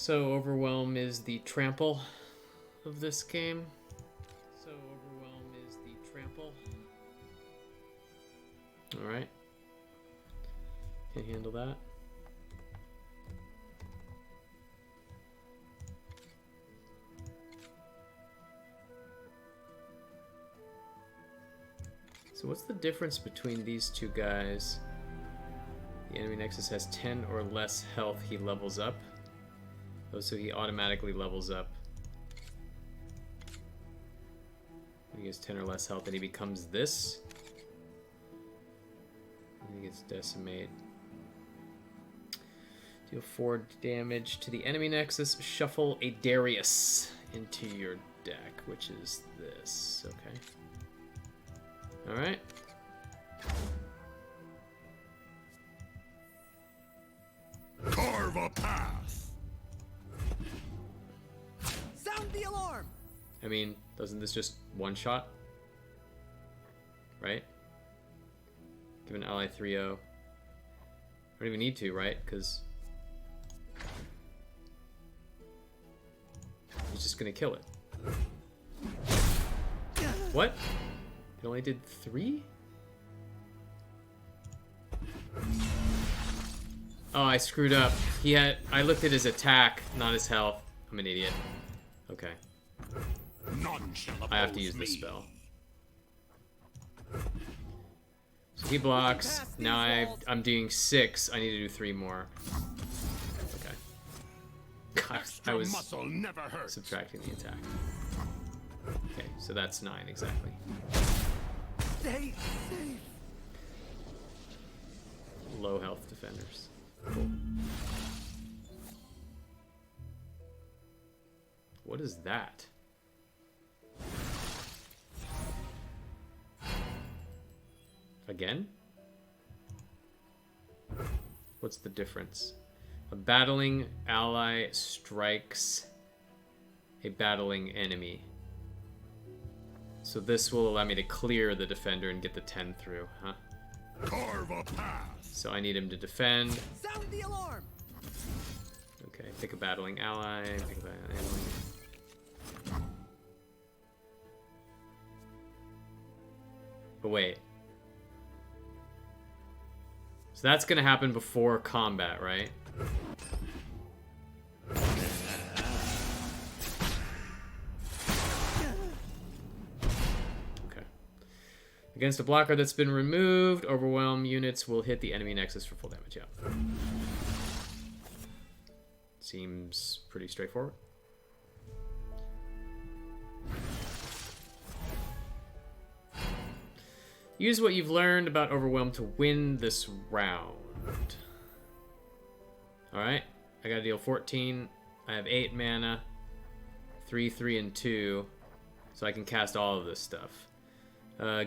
So Overwhelm is the trample of this game. Alright. Can handle that. So what's the difference between these two guys? The enemy nexus has 10 or less health, he levels up. Oh, so he automatically levels up. He has 10 or less health and he becomes this. He gets Decimate. Deal 4 damage to the enemy nexus. Shuffle a Darius into your deck, which is this. Okay. Alright. Carve a path. Sound the alarm. I mean, doesn't this just one shot? Right? Give an ally 3-0. I don't even need to, right? Because he's just gonna kill it. What? It only did 3? Oh, I screwed up. I looked at his attack, not his health. I'm an idiot. Okay. None shall I have to use this spell. So he blocks. Now I'm doing 6. I need to do 3 more. Okay. God, I was subtracting the attack. Okay, so that's 9 exactly. Stay safe. Low health defenders. Cool. What is that? Again? What's the difference? A battling ally strikes a battling enemy. So this will allow me to clear the defender and get the 10 through, huh? Carve a path. So I need him to defend. Sound the alarm. Okay, pick a battling ally, pick a battling ally. But wait. So that's gonna happen before combat, right? Okay. Against a blocker that's been removed, overwhelm units will hit the enemy nexus for full damage. Yeah. Seems pretty straightforward. Use what you've learned about Overwhelm to win this round. Alright, I gotta deal 14. I have 8 mana. 3, 3, and 2. So I can cast all of this stuff.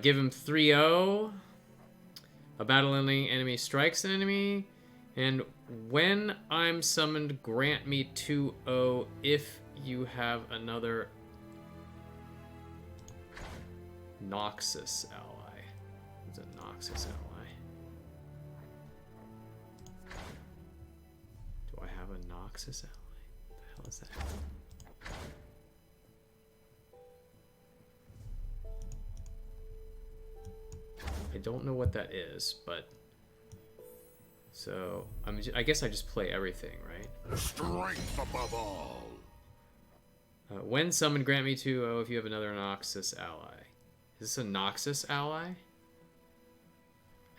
Give him 3-0. A battling enemy strikes an enemy. And when I'm summoned, grant me 2-0 if you have another Noxus ally. What's a Noxus ally? Do I have a Noxus ally? What the hell is that? I don't know what that is, but so I guess I just play everything, right? Strength above all. When summoned, grant me 2-0 if you have another Noxus ally. Is this a Noxus ally?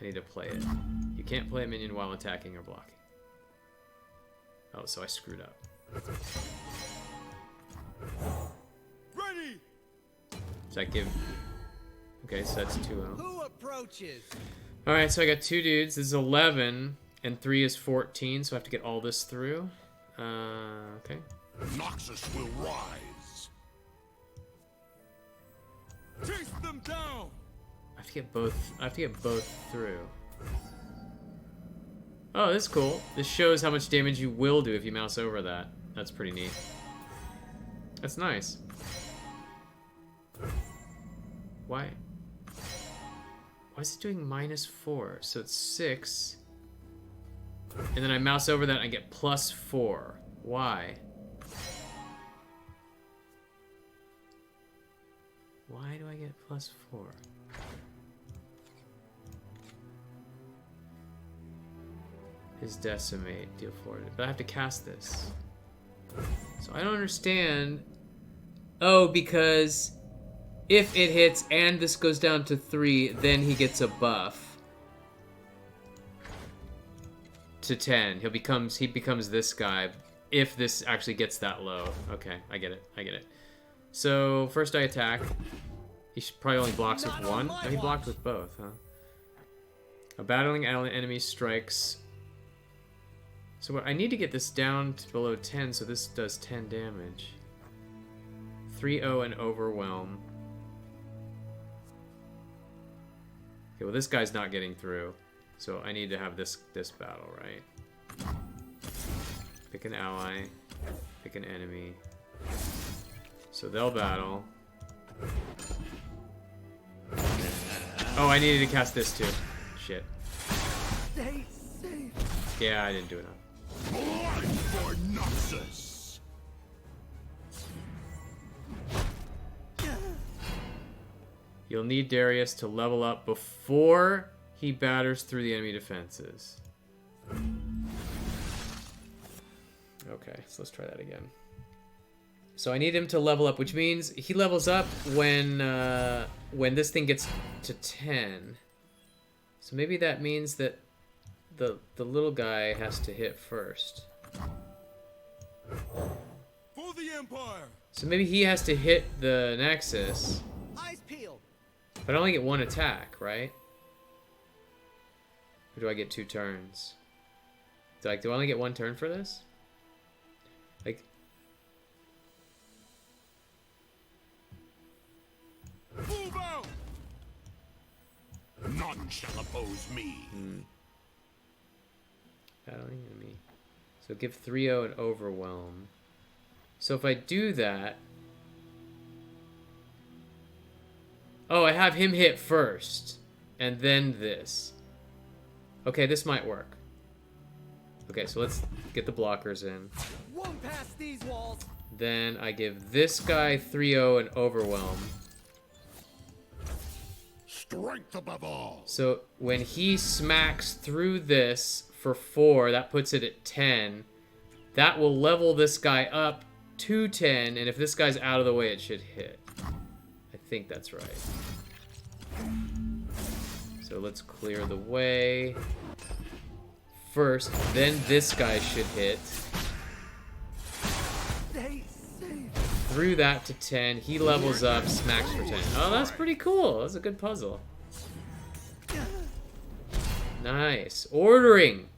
I need to play it. You can't play a minion while attacking or blocking. Oh, so I screwed up. Ready. Does that give... Okay, so that's 2-0. Who approaches? Alright, so I got 2 dudes. This is 11, and 3 is 14, so I have to get all this through. Okay. Noxus will rise. Chase them down. I have to get both through. Oh, this is cool. This shows how much damage you will do if you mouse over that. That's pretty neat. That's nice. Why is it doing -4? So it's 6. And then I mouse over that and I get +4. Why? Why do I get +4? His decimate, deal 4. But I have to cast this. So I don't understand. Oh, because if it hits and this goes down to 3, then he gets a buff to 10. He becomes this guy if this actually gets that low. Okay, I get it. So first I attack. He should probably only blocks with 1. No, he blocked with both, huh? A battling enemy strikes. So I need to get this down to below 10, so this does 10 damage. 3-0 and overwhelm. Okay, well this guy's not getting through, so I need to have this battle, right? Pick an ally, pick an enemy. So they'll battle. Oh, I needed to cast this too. Shit. Stay safe. Yeah, I didn't do enough. Blind for Noxus! You'll need Darius to level up before he batters through the enemy defenses. Okay, so let's try that again. So I need him to level up, which means he levels up when this thing gets to 10. So maybe that means that the little guy has to hit first. For the Empire. So maybe he has to hit the Nexus. Eyes peeled. But I only get 1 attack, right? Or do I get 2 turns? Do I only get 1 turn for this? Like, Move out. None shall oppose me. battling enemy. So give 3-0 and overwhelm. So if I do that... Oh, I have him hit first. And then this. Okay, this might work. Okay, so let's get the blockers in. Won't pass these walls. Then I give this guy 3-0 and overwhelm. Strength above all. So when he smacks through this for 4, that puts it at 10. That will level this guy up to 10, and if this guy's out of the way, it should hit. I think that's right. So let's clear the way. First, then this guy should hit. Stay safe. Through that to 10, he levels up, smacks for 10. Oh, that's pretty cool. That's a good puzzle. Nice. Ordering.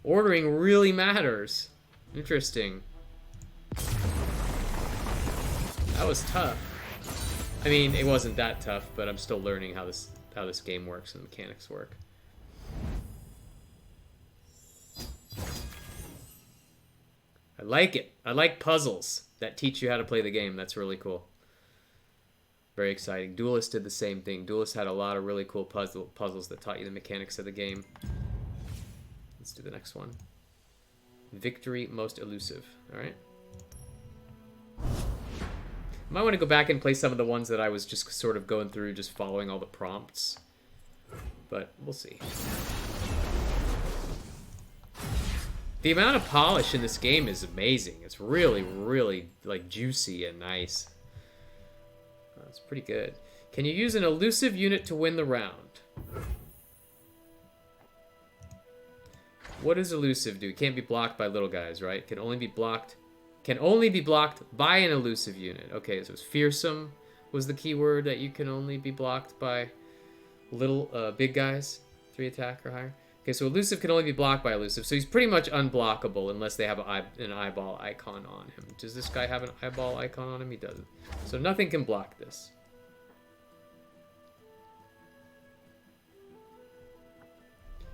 Ordering really matters. Interesting. That was tough. I mean, it wasn't that tough, but I'm still learning how this game works and the mechanics work. I like it. I like puzzles that teach you how to play the game. That's really cool. Very exciting. Duelist did the same thing. Duelist had a lot of really cool puzzles that taught you the mechanics of the game. Let's do the next one. Victory most elusive. Alright. Might want to go back and play some of the ones that I was just sort of going through, just following all the prompts. But we'll see. The amount of polish in this game is amazing. It's really, really, like, juicy and nice. It's pretty good. Can you use an elusive unit to win the round? What does elusive do? It can't be blocked by little guys, right? Can only be blocked by an elusive unit. Okay, so it's fearsome was the key word, that you can only be blocked by little big guys, 3 attack or higher. Okay, so elusive can only be blocked by elusive, so he's pretty much unblockable unless they have an eyeball icon on him. Does this guy have an eyeball icon on him? He doesn't. So nothing can block this.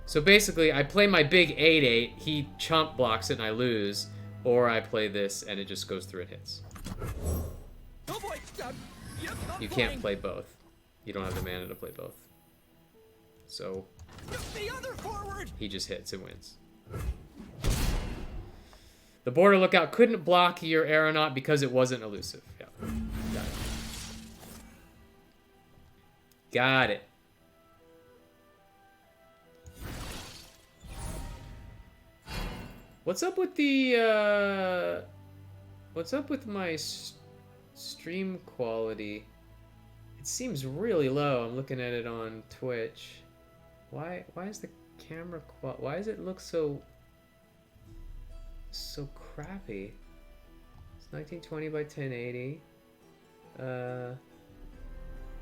So basically, I play my big 8/8, he chump blocks it and I lose, or I play this and it just goes through and hits. Oh boy, You can't play both. You don't have the mana to play both. So the other forward. he just hits and wins. The border lookout couldn't block your aeronaut because it wasn't elusive. Yeah, got it. Got it. What's up with the, what's up with my stream quality? It seems really low. I'm looking at it on Twitch. Why is the camera why does it look so crappy? It's 1920 by 1080.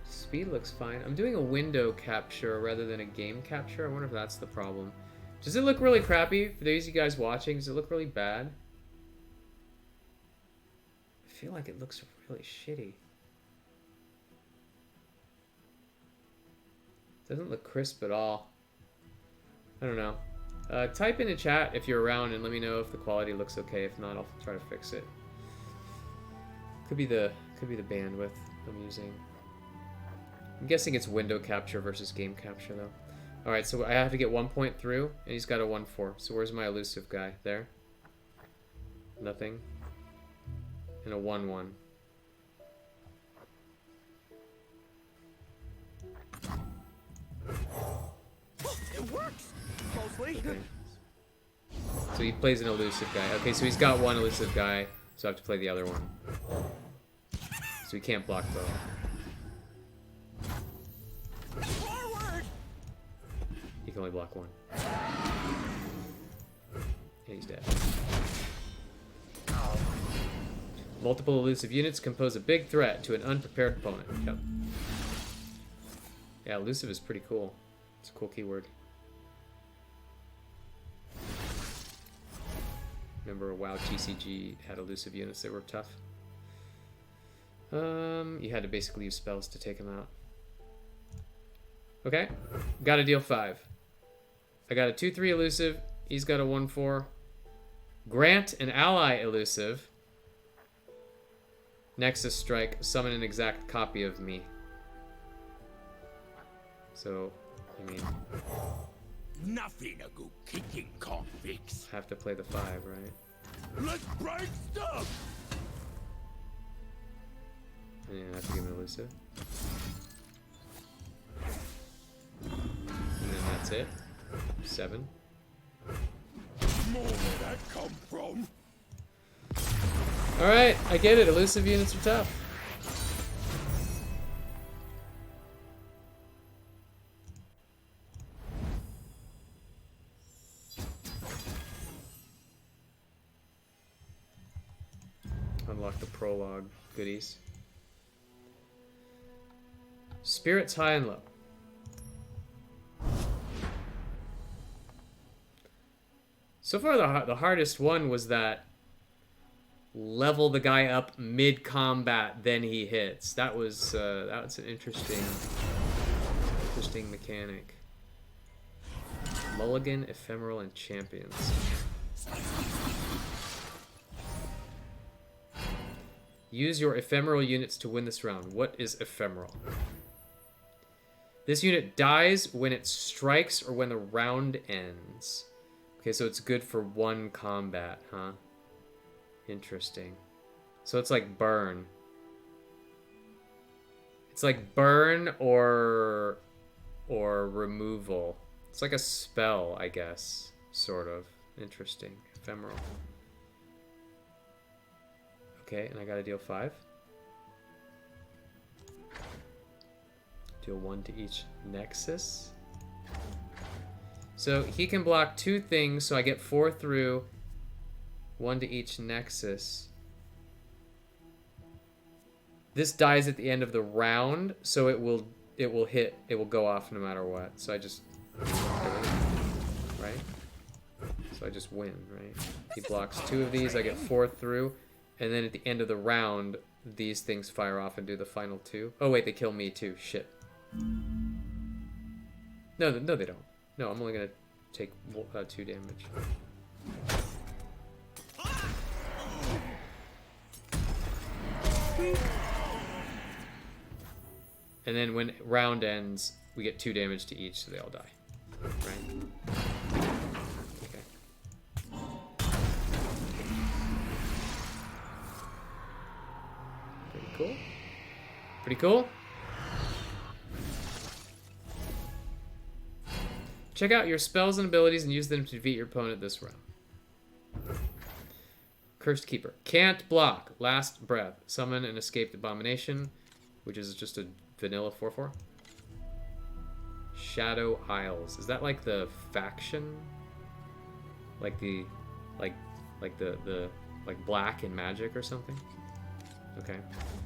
Speed looks fine. I'm doing a window capture rather than a game capture. I wonder if that's the problem. Does it look really crappy for those of you guys watching? Does it look really bad? I feel like it looks really shitty. Doesn't look crisp at all. I don't know. Type in the chat if you're around and let me know if the quality looks okay. If not, I'll try to fix it. Could be the bandwidth I'm using. I'm guessing it's window capture versus game capture though. All right, so I have to get 1 point through, and he's got a 1-4. So where's my elusive guy? There. Nothing. And a 1-1. It works! Mostly. Okay. So he plays an elusive guy. Okay, so he's got one elusive guy, so I have to play the other one. So he can't block both. Forward! He can only block one. And he's dead. Multiple elusive units compose a big threat to an unprepared opponent. Yep. Yeah, elusive is pretty cool. It's a cool keyword. Remember WoW TCG had elusive units that were tough. You had to basically use spells to take them out. Okay, got to deal 5. I got a 2/3 elusive. He's got a 1/4. Grant an ally elusive. Nexus strike. Summon an exact copy of me. So, I mean, Nothing a good kicking can't fix. have to play the 5, right? Let's break stuff. And then I have to give him an elusive. And then that's it. 7. More where that come from. Alright, I get it. Elusive units are tough. Unlock the prologue goodies. Spirits high and low. So far, the hardest one was that level the guy up mid-combat, then he hits. That was an interesting mechanic. Mulligan, Ephemeral, and Champions. Use your ephemeral units to win this round. What is ephemeral? This unit dies when it strikes or when the round ends. Okay, so it's good for one combat, huh? Interesting. So it's like burn. It's like burn or removal. It's like a spell, I guess. Sort of. Interesting. Ephemeral. Okay, and I gotta deal 5. Deal 1 to each nexus. So he can block 2 things, so I get 4 through. 1 to each nexus. This dies at the end of the round, so it will go off no matter what. So I just right? So I just win, right? He blocks 2 of these, I get 4 through, and then at the end of the round, these things fire off and do the final 2. Oh wait, they kill me too. Shit. No, they don't. No, I'm only gonna take 2 damage. And then when round ends, we get 2 damage to each, so they all die. Right? Okay. Pretty cool. Pretty cool. Check out your spells and abilities and use them to defeat your opponent this round. Cursed Keeper. Can't block. Last breath. Summon an escaped abomination, which is just a vanilla 4/4. Shadow Isles. Is that like the faction? Like the like black in Magic or something? Okay.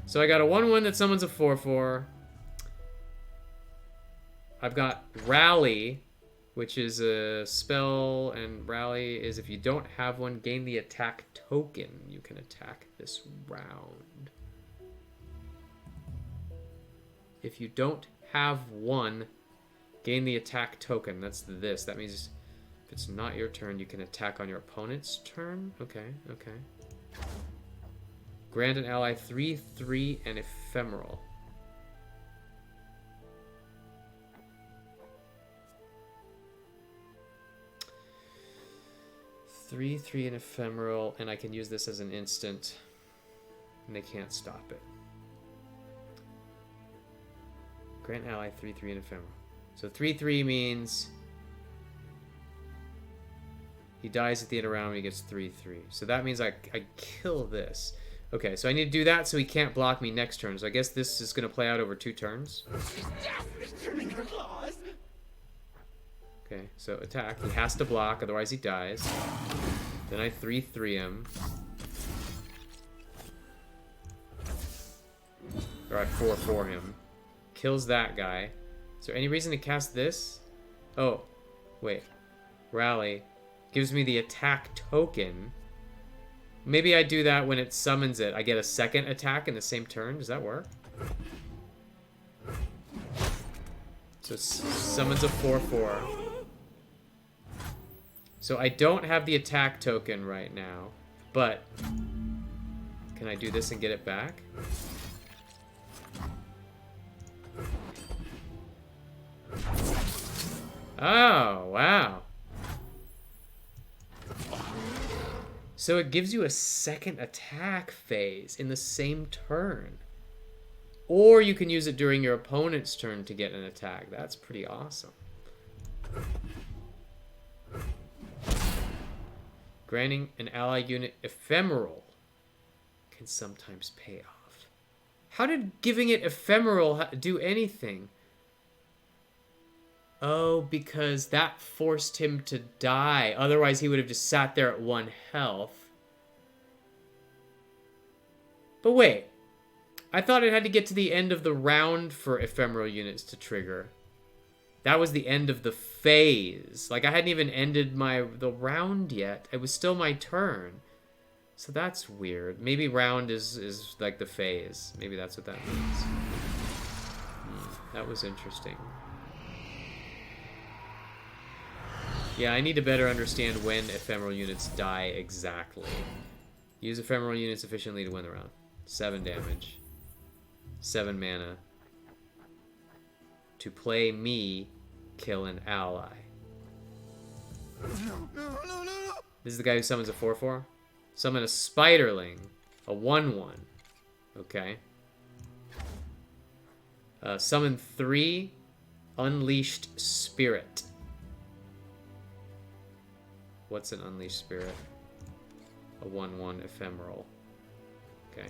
So I got a 1/1 that summons a 4/4. I've got Rally, which is a spell, and Rally is if you don't have one, gain the attack token. You can attack this round. If you don't have one, gain the attack token. That's this. That means if it's not your turn, you can attack on your opponent's turn. Okay, okay. Grant an ally 3/3 and ephemeral. 3/3 and ephemeral, and I can use this as an instant, and they can't stop it. Grant ally 3/3 and ephemeral. So 3/3 means he dies at the end of the round when he gets 3/3. So that means I kill this. Okay, so I need to do that so he can't block me next turn. So I guess this is going to play out over 2 turns. Okay, so attack. He has to block, otherwise he dies. Then I 3/3 him. Or I 4/4 him. Kills that guy. Is there any reason to cast this? Oh, wait. Rally. Gives me the attack token. Maybe I do that when it summons it. I get a second attack in the same turn. Does that work? So it summons a 4/4. So I don't have the attack token right now, but can I do this and get it back? Oh, wow. So it gives you a second attack phase in the same turn. Or you can use it during your opponent's turn to get an attack. That's pretty awesome. Granting an ally unit ephemeral can sometimes pay off. How did giving it ephemeral do anything? Oh, because that forced him to die. Otherwise, he would have just sat there at 1 health. But wait. I thought it had to get to the end of the round for ephemeral units to trigger. That was the end of the phase. Like, I hadn't even ended the round yet. It was still my turn. So that's weird. Maybe round is like the phase. Maybe that's what that means. That was interesting. Yeah, I need to better understand when ephemeral units die exactly. Use ephemeral units efficiently to win the round. 7 damage. 7 mana. To play me, kill an ally. This is the guy who summons a 4/4? Summon a Spiderling. A 1/1. Okay. Summon 3 Unleashed Spirit. What's an Unleashed Spirit? A 1/1 ephemeral. Okay.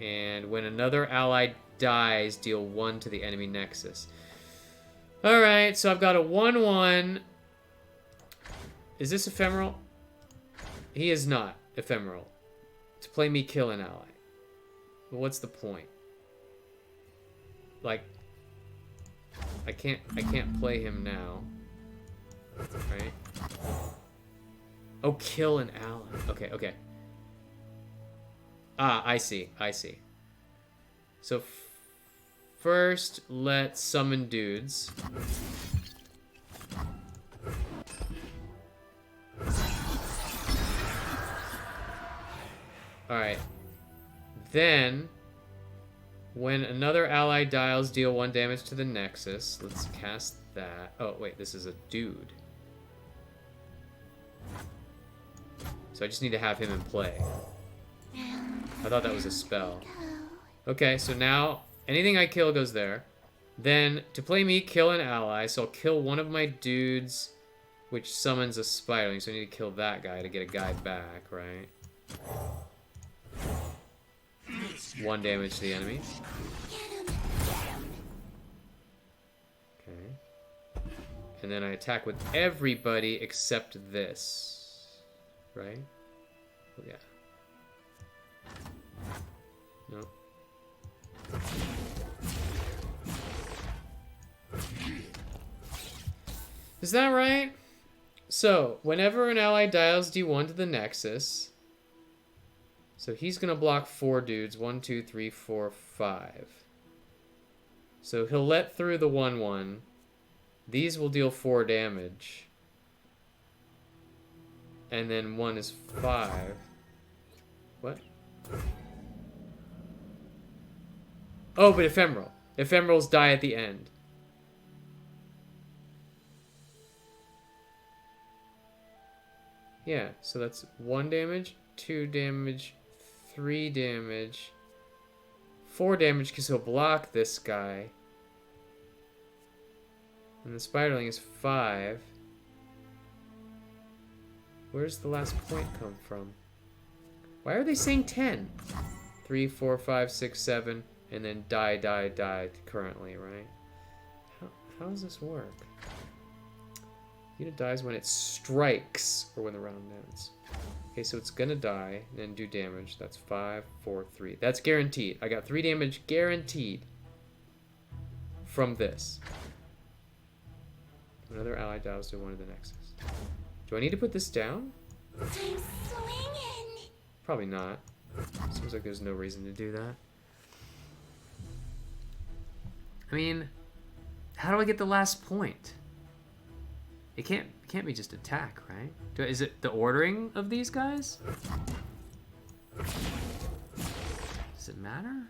And when another ally dies, deal 1 to the enemy nexus. Alright, so I've got a 1/1. Is this ephemeral? He is not ephemeral. To play me, kill an ally. But what's the point? Like, I can't play him now. Right? Oh, kill an ally. Okay, okay. Ah, I see. So first, let's summon dudes. Alright. Then, when another ally dials, deal 1 damage to the nexus. Let's cast that. Oh, wait, this is a dude. So I just need to have him in play. I thought that was a spell. Okay, so now anything I kill goes there. Then, to play me, kill an ally. So I'll kill one of my dudes, which summons a spiderling. So I need to kill that guy to get a guy back, right? 1 damage to the enemy. Okay. And then I attack with everybody except this. Right? Oh, yeah. No. Is that right? So, whenever an ally dials D1 to the Nexus, so he's going to block 4 dudes. 1, 2, 3, 4, 5. So he'll let through the 1/1. These will deal 4 damage. And then 1 is 5. What? Oh, but ephemeral. Ephemerals die at the end. Yeah, so that's 1 damage, 2 damage, 3 damage, 4 damage because he'll block this guy. And the spiderling is 5. Where's the last point come from? Why are they saying 10? 3, 4, 5, 6, 7, and then die currently, right? How does this work? Unit dies when it strikes, or when the round ends. Okay, so it's gonna die, and then do damage. That's 5, 4, 3. That's guaranteed. I got 3 damage guaranteed from this. Another ally dials to one of the Nexus. Do I need to put this down? I'm swinging. Probably not. Seems like there's no reason to do that. I mean, how do I get the last point? It can't be just attack, right? Is it the ordering of these guys? Does it matter?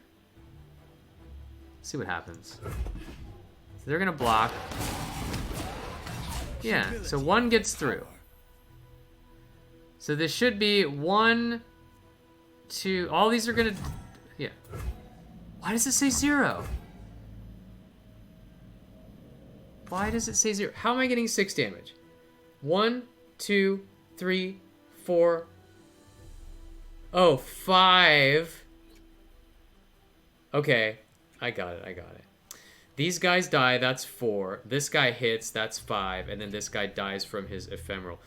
Let's see what happens. So they're gonna block. Yeah, so 1 gets through. So this should be 1, 2. All these are gonna. Yeah. Why does it say 0? Why does it say 0? How am I getting 6 damage? 1, 2, 3, 4. Oh, 5. Okay, I got it. These guys die, that's 4. This guy hits, that's 5. And then this guy dies from his ephemeral.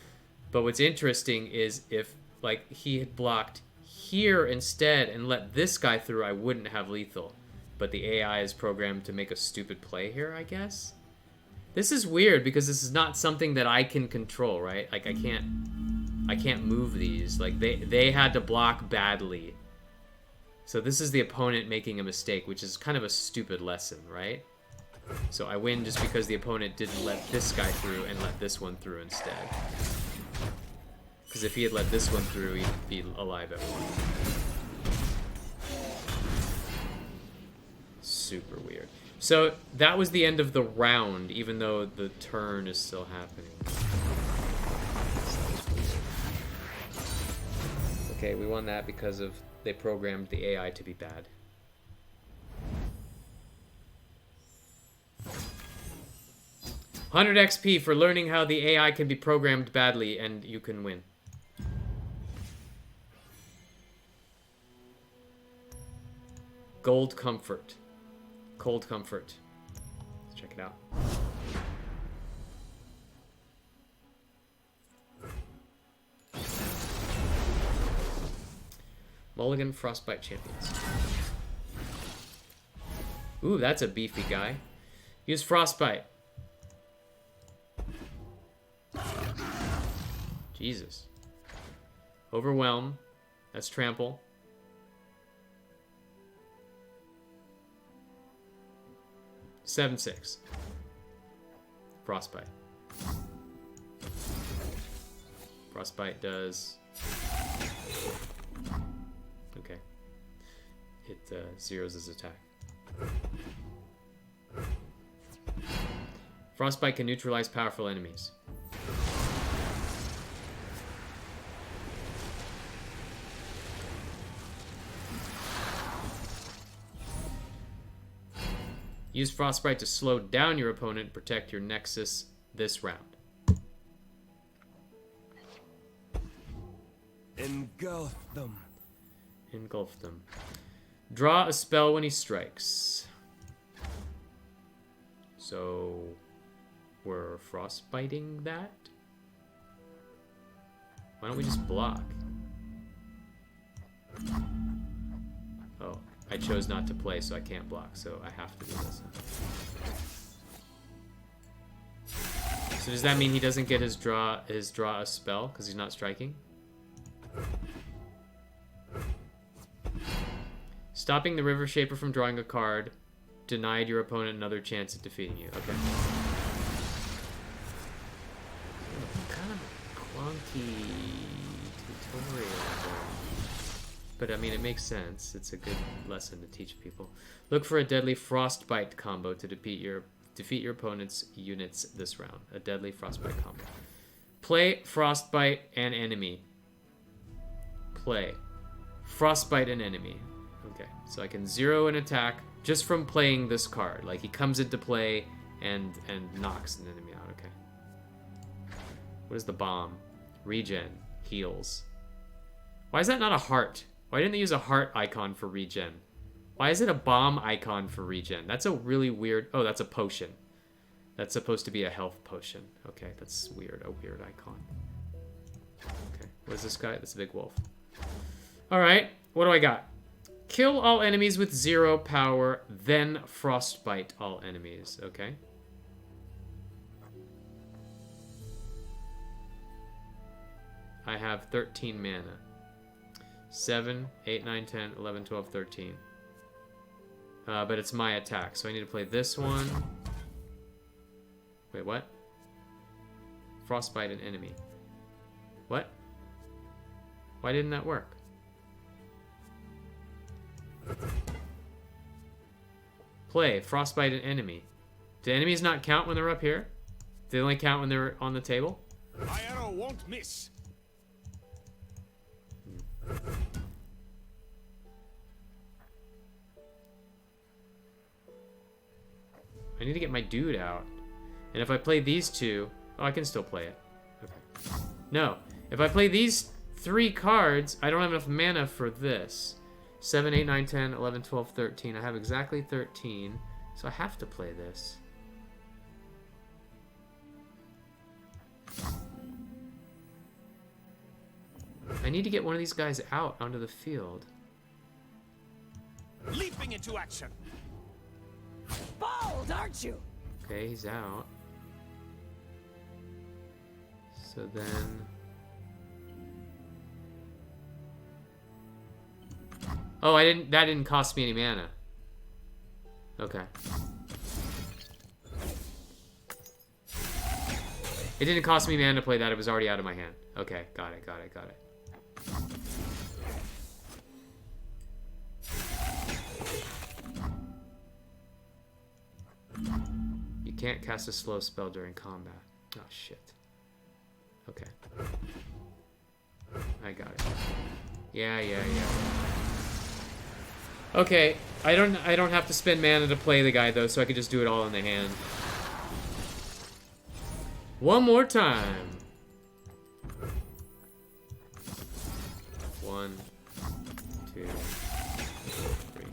But what's interesting is if, like, he had blocked here instead and let this guy through, I wouldn't have lethal. But the AI is programmed to make a stupid play here, I guess? This is weird because this is not something that I can control, right? Like, I can't move these. Like, they had to block badly. So this is the opponent making a mistake, which is kind of a stupid lesson, right? So I win just because the opponent didn't let this guy through and let this one through instead. Because if he had let this one through, he'd be alive at 1. Super weird. So that was the end of the round, even though the turn is still happening. Okay, we won that because of they programmed the AI to be bad. $100 XP for learning how the AI can be programmed badly, and you can win. Gold Comfort. Cold Comfort. Let's check it out. Mulligan Frostbite Champions. Ooh, that's a beefy guy. Use Frostbite. Jesus. Overwhelm. That's Trample. Seven, 6. Frostbite. Frostbite does... Okay. It zeroes his attack. Frostbite can neutralize powerful enemies. Use Frostbite to slow down your opponent and protect your Nexus this round. Engulf them. Engulf them. Draw a spell when he strikes. So we're frostbiting that? Why don't we just block? Oh, I chose not to play, so I can't block, so I have to do this. So does that mean he doesn't get his draw a spell because he's not striking? Stopping the River Shaper from drawing a card denied your opponent another chance at defeating you. Okay. Kind of a clunky tutorial. But I mean, it makes sense. It's a good lesson to teach people. Look for a deadly Frostbite combo to defeat your opponent's units this round. A deadly Frostbite combo. Play Frostbite an enemy. Play Frostbite an enemy. Okay, so I can 0 an attack just from playing this card. Like, he comes into play and knocks an enemy out. Okay. What is the bomb? Regen. Heals. Why is that not a heart? Why didn't they use a heart icon for regen? Why is it a bomb icon for regen? That's a really weird... Oh, that's a potion. That's supposed to be a health potion. Okay, that's weird. A weird icon. Okay, what is this guy? That's a big wolf. Alright, what do I got? Kill all enemies with 0 power, then frostbite all enemies. Okay. I have 13 mana. 7, 8, 9, 10, 11, 12, 13. But it's my attack, so I need to play this one. Wait, what? Frostbite an enemy. What? Why didn't that work? Play Frostbite an enemy. Do enemies not count when they're up here? Do they only count when they're on the table? My arrow won't miss. I need to get my dude out. And if I play these two... Oh, I can still play it. Okay. No. If I play these 3 cards, I don't have enough mana for this. 7, 8, 9, 10, 11, 12, 13. I have exactly 13. So I have to play this. I need to get one of these guys out onto the field. Leaping into action. Bold, aren't you? Okay, he's out. So then... Oh, that didn't cost me any mana. Okay. It didn't cost me mana to play that, it was already out of my hand. Okay, got it. You can't cast a slow spell during combat. Oh, shit. Okay. I got it. Yeah. Okay, I don't have to spend mana to play the guy though, so I could just do it all in the hand. One more time. 1, 2, 3.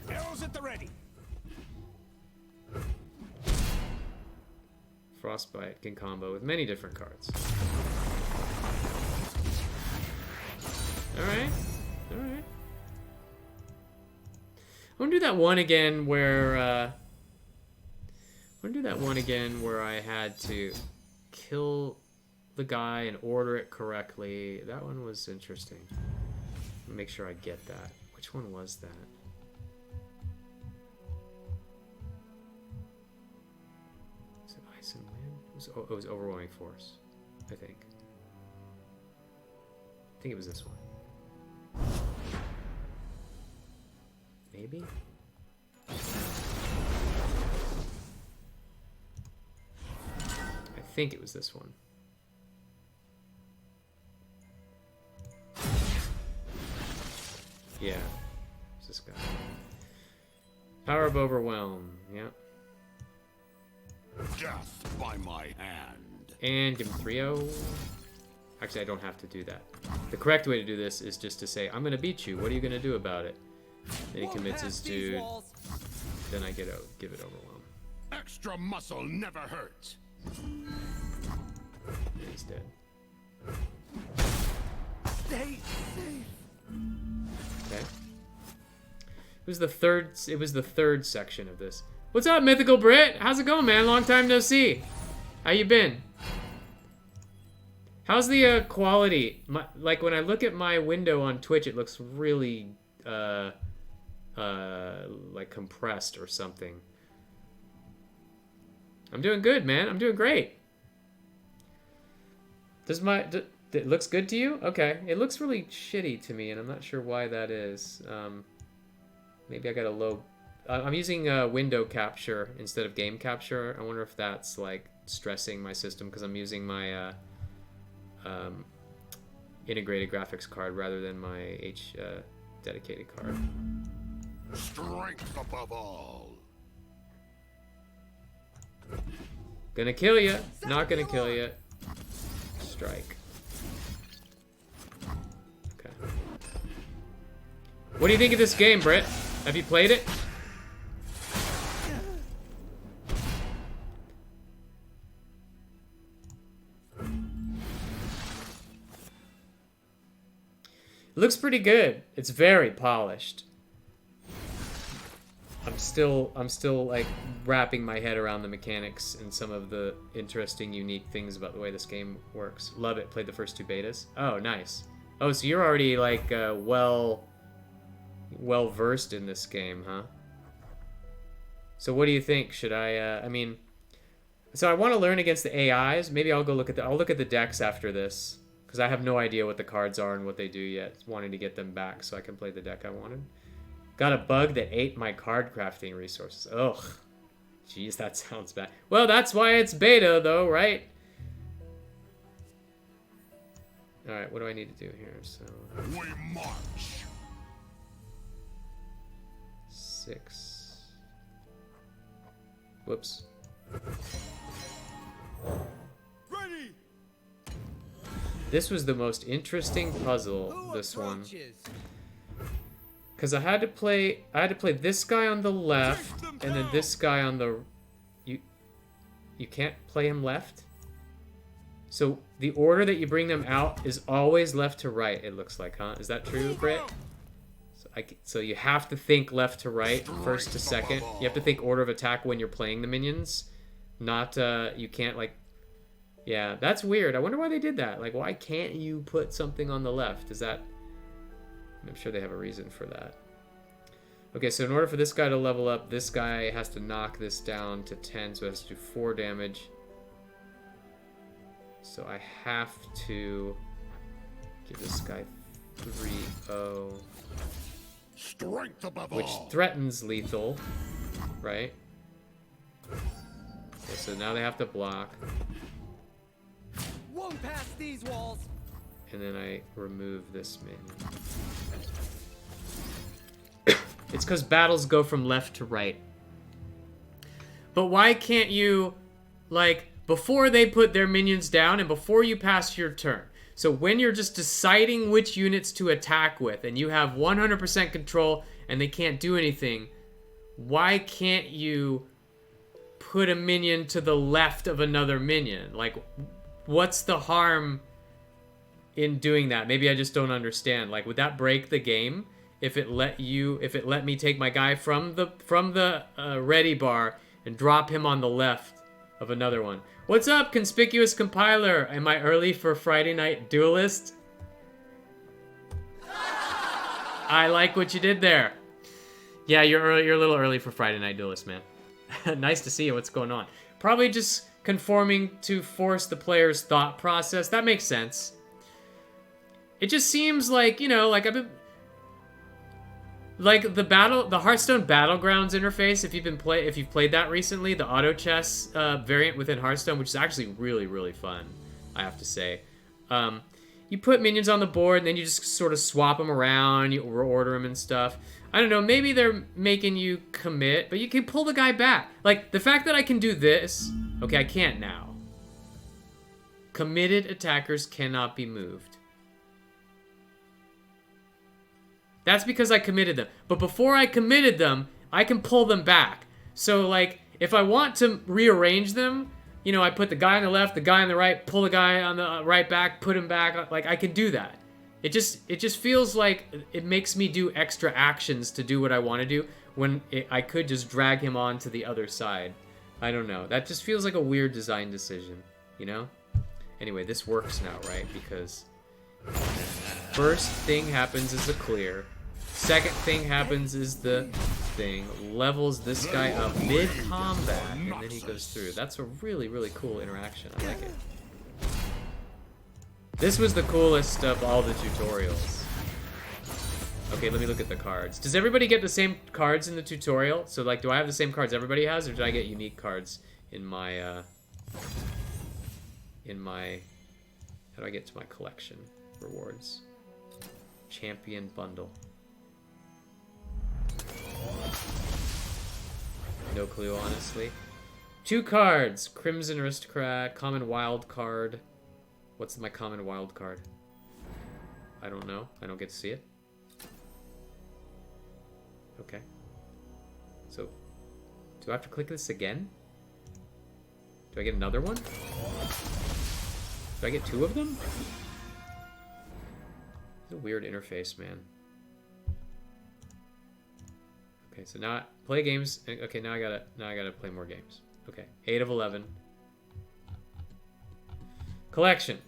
Arrows at the ready. Frostbite can combo with many different cards. Alright. I'm gonna do that one again where I had to kill the guy and order it correctly. That one was interesting. Make sure I get that. Which one was that? Is it Ice and Wind? It was Overwhelming Force, I think. I think it was this one. Maybe? think it was this one. Yeah. It's this guy. Power of Overwhelm. Yeah. Death by my hand. And give him 3-0. Actually, I don't have to do that. The correct way to do this is just to say, I'm going to beat you. What are you going to do about it? Then he commits his dude. Then I give it Overwhelm. Extra muscle never hurts. And he's dead. Stay safe. Okay. It was the third section of this. What's up, Mythical Brit? How's it going, man? Long time no see. How you been? How's the quality? Like when I look at my window on Twitch, it looks really like compressed or something. I'm doing good, man. I'm doing great. It looks good to you? Okay. It looks really shitty to me, and I'm not sure why that is. Maybe I got a low... I'm using window capture instead of game capture. I wonder if that's like stressing my system because I'm using my integrated graphics card rather than my dedicated card. Strength above all. Gonna kill you. Not gonna kill you. Strike. Okay. What do you think of this game, Britt? Have you played it? It looks pretty good. It's very polished. I'm still like wrapping my head around the mechanics and some of the interesting, unique things about the way this game works. Love it. Played the first 2 betas. Oh, nice. Oh, so you're already like well versed in this game, huh? So what do you think? Should I mean, so I want to learn against the AIs. Maybe I'll look at the decks after this because I have no idea what the cards are and what they do yet. Wanting to get them back so I can play the deck I wanted. Got a bug that ate my card crafting resources. Ugh. Jeez, that sounds bad. Well, that's why it's beta, though, right? Alright, what do I need to do here? So We march. 6. Whoops. Ready. This was the most interesting puzzle, this one. Because I had to play this guy on the left, and then this guy on the... You can't play him left? So the order that you bring them out is always left to right, it looks like, huh? Is that true, Britt? So you have to think left to right, first to second. You have to think order of attack when you're playing the minions. Not, you can't, like... Yeah, that's weird. I wonder why they did that. Like, why can't you put something on the left? Is that... I'm sure they have a reason for that. Okay, so in order for this guy to level up, this guy has to knock this down to 10, so it has to do 4 damage. So I have to give this guy 3-0. Strength above Which all. threatens lethal, right? Okay, so now they have to block. Won't pass these walls. And then I remove this minion. It's because battles go from left to right. But why can't you, like, before they put their minions down and before you pass your turn? So when you're just deciding which units to attack with and you have 100% control and they can't do anything, why can't you put a minion to the left of another minion? Like, what's the harm in doing that? Maybe I just don't understand. Like, would that break the game if it let me take my guy from the ready bar and drop him on the left of another one? What's up, Conspicuous Compiler? Am I early for Friday Night Duelist? I like what you did there. Yeah, you're early, you're a little early for Friday Night Duelist, man. Nice to see you. What's going on? Probably just conforming to force the player's thought process. That makes sense. It just seems like, you know, like Like the Hearthstone Battlegrounds interface. If you've played that recently, the auto chess variant within Hearthstone, which is actually really really fun, I have to say. You put minions on the board and then you just sort of swap them around, you order them and stuff. I don't know, maybe they're making you commit, but you can pull the guy back. Like, the fact that I can do this... Okay, I can't now. Committed attackers cannot be moved. That's because I committed them. But before I committed them, I can pull them back. So, like, if I want to rearrange them, you know, I put the guy on the left, the guy on the right, pull the guy on the right back, put him back. Like, I can do that. It just feels like it makes me do extra actions to do what I want to do when I could just drag him on to the other side. I don't know. That just feels like a weird design decision, you know? Anyway, this works now, right? Because first thing happens is the clear. Second thing happens is the thing levels this guy up mid-combat, and then he goes through. That's a really, really cool interaction. I like it. This was the coolest of all the tutorials. Okay, let me look at the cards. Does everybody get the same cards in the tutorial? So, like, do I have the same cards everybody has, or did I get unique cards in my, how do I get to my collection? Rewards. Champion bundle. No clue, honestly. 2 cards. Crimson Aristocrat, common wild card. What's my common wild card? I don't know. I don't get to see it. Okay. So, do I have to click this again? Do I get another one? Do I get 2 of them? It's a weird interface, man. Okay, so now play games. Okay, now I gotta play more games. Okay, 8 of 11. Collection.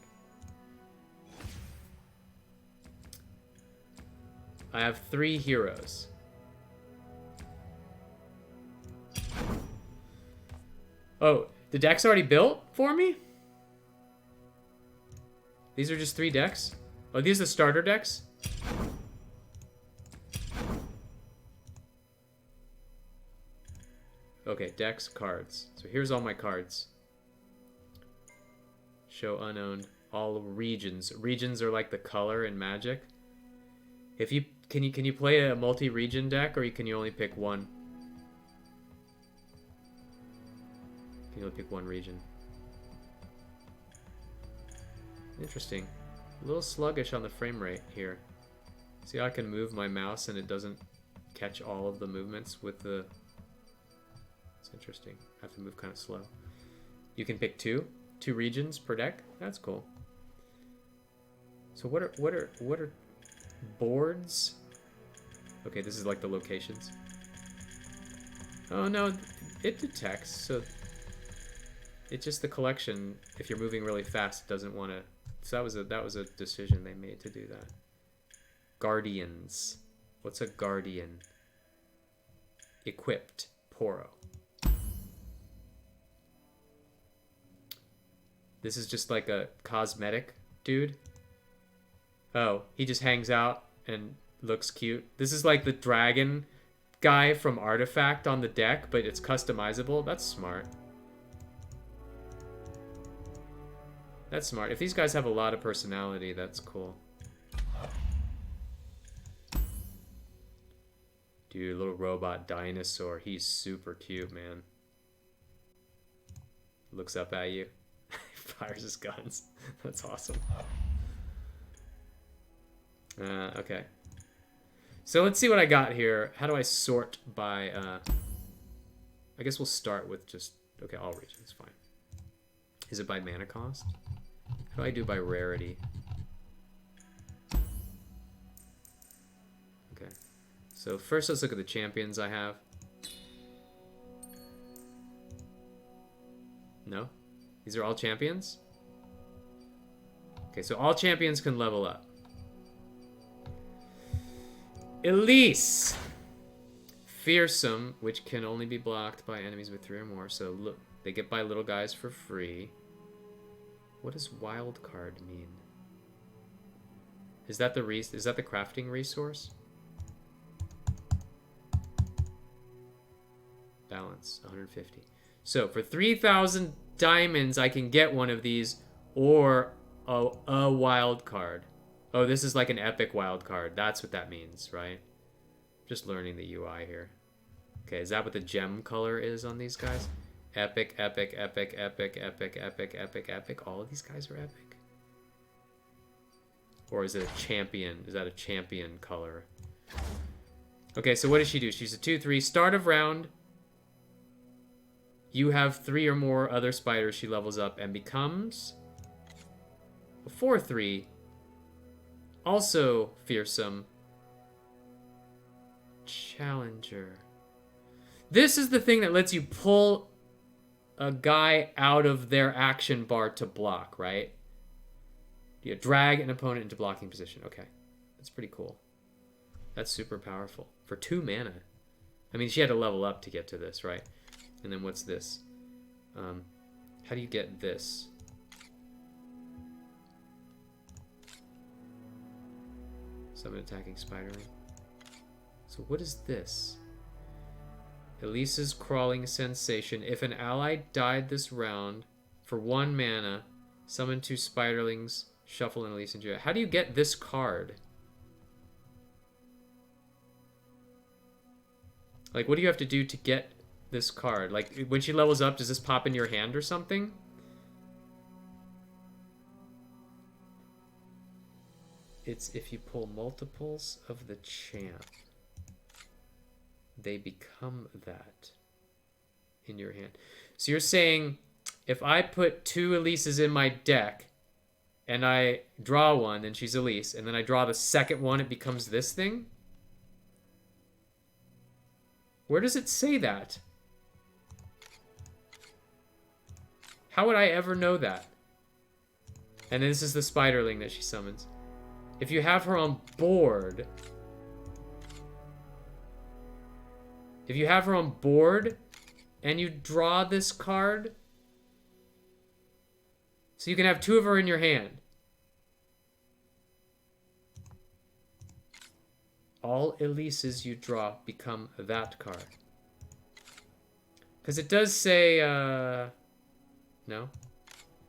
I have 3 heroes. Oh, the deck's already built for me? These are just 3 decks? Oh, these are the starter decks? Okay, decks, cards. So here's all my cards. Show unowned. All regions. Regions are like the color in Magic. If you can you play a multi-region deck, or can you only pick one? Can you only pick one region? Interesting. A little sluggish on the frame rate here. See how I can move my mouse and it doesn't catch all of the movements with the... It's interesting. I have to move kind of slow. You can pick 2 regions per deck. That's cool. So what are boards? Okay, this is like the locations. Oh no, it detects. So it's just the collection. If you're moving really fast, it doesn't want to. So that was a decision they made to do that. Guardians. What's a guardian? Equipped. Poro. This is just like a cosmetic dude. Oh, he just hangs out and looks cute. This is like the dragon guy from Artifact on the deck, but it's customizable. That's smart. That's smart. If these guys have a lot of personality, that's cool. Dude, little robot dinosaur. He's super cute, man. Looks up at you. Fires his guns. That's awesome. Okay. So let's see what I got here. How do I sort by... I guess we'll start with just... Okay, all regions, fine. Is it by mana cost? How do I do by rarity? Okay. So first let's look at the champions I have. No? These are all champions? Okay, so all champions can level up. Elise! Fearsome, which can only be blocked by enemies with 3 or more. So look, they get by little guys for free. What does wild card mean? Is that the crafting resource? balance, 150. So for 3,000 diamonds, I can get one of these or a wild card. Oh, this is like an epic wild card. That's what that means, right? Just learning the UI here. Okay, is that what the gem color is on these guys? Epic, epic, epic, epic, epic, epic, epic, epic. All of these guys are epic. Or is it a champion? Is that a champion color? Okay, so what does she do? She's a 2/3. Start of round. You have 3 or more other spiders. She levels up and becomes a 4/3. Also fearsome. Challenger. This is the thing that lets you pull a guy out of their action bar to block, right? You drag an opponent into blocking position. Okay. That's pretty cool. That's super powerful. For 2 mana. I mean, she had to level up to get to this, right? And then what's this? How do you get this? Summon attacking spider. So what is this? Elise's crawling sensation. If an ally died this round, for 1 mana, summon 2 spiderlings, shuffle an Elise into it. How do you get this card? Like, what do you have to do to get this card? Like, when she levels up, does this pop in your hand or something? It's if you pull multiples of the champ. They become that in your hand. So you're saying if I put 2 Elises in my deck and I draw one, then she's Elise, and then I draw the second one, it becomes this thing? Where does it say that? How would I ever know that? And then this is the spiderling that she summons. If you have her on board... If you have her on board and you draw this card, so you can have 2 of her in your hand. All Elises you draw become that card. Because it does say, no.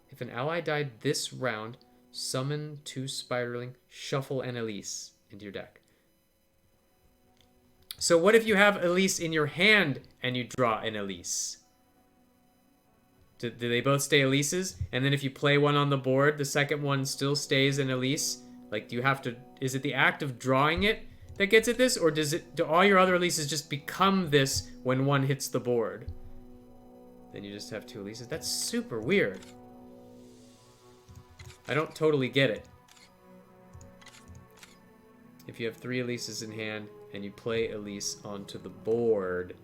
If an ally died this round, summon 2 spiderling, shuffle an Elise into your deck. So what if you have Elise in your hand and you draw an Elise? Do they both stay Elises? And then if you play one on the board, the second one still stays an Elise? Like, do you have to... Is it the act of drawing it that gets at this? Or do all your other Elises just become this when one hits the board? Then you just have 2 Elises? That's super weird. I don't totally get it. If you have 3 Elises in hand... and you play Elise onto the board,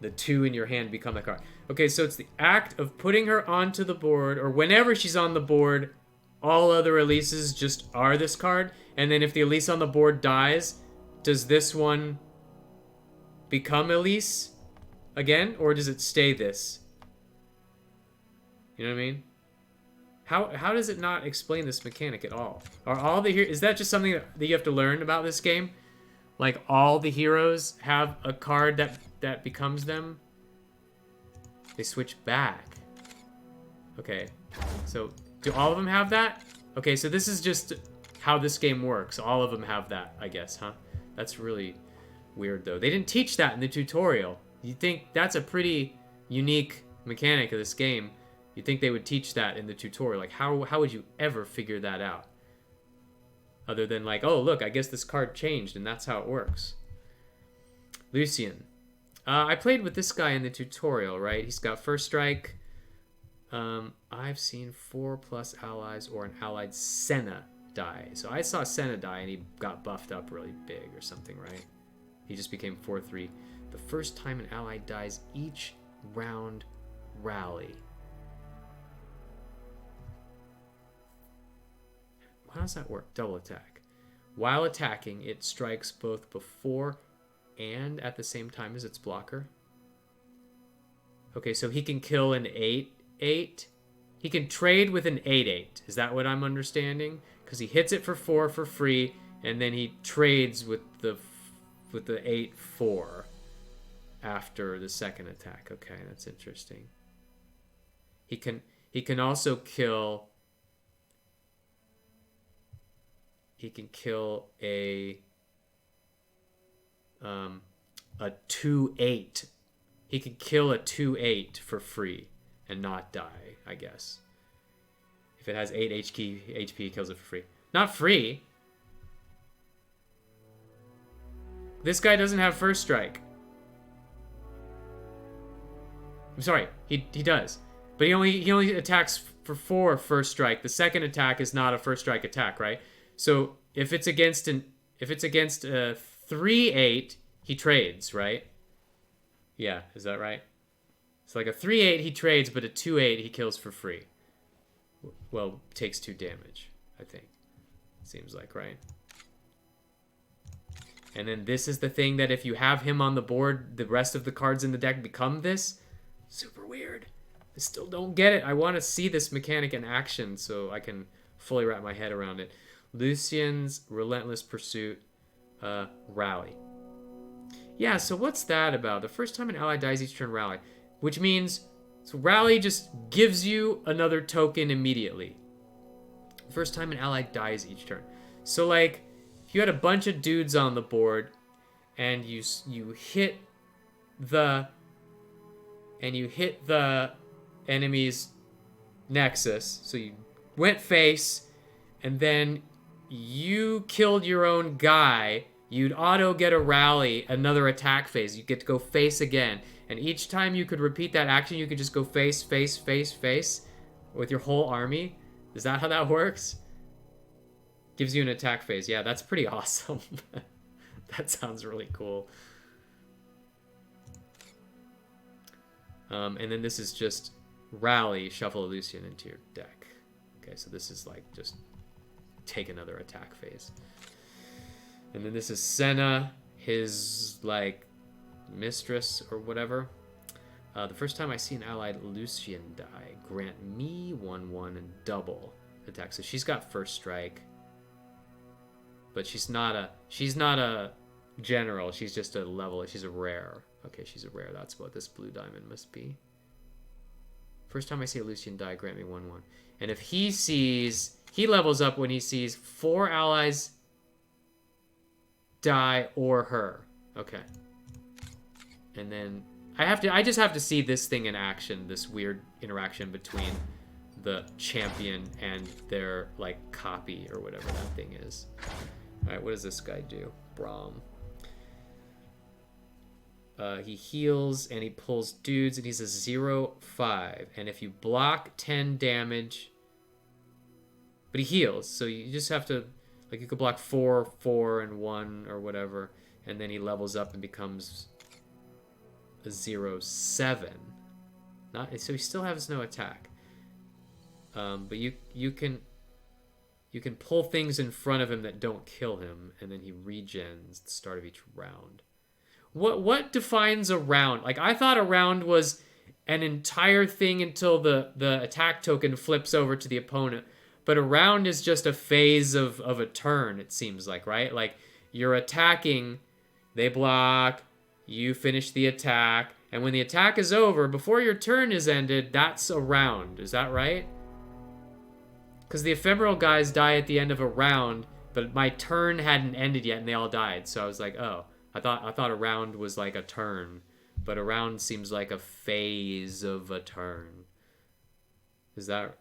the 2 in your hand become a card. Okay, so it's the act of putting her onto the board, or whenever she's on the board, all other Elises just are this card, and then if the Elise on the board dies, does this one become Elise again, or does it stay this? You know what I mean? How does it not explain this mechanic at all? Are all the is that just something that you have to learn about this game? Like, all the heroes have a card that becomes them? They switch back. Okay, so do all of them have that? Okay, so this is just how this game works. All of them have that, I guess, huh? That's really weird, though. They didn't teach that in the tutorial. You think that's a pretty unique mechanic of this game. You'd think they would teach that in the tutorial. Like, how would you ever figure that out? Other than like, oh, look, I guess this card changed, and that's how it works. Lucian. I played with this guy in the tutorial, right? He's got first strike. I've seen 4+ allies or an allied Senna die. So I saw Senna die, and he got buffed up really big or something, right? He just became 4/3. The first time an ally dies, each round rally. How does that work? Double attack. While attacking, it strikes both before and at the same time as its blocker. Okay, so he can kill an 8/8. He can trade with an 8/8. Is that what I'm understanding? Because he hits it for 4 for free, and then he trades with the with the 8/4 after the second attack. Okay, that's interesting. He can also kill. He can kill a 2/8. He can kill a 2/8 for free and not die, I guess. If it has 8 HP, he kills it for free. Not free. This guy doesn't have first strike. I'm sorry, he does. But he only attacks for 4 first strike. The second attack is not a first strike attack, right? So if it's against a 3/8, he trades, right? Yeah, is that right? It's like a 3/8 he trades, but a 2/8 he kills for free. Well, takes 2 damage, I think. Seems like, right? And then this is the thing that if you have him on the board, the rest of the cards in the deck become this. Super weird. I still don't get it. I want to see this mechanic in action so I can fully wrap my head around it. Lucian's Relentless Pursuit, Rally. Yeah, so what's that about? The first time an ally dies each turn, rally. Which means, so rally just gives you another token immediately. First time an ally dies each turn. So like, if you had a bunch of dudes on the board, and you hit the enemy's nexus, so you went face, and then you killed your own guy, you'd auto get a rally, another attack phase. You get to go face again. And each time you could repeat that action, you could just go face, face, face, face with your whole army. Is that how that works? Gives you an attack phase. Yeah, that's pretty awesome. That sounds really cool. And then this is just rally, shuffle a Lucian into your deck. Okay, so this is like just take another attack phase. And then this is Senna, his like mistress or whatever. The first time I see an allied Lucian die, grant me 1/1 and double attack. So she's got first strike, but she's not a general. She's just a level. She's a rare. Okay, she's a rare. That's what this blue diamond must be. First time I see a Lucian die, grant me 1/1. And if he levels up when he sees 4 allies die or her. Okay. And then I just have to see this thing in action, this weird interaction between the champion and their like copy or whatever that thing is. All right, what does this guy do? Brahm. He heals and he pulls dudes and he's a 0/5. And if you block 10 damage, but he heals, so you just have to, like, you could block 4, 4, and 1 or whatever, and then he levels up and becomes a 0/7. So he still has no attack. But you can pull things in front of him that don't kill him, and then he regens at the start of each round. What defines a round? Like, I thought a round was an entire thing until the attack token flips over to the opponent. But a round is just a phase of a turn, it seems like, right? Like, you're attacking, they block, you finish the attack, and when the attack is over, before your turn is ended, that's a round. Is that right? Because the ephemeral guys die at the end of a round, but my turn hadn't ended yet and they all died. So I was like, oh, I thought a round was like a turn, but a round seems like a phase of a turn. Is that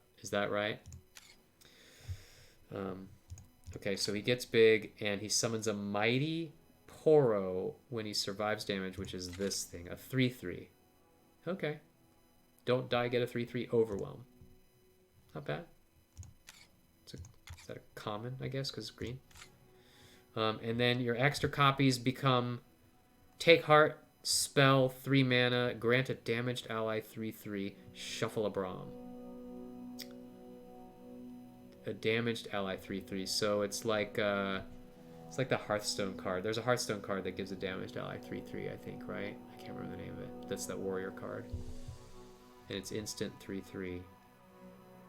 right? Okay, so he gets big and he summons a mighty Poro when he survives damage, which is this thing, a 3/3. Okay. Don't die, get a 3/3 overwhelm. Not bad. Is that a common, I guess, because it's green? And then your extra copies become Take Heart, Spell, 3 mana, grant a damaged ally 3/3, shuffle a Brahm. A damaged ally 3/3. So it's like the Hearthstone card. There's a Hearthstone card that gives a damaged ally 3/3, I think, right? I can't remember the name of it. That's that warrior card. And it's instant 3/3.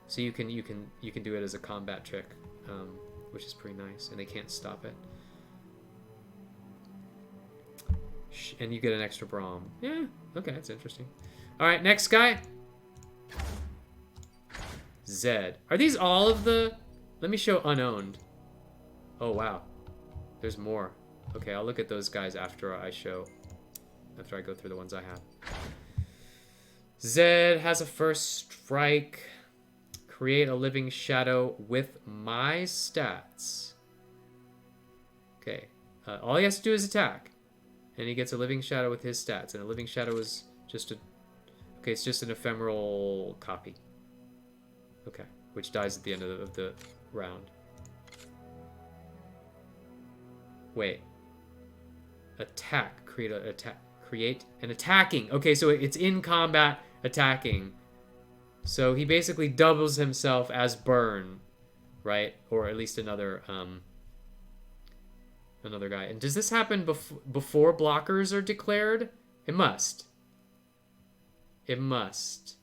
So you can do it as a combat trick, which is pretty nice, and they can't stop it. And you get an extra Braum. Yeah, okay, that's interesting. Alright, next guy. Zed. Are these all of the... Let me show unowned. Oh, wow. There's more. Okay, I'll look at those guys after I go through the ones I have. Zed has a first strike. Create a living shadow with my stats. Okay. All he has to do is attack. And he gets a living shadow with his stats. And a living shadow is just a... Okay, it's just an ephemeral copy. Okay. Which dies at the end of the round. Wait. Attack. Create an attacking. Okay, so it's in combat attacking. So he basically doubles himself as burn, right? Or at least another guy. And does this happen before blockers are declared? It must. It must.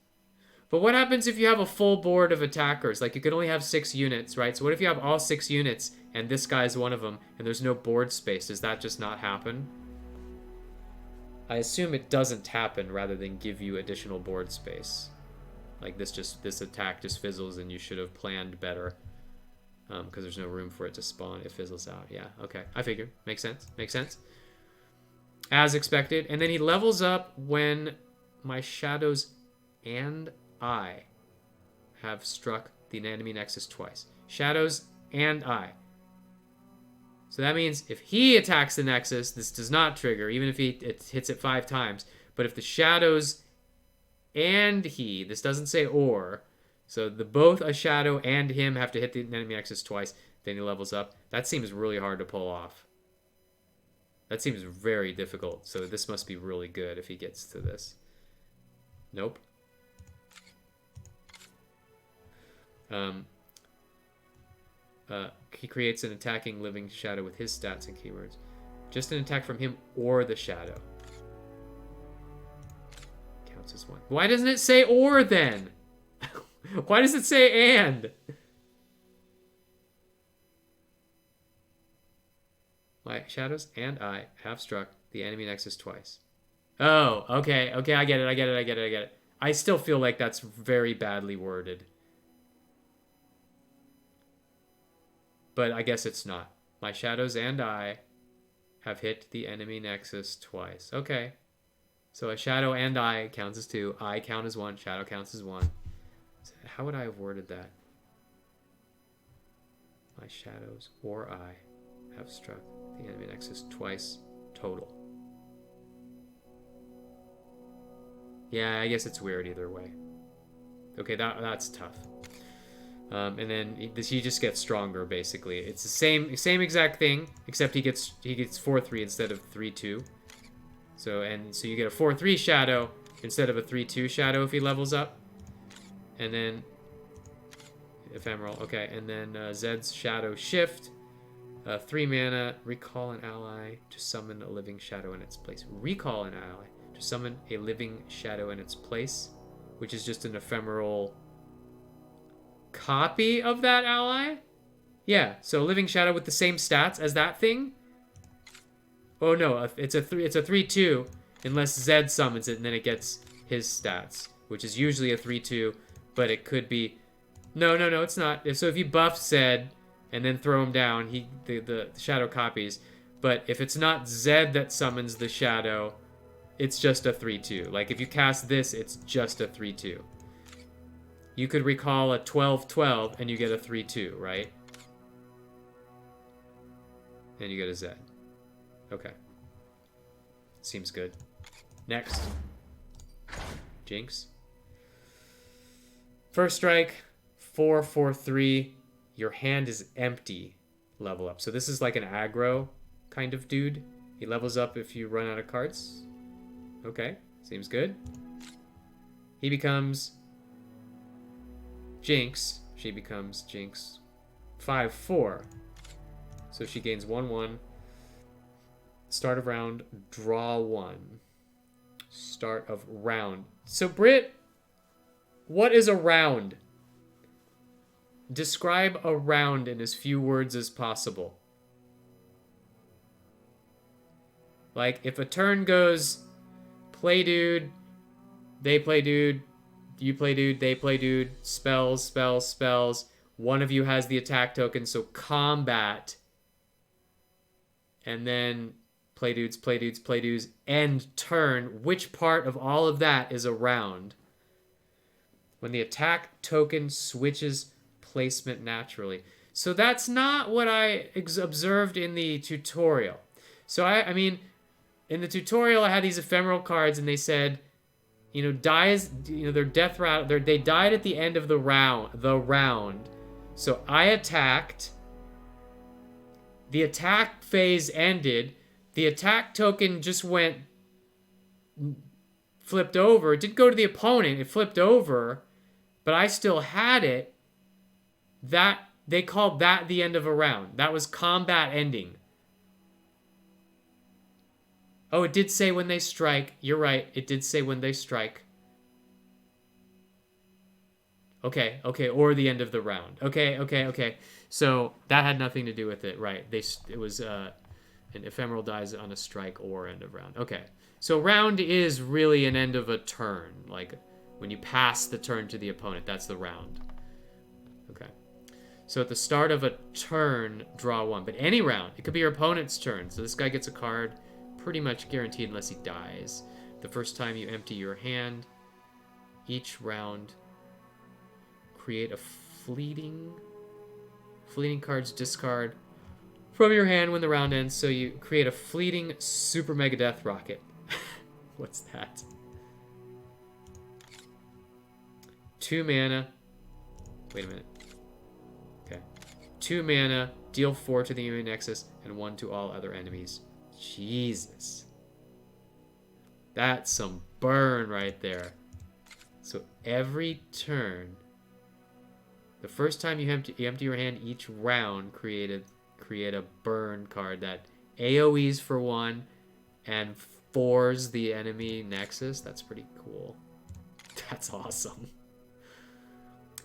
But what happens if you have a full board of attackers? Like, you can only have 6 units, right? So what if you have all 6 units and this guy's one of them and there's no board space? Does that just not happen? I assume it doesn't happen rather than give you additional board space. Like, this attack just fizzles and you should have planned better. Because there's no room for it to spawn. It fizzles out. Yeah, okay. I figured. Makes sense. Makes sense. As expected. And then he levels up when my shadows and I have struck the enemy nexus twice. Shadows and I. So that means if he attacks the nexus, this does not trigger, even if it hits it 5 times. But if the shadows and he, this doesn't say or, so both a shadow and him have to hit the enemy nexus twice, then he levels up. That seems really hard to pull off. That seems very difficult. So this must be really good if he gets to this. Nope. He creates an attacking living shadow with his stats and keywords. Just an attack from him or the shadow. Counts as 1. Why doesn't it say or then? Why does it say and? My shadows and I have struck the enemy nexus twice. Oh, okay. Okay, I get it. I still feel like that's very badly worded. But I guess it's not. My shadows and I have hit the enemy nexus twice. Okay. So a shadow and I counts as 2. I count as 1. Shadow counts as 1. So how would I have worded that? My shadows or I have struck the enemy nexus twice total. Yeah, I guess it's weird either way. Okay, that's tough. And then he just gets stronger, basically. It's the same exact thing, except he gets 4-3 instead of 3-2. So you get a 4-3 shadow instead of a 3-2 shadow if he levels up. And then ephemeral, okay. And then Zed's shadow shift, 3 mana, recall an ally to summon a living shadow in its place. Recall an ally to summon a living shadow in its place, which is just an ephemeral copy of that ally? Yeah, so living shadow with the same stats as that thing? Oh no, it's a 3-2 unless Zed summons it and then it gets his stats, which is usually a 3-2, but it could be no, it's not. So if you buff Zed and then throw him down, the shadow copies. But if it's not Zed that summons the shadow, it's just a 3-2. Like if you cast this, it's just a 3-2. You could recall a 12-12 and you get a 3-2, right? And you get a Z. Okay. Seems good. Next. Jinx. First strike, 4/4/3. Your hand is empty. Level up. So this is like an aggro kind of dude. He levels up if you run out of cards. Okay. Seems good. He becomes Jinx. She becomes Jinx 5/4. So she gains 1/1. Start of round, draw 1. Start of round. So Britt, what is a round? Describe a round in as few words as possible. Like, if a turn goes play dude, they play dude, you play dude, they play dude, spells, spells, spells. One of you has the attack token, so combat. And then play dudes, play dudes, play dudes, end turn. Which part of all of that is a round? When the attack token switches placement naturally. So that's not what I observed in the tutorial. So I mean, in the tutorial I had these ephemeral cards and they said, you know, dies, you know, their death round, they died at the end of the round. So I attacked. The attack phase ended. The attack token just flipped over. It didn't go to the opponent. It flipped over, but I still had it. That they called that the end of a round. That was combat ending. Oh, it did say when they strike. You're right. It did say when they strike. Okay, or the end of the round. Okay. So that had nothing to do with it, right? It was an ephemeral dies on a strike or end of round. Okay, so round is really an end of a turn. Like when you pass the turn to the opponent, that's the round. Okay. So at the start of a turn, draw one. But any round, it could be your opponent's turn. So this guy gets a card, pretty much guaranteed unless he dies. The first time you empty your hand, each round, create a fleeting cards discard from your hand when the round ends. So you create a fleeting super mega death rocket. What's that? 2 mana. Wait a minute. Okay. 2 mana, deal 4 to the enemy nexus and 1 to all other enemies. Jesus. That's some burn right there. So every turn, the first time you empty your hand each round, create a burn card that AoEs for 1 and 4s the enemy nexus. That's pretty cool. That's awesome.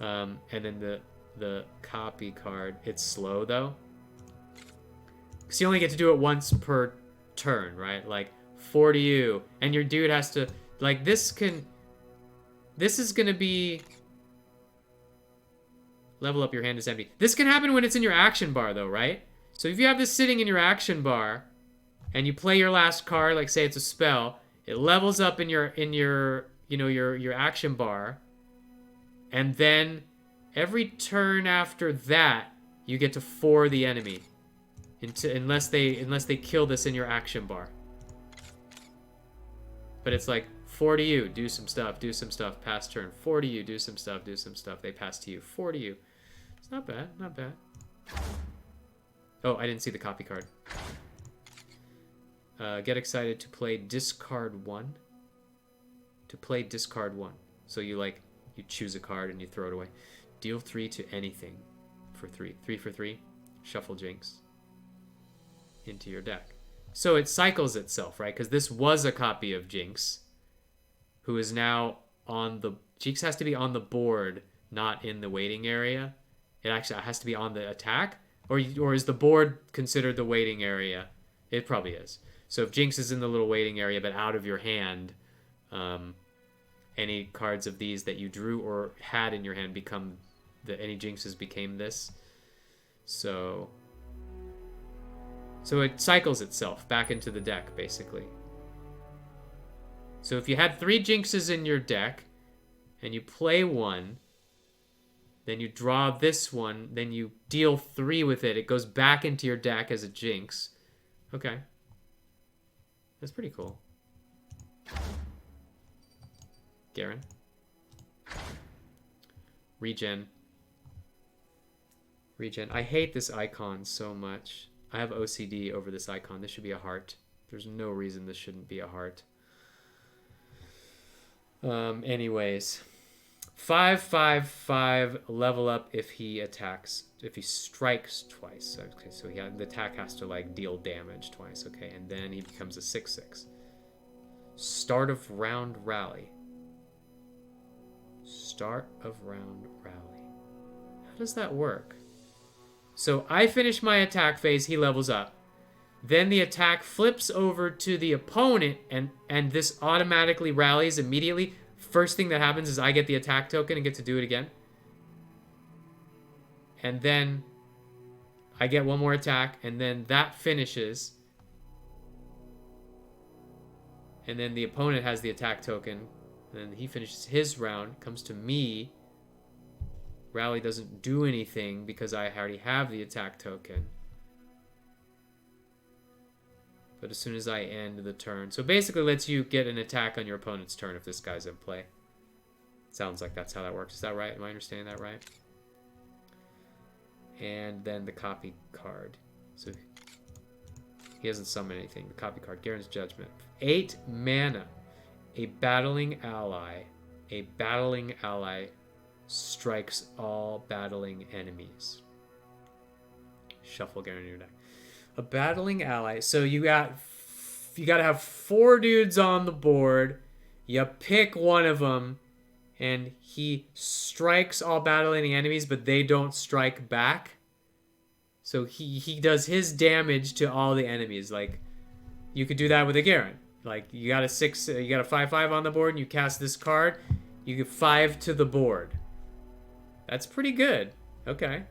And then the copy card, it's slow though. Because you only get to do it once per turn, right? Like 4 to you, and your dude has to, like, this is gonna be level up your hand is empty. This can happen when it's in your action bar though, right? So if you have this sitting in your action bar and you play your last card, like say it's a spell, it levels up in your you know, your action bar, and then every turn after that you get to 4 the enemy unless they kill this in your action bar. But it's like 4 to you, do some stuff, pass turn. 4 to you, do some stuff, they pass to you. 4 to you. It's not bad, not bad. Oh, I didn't see the copy card. Get excited to play discard 1. To play discard 1. So you choose a card and you throw it away. Deal 3 to anything for 3. 3 for 3. Shuffle Jinx into your deck. So it cycles itself, right? Because this was a copy of Jinx, who is now on the... Jinx has to be on the board, not in the waiting area. It actually has to be on the attack. Or is the board considered the waiting area? It probably is. So if Jinx is in the little waiting area but out of your hand, any cards of these that you drew or had in your hand become... any Jinxes became this. So it cycles itself back into the deck, basically. So if you had 3 Jinxes in your deck, and you play one, then you draw this one, then you deal 3 with it, it goes back into your deck as a Jinx. Okay. That's pretty cool. Garen. Regen. I hate this icon so much. I have OCD over this icon. This should be a heart. There's no reason this shouldn't be a heart. Anyways. 5/5/5 level up if he attacks. If he strikes twice. Okay, so the attack has to like deal damage twice. Okay, and then he becomes a 6/6. Start of round rally. Start of round rally. How does that work? So I finish my attack phase, he levels up. Then the attack flips over to the opponent, and this automatically rallies immediately. First thing that happens is I get the attack token and get to do it again. And then I get one more attack, and then that finishes. And then the opponent has the attack token, and then he finishes his round, comes to me. Rally doesn't do anything because I already have the attack token. But as soon as I end the turn... So basically lets you get an attack on your opponent's turn if this guy's in play. Sounds like that's how that works. Is that right? Am I understanding that right? And then the copy card. So he doesn't summon anything. The copy card. Garen's Judgment. 8 mana. A battling ally. A battling ally strikes all battling enemies. Shuffle Garen in your deck. A battling ally. So you got to have 4 dudes on the board. You pick one of them, and he strikes all battling enemies, but they don't strike back. So he does his damage to all the enemies. Like, you could do that with a Garen. Like, you got a 5/5 on the board, and you cast this card. You get 5 to the board. That's pretty good. Okay.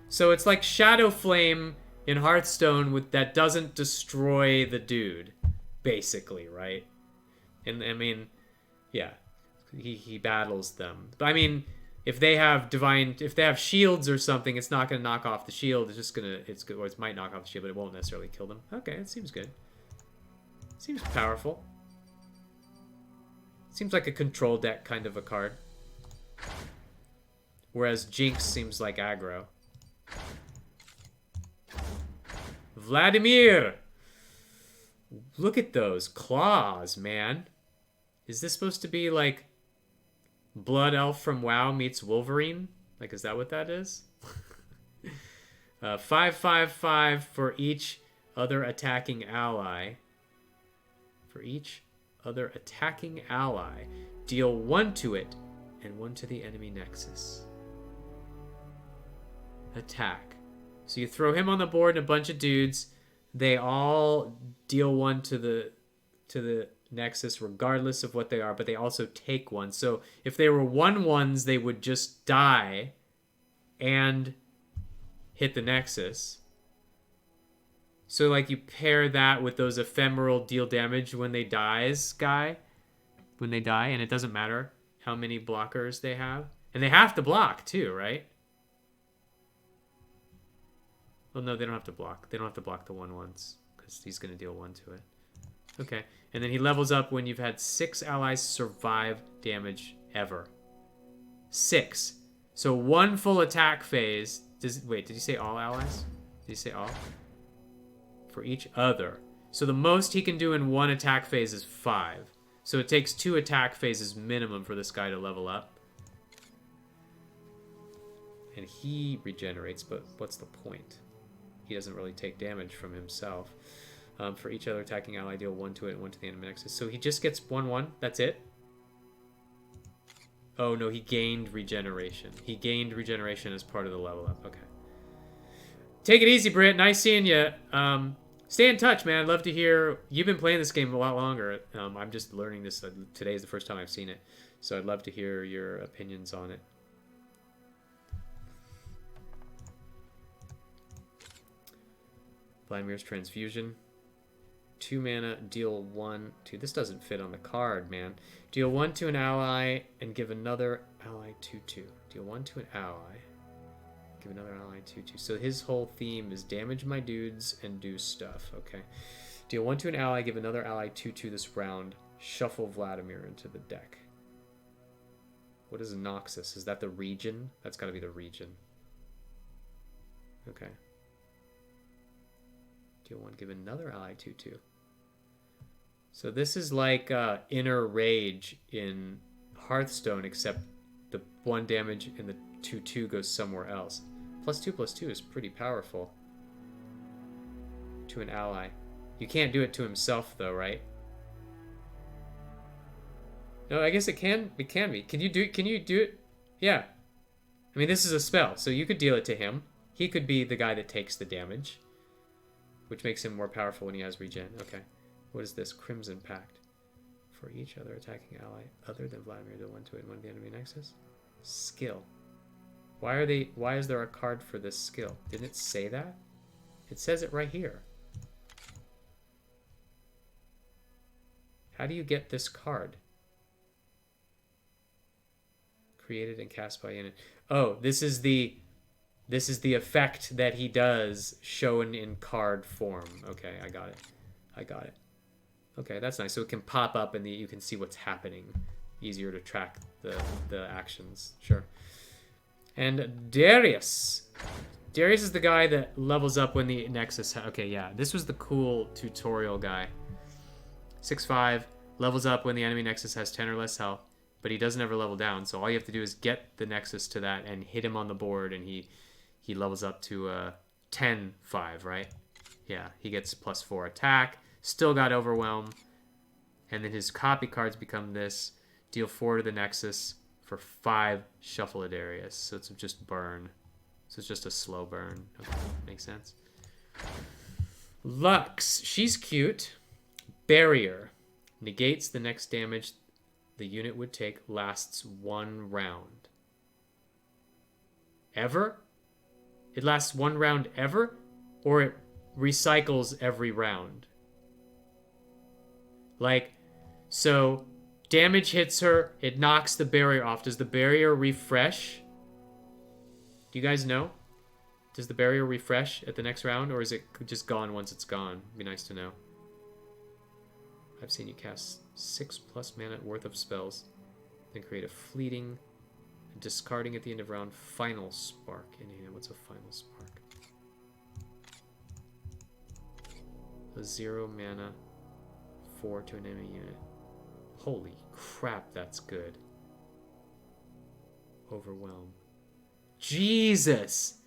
So it's like Shadow Flame in Hearthstone that doesn't destroy the dude, basically, right? And I mean, yeah, he battles them. But I mean, if they have shields or something, it's not going to knock off the shield. It's just gonna, or it might knock off the shield, but it won't necessarily kill them. Okay, it seems good. Seems powerful. Seems like a control deck kind of a card. Whereas Jinx seems like aggro. Vladimir! Look at those claws, man. Is this supposed to be like Blood Elf from WoW meets Wolverine? Like, is that what that is? 5/5/5 for each other attacking ally. For each other attacking ally, deal 1 to it and 1 to the enemy nexus. Attack. So you throw him on the board and a bunch of dudes. They all deal 1 to the nexus regardless of what they are, but they also take 1. So if they were 1/1s, they would just die and hit the nexus. So like you pair that with those ephemeral deal damage when they die, and it doesn't matter how many blockers they have. And they have to block too, right? Well, no, they don't have to block. They don't have to block the 1/1s because he's going to deal 1 to it. Okay. And then he levels up when you've had 6 allies survive damage ever. 6. So 1 full attack phase. Wait, did you say all allies? Did you say all? For each other. So the most he can do in 1 attack phase is 5. So it takes 2 attack phases minimum for this guy to level up. And he regenerates, but what's the point? He doesn't really take damage from himself. For each other attacking ally, deal 1 to it and 1 to the enemy nexus. So he just gets 1/1. That's it? Oh, no, he gained regeneration. He gained regeneration as part of the level up. Okay. Take it easy, Britt. Nice seeing you. Stay in touch, man. I'd love to hear. You've been playing this game a lot longer. I'm just learning this. Today is the first time I've seen it. So I'd love to hear your opinions on it. Vladimir's Transfusion. 2 mana, deal 1 to... This doesn't fit on the card, man. Deal 1 to an ally and give another ally 2/2. Deal 1 to an ally. Give another ally 2/2. So his whole theme is damage my dudes and do stuff. Okay. Deal 1 to an ally, give another ally 2/2 this round. Shuffle Vladimir into the deck. What is Noxus? Is that the region? That's got to be the region. Okay. Deal 1, give another ally 2/2. So this is like Inner Rage in Hearthstone, except the 1 damage and the 2/2 goes somewhere else. +2/+2 is pretty powerful. To an ally. You can't do it to himself though, right? No, I guess it can be. Can you do it? Yeah. I mean, this is a spell, so you could deal it to him. He could be the guy that takes the damage. which makes him more powerful when he has regen. Okay. What is this? Crimson Pact. For each other attacking ally other than Vladimir, the one to hit one of the enemy nexus. Skill. Why is there a card for this skill? Didn't it say that? It says it right here. How do you get this card? Created and cast by unit. Oh, this is the effect that he does shown in card form. Okay, I got it. I got it. Okay, that's nice. So it can pop up and you can see what's happening. Easier to track the actions. Sure. And Darius. Darius is the guy that levels up when the Nexus... Okay, yeah. This was the cool tutorial guy. 6'5", levels up when the enemy Nexus has 10 or less health, but he doesn't ever level down. So all you have to do is get the Nexus to that and hit him on the board, and he levels up to 10-5, right? Yeah, he gets +4 attack. Still got Overwhelm. And then his copy cards become this. Deal 4 to the Nexus for 5 Shuffle Darius. So it's just burn. So it's just a slow burn. Okay, makes sense. Lux. She's cute. Barrier. Negates the next damage the unit would take. Lasts 1 round. Ever? It lasts 1 round ever? Or it recycles every round? Like, so damage hits her, it knocks the barrier off. Does the barrier refresh? Do you guys know? Does the barrier refresh at the next round, or is it just gone once it's gone? It'd be nice to know. I've seen you cast 6+ mana worth of spells, then create a fleeting, discarding at the end of round, final spark in hand. What's a final spark? A 0 mana 4 to an enemy unit. Holy crap, that's good. Overwhelm. Jesus!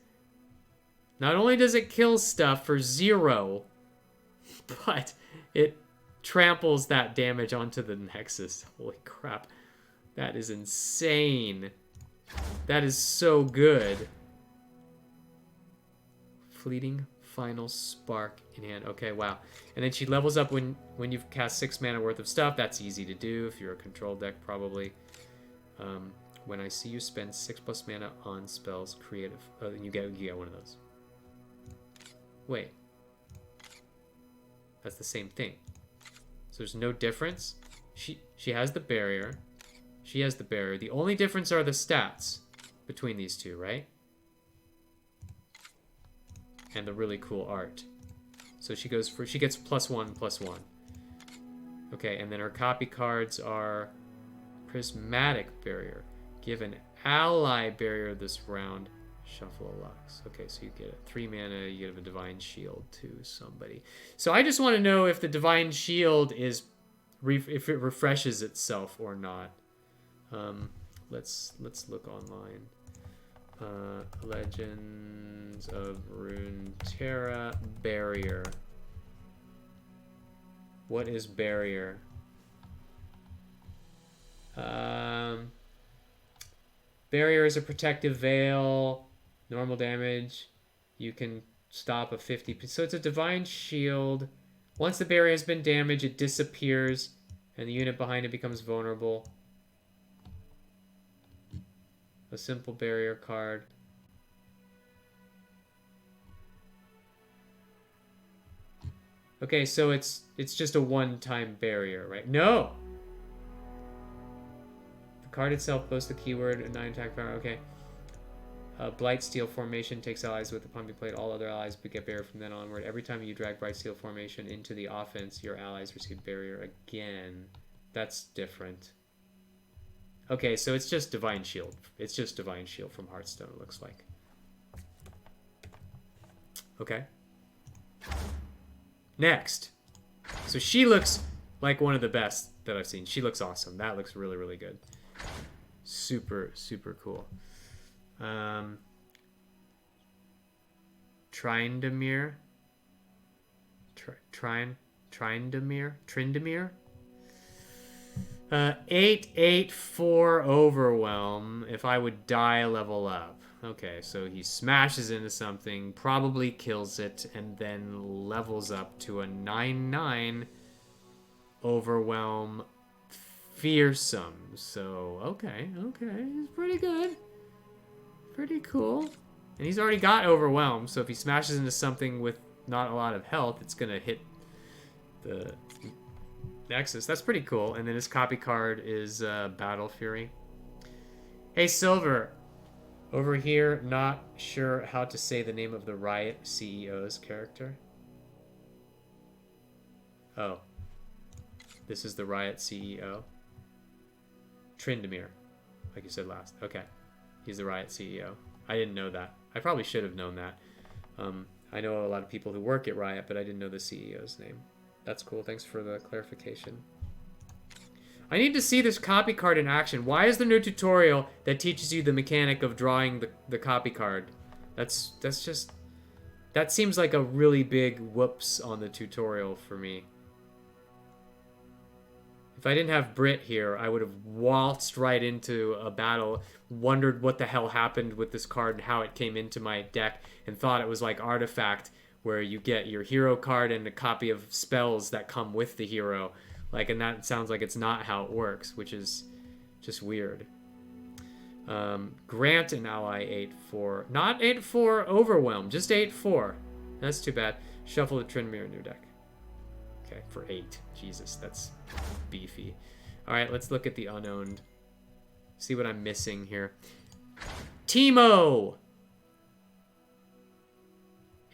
Not only does it kill stuff for 0, but it tramples that damage onto the Nexus. Holy crap. That is insane. That is so good. Fleeting final spark in hand. Okay, wow. And then she levels up when you've cast 6 mana worth of stuff. That's easy to do if you're a control deck, probably. When I see you spend 6+ mana on spells, creative. Oh, you get one of those. Wait. That's the same thing. So there's no difference. She has the barrier. She has the barrier. The only difference are the stats between these two, right? And the really cool art. So she gets +1/+1. Okay, and then her copy cards are Prismatic Barrier. Give an ally barrier this round. Shuffle a Lux. Okay, so you get a 3 mana, you give a Divine Shield to somebody. So I just want to know if the Divine Shield is if it refreshes itself or not. Let's look online. Legends of Runeterra Barrier. What is Barrier? Barrier is a protective veil. Normal damage. You can stop a 50. So it's a Divine Shield. Once the barrier has been damaged, it disappears, and the unit behind it becomes vulnerable. A simple barrier card. Okay, so it's just a one-time barrier, right? No! The card itself boasts the keyword 9 attack power. Okay. Blightsteel formation takes allies with the pumping plate. All other allies get barrier from then onward. Every time you drag Blightsteel formation into the offense, your allies receive barrier again. That's different. Okay, so it's just Divine Shield. It's just Divine Shield from Hearthstone, it looks like. Okay. Next. So she looks like one of the best that I've seen. She looks awesome. That looks really, really good. Super, super cool. Tryndamere. Tryndamere. 884 overwhelm if I would die level up. Okay, so he smashes into something, probably kills it, and then levels up to a 9-9 overwhelm fearsome. So, okay, he's pretty good. Pretty cool. And he's already got overwhelm, so if he smashes into something with not a lot of health, it's gonna hit the Nexus. That's pretty cool. And then his copy card is Battle Fury. Hey, Silver. Over here, not sure how to say the name of the Riot CEO's character. Oh. This is the Riot CEO. Trindamir, like you said last. Okay. He's the Riot CEO. I didn't know that. I probably should have known that. I know a lot of people who work at Riot, but I didn't know the CEO's name. That's cool. Thanks for the clarification. I need to see this copy card in action. Why is there no tutorial that teaches you the mechanic of drawing the copy card? That's just... That seems like a really big whoops on the tutorial for me. If I didn't have Brit here, I would have waltzed right into a battle, wondered what the hell happened with this card and how it came into my deck, and thought it was like Artifact, where you get your hero card and a copy of spells that come with the hero. Like, and that sounds like it's not how it works, which is just weird. Grant an ally 8-4. Not 8-4 overwhelm, just 8-4. That's too bad. Shuffle the Trindamir in your deck. Okay, for 8. Jesus, that's beefy. Alright, let's look at the unowned. See what I'm missing here. Teemo!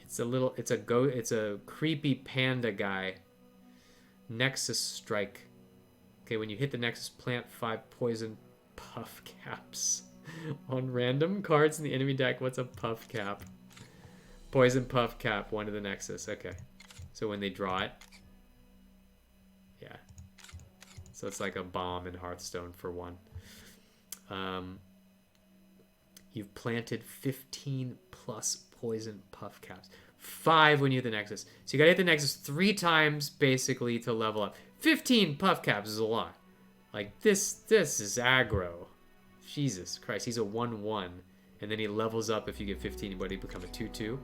It's a creepy panda guy. Nexus Strike. Okay, when you hit the Nexus, plant 5 poison puff caps on random cards in the enemy deck. What's a puff cap? Poison puff cap, 1 to the Nexus. Okay. So when they draw it. Yeah. So it's like a bomb in Hearthstone for 1. You've planted 15 plus poison puff caps. 5 when you hit the Nexus. So you gotta hit the Nexus 3 times, basically, to level up. 15 puff caps is a lot. Like, this is aggro. Jesus Christ, he's a 1-1. And then he levels up if you get 15, but he becomes a 2-2.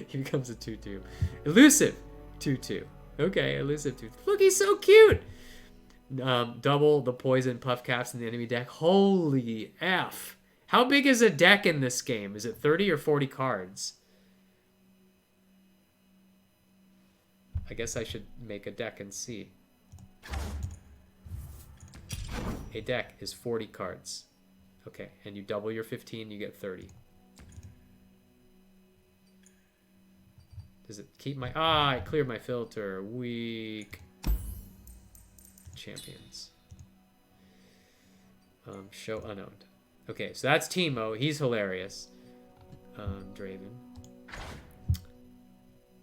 He becomes a 2-2. Elusive 2-2. Okay, elusive 2. Look, he's so cute! Double the poison puff caps in the enemy deck. Holy F. How big is a deck in this game? Is it 30 or 40 cards? I guess I should make a deck and see. A deck is 40 cards. Okay, and you double your 15, you get 30. Does it keep my... Ah, I cleared my filter. Weak. Champions. Show unowned. Okay, so that's Teemo. He's hilarious. Draven.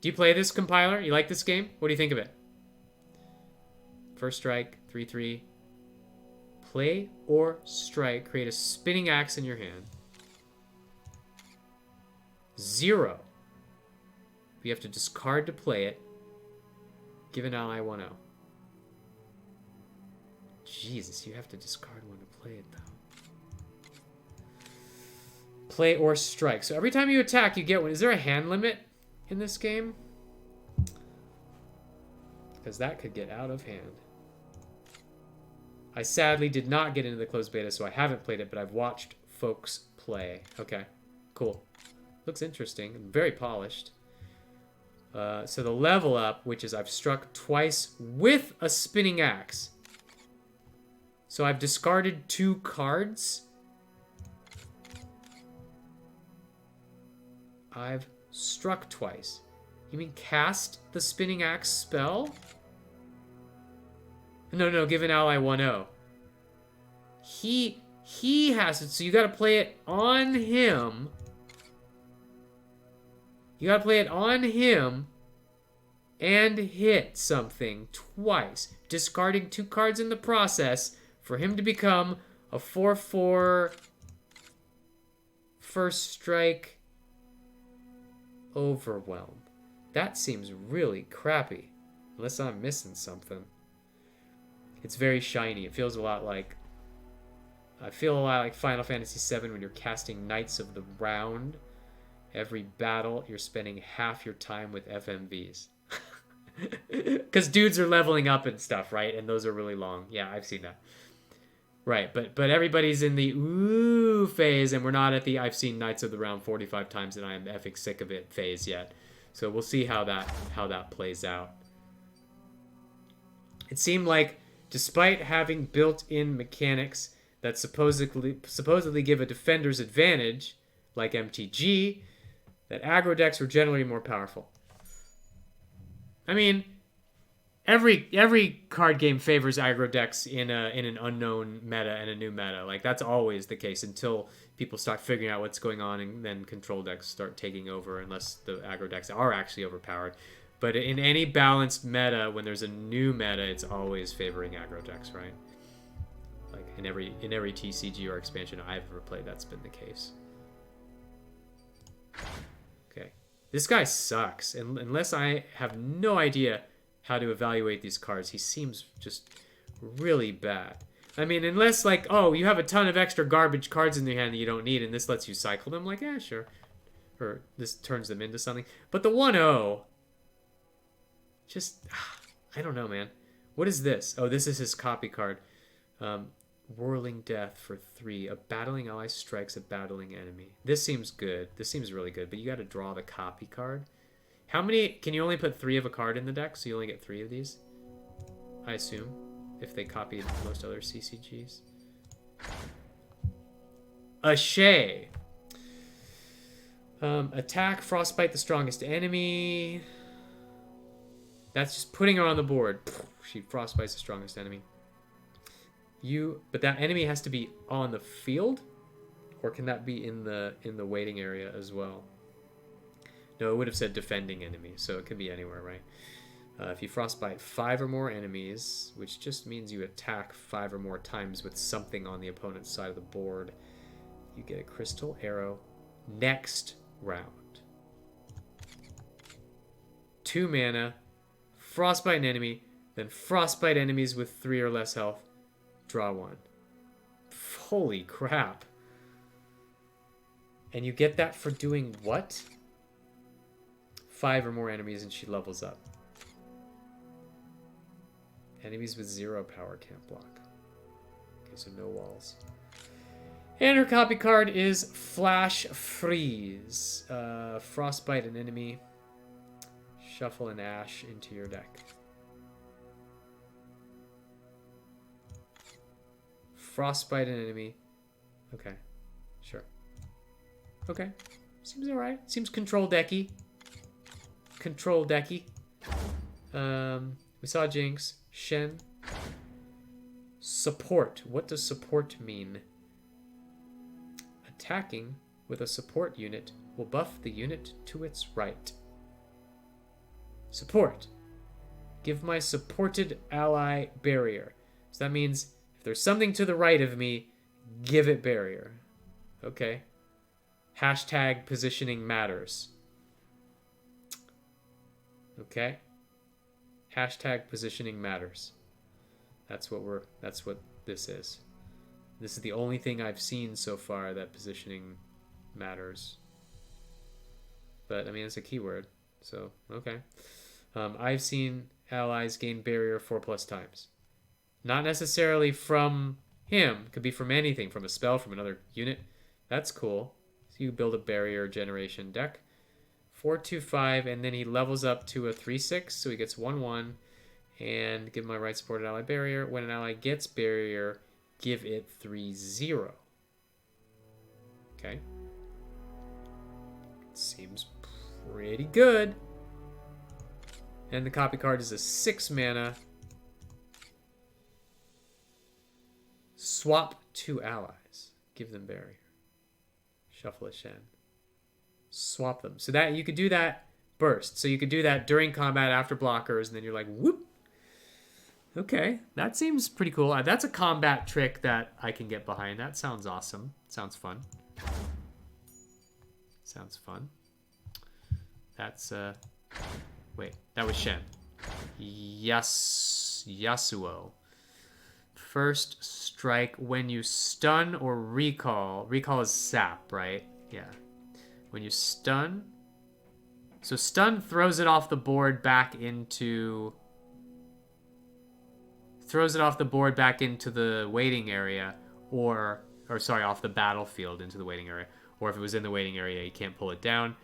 Do you play this, compiler? You like this game? What do you think of it? First strike, 3-3. Play or strike. Create a spinning axe in your hand. 0. You have to discard to play it. Give an ally 1-0. Jesus, you have to discard one to play it, though. Play or strike. So every time you attack, you get one. Is there a hand limit in this game? Because that could get out of hand. I sadly did not get into the closed beta, so I haven't played it, but I've watched folks play. Okay, cool. Looks interesting and very polished. So the level up, which is I've struck twice with a spinning axe. So I've discarded 2 cards. I've struck twice. You mean cast the spinning axe spell? No, give an ally 1-0. He has it, so you gotta play it on him. You gotta play it on him and hit something twice, discarding 2 cards in the process for him to become a 4-4 first strike overwhelm. That seems really crappy, unless I'm missing something. It's very shiny. It feels a lot like... I feel a lot like Final Fantasy VII when you're casting Knights of the Round. Every battle, you're spending half your time with FMVs. Because dudes are leveling up and stuff, right? And those are really long. Yeah, I've seen that. Right, but everybody's in the ooh phase, and we're not at the I've seen Knights of the Round 45 times and I am effing sick of it phase yet. So we'll see how that plays out. It seemed like, despite having built-in mechanics that supposedly give a defender's advantage, like MTG, that aggro decks were generally more powerful. I mean, every card game favors aggro decks in an unknown meta and a new meta. Like, that's always the case until people start figuring out what's going on, and then control decks start taking over, unless the aggro decks are actually overpowered. But in any balanced meta, when there's a new meta, it's always favoring aggro decks, right? Like in every TCG or expansion I've ever played, that's been the case. Okay, this guy sucks. And unless I have no idea how to evaluate these cards, he seems just really bad. I mean, unless like, oh, you have a ton of extra garbage cards in your hand that you don't need, and this lets you cycle them, like, yeah, sure. Or this turns them into something. But the 1-0, just, I don't know, man. What is this? Oh, this is his copy card. Whirling Death for 3. A battling ally strikes a battling enemy. This seems good. This seems really good, but you got to draw the copy card. How many? Can you only put 3 of a card in the deck, so you only get 3 of these? I assume, if they copied most other CCGs. A Shay. Attack, Frostbite the strongest enemy. That's just putting her on the board. She frostbites the strongest enemy. But that enemy has to be on the field, or can that be in the waiting area as well? No, it would have said defending enemy, so it could be anywhere, right? If you frostbite 5 or more enemies, which just means you attack 5 or more times with something on the opponent's side of the board, you get a crystal arrow next round. 2 mana, frostbite an enemy, then frostbite enemies with 3 or less health. Draw 1. Holy crap. And you get that for doing what? 5 or more enemies and she levels up. Enemies with 0 power can't block. Okay, so no walls. And her copy card is Flash Freeze. Frostbite an enemy. Shuffle an Ash into your deck. Frostbite an enemy. Okay. Sure. Okay. Seems alright. Seems control decky. Control decky. We saw Jinx. Shen. Support. What does support mean? Attacking with a support unit will buff the unit to its right. Support. Give my supported ally barrier. So that means if there's something to the right of me, give it barrier. Okay. Hashtag positioning matters. Okay. Hashtag positioning matters. That's what this is. This is the only thing I've seen so far that positioning matters. But I mean, it's a keyword, so okay. I've seen allies gain barrier 4+ times. Not necessarily from him. Could be from anything, from a spell, from another unit. That's cool. So you build a barrier generation deck. 4/2/5, and then he levels up to a 3/6, so he gets 1/1. And give my right supported ally barrier. When an ally gets barrier, give it 3/0. Okay. Seems pretty good. And the copy card is a 6 mana. Swap 2 allies. Give them barrier. Shuffle a Shen. Swap them. So that you could do that burst. So you could do that during combat after blockers, and then you're like, whoop. Okay, that seems pretty cool. That's a combat trick that I can get behind. That sounds awesome. Sounds fun. Sounds fun. That's, wait, that was Shen. Yasuo. First strike when you stun or recall. Recall is sap, right? Yeah. When you stun. So stun throws it off the board back into... Throws it off the board back into the waiting area. Or sorry, off the battlefield into the waiting area. Or if it was in the waiting area, you can't pull it down.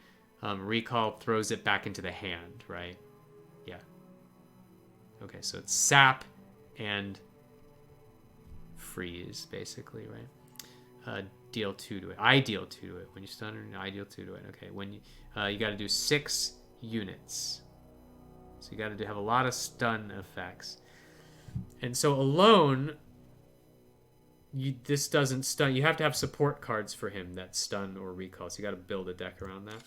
Recall throws it back into the hand, right? Yeah. Okay, so it's sap and freeze, basically, right? Deal 2 to it. I deal 2 to it. When you stun her, I deal 2 to it. Okay, when you got to do 6 units. So you got to have a lot of stun effects. And so alone, this doesn't stun. You have to have support cards for him that stun or recall. So you got to build a deck around that.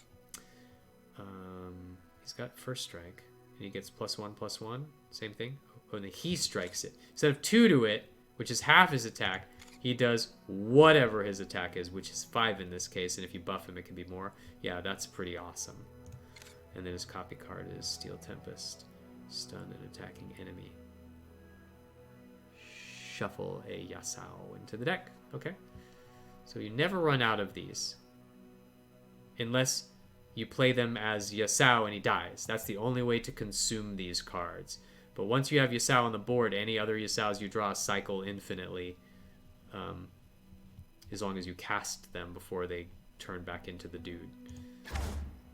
He's got first strike, and he gets +1/+1. Same thing. Oh, and then he strikes it. Instead of 2 to it, which is half his attack, he does whatever his attack is, which is 5 in this case. And if you buff him, it can be more. Yeah, that's pretty awesome. And then his copy card is Steel Tempest, stun an attacking enemy. Shuffle a Yasao into the deck. Okay. So you never run out of these. Unless you play them as Yasao and he dies. That's the only way to consume these cards. But once you have Yasao on the board, any other Yasaos you draw cycle infinitely. As long as you cast them before they turn back into the dude.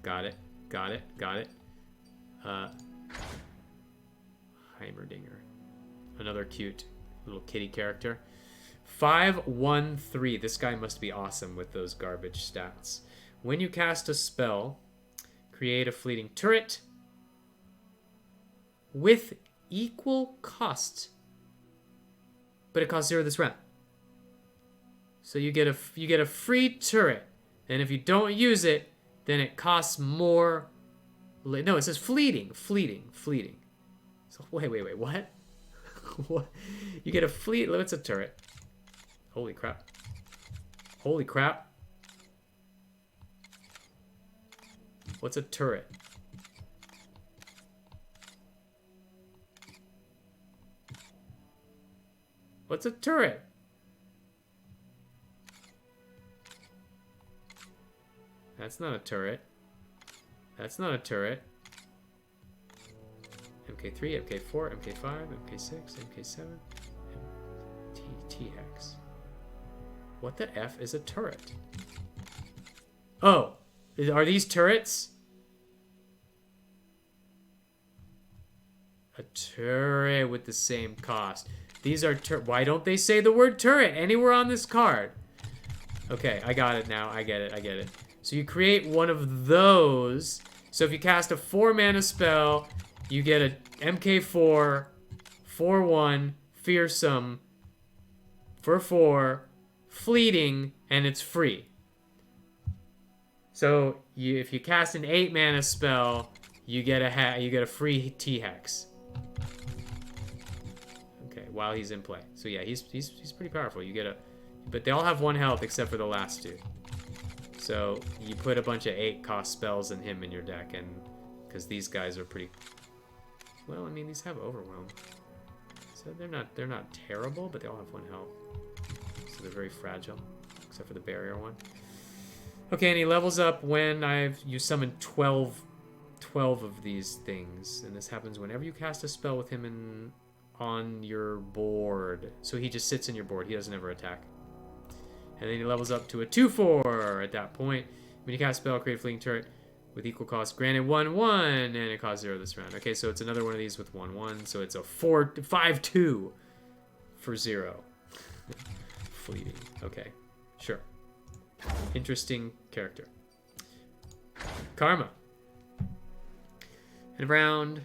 Got it. Got it. Got it. Heimerdinger. Another cute little kitty character. 5/1/3. This guy must be awesome with those garbage stats. When you cast a spell, create a fleeting turret with equal cost, but it costs 0 this round. So you get a free turret, and if you don't use it, then it costs more. No, it says fleeting. So wait, what? What? You get a fleet. What's a turret? Holy crap! What's a turret? What's a turret? That's not a turret. That's not a turret. MK3, MK4, MK5, MK6, MK7, TX. What the F is a turret? Oh, are these turrets? A turret with the same cost. These are why don't they say the word turret anywhere on this card? Okay, I got it now. I get it. So you create one of those. So if you cast a 4-mana spell, you get a MK4, 4/1, fearsome, for 4, fleeting, and it's free. So if you cast an 8-mana spell, you get a free T-Hex. Okay, while he's in play. So yeah, he's pretty powerful. But they all have 1 health except for the last 2. So you put a bunch of 8-cost spells in him in your deck, and because these guys are pretty. Well, I mean, these have Overwhelm, so they're not terrible, but they all have 1 health, so they're very fragile, except for the barrier one. Okay, and he levels up when you summon 12 of these things, and this happens whenever you cast a spell with him on your board. So he just sits in your board. He doesn't ever attack. And then he levels up to a 2/4 at that point. When you cast a spell, create a fleeting turret with equal cost. Granted 1/1, and it costs 0 this round. Okay, so it's another one of these with 1/1. So it's a 5/2 for 0. Fleeting. Okay, sure. Interesting character. Karma. End of round.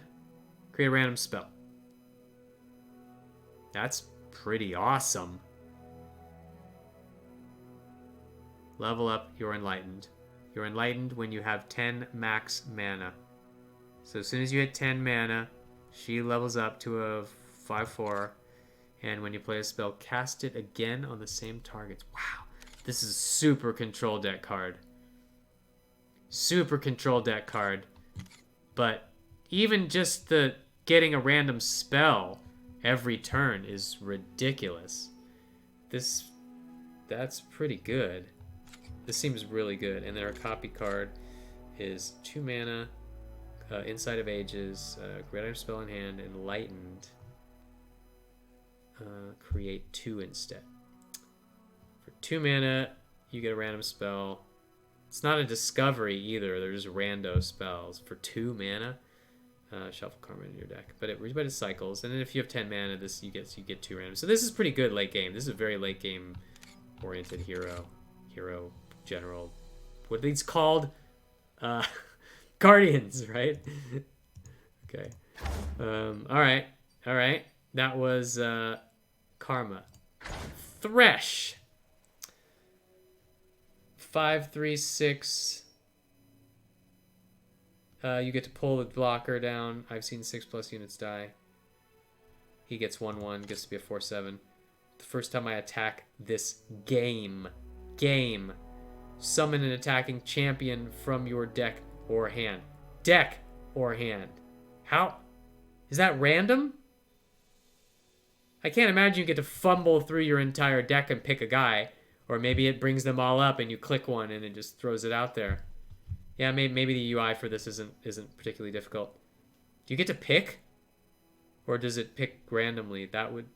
Create a random spell. That's pretty awesome. Level up, you're enlightened. You're enlightened when you have 10 max mana. So as soon as you hit 10 mana, she levels up to a 5/4. And when you play a spell, cast it again on the same targets. Wow. This is a super control deck card. Super control deck card. But even just the getting a random spell every turn is ridiculous. That's pretty good. This seems really good. And then our copy card is 2 mana, Inside of Ages, Great Item Spell in hand, Enlightened. Create 2 instead. For 2 mana, you get a random spell. It's not a discovery either. They're just rando spells. For 2 mana, shuffle karma in your deck. But it cycles. And then if you have 10 mana, you get 2 random. So this is pretty good late game. This is a very late game oriented hero general. What are these called? Guardians, right? Okay. All right. That was Karma. Thresh. 5, 3, 6. You get to pull the blocker down. I've seen 6+ units die. He gets 1/1. Gets to be a 4/7. The first time I attack this game. Summon an attacking champion from your deck or hand. Deck or hand. How? Is that random? I can't imagine you get to fumble through your entire deck and pick a guy. Or maybe it brings them all up and you click one and it just throws it out there. Yeah, maybe the UI for this isn't particularly difficult. Do you get to pick? Or does it pick randomly? That would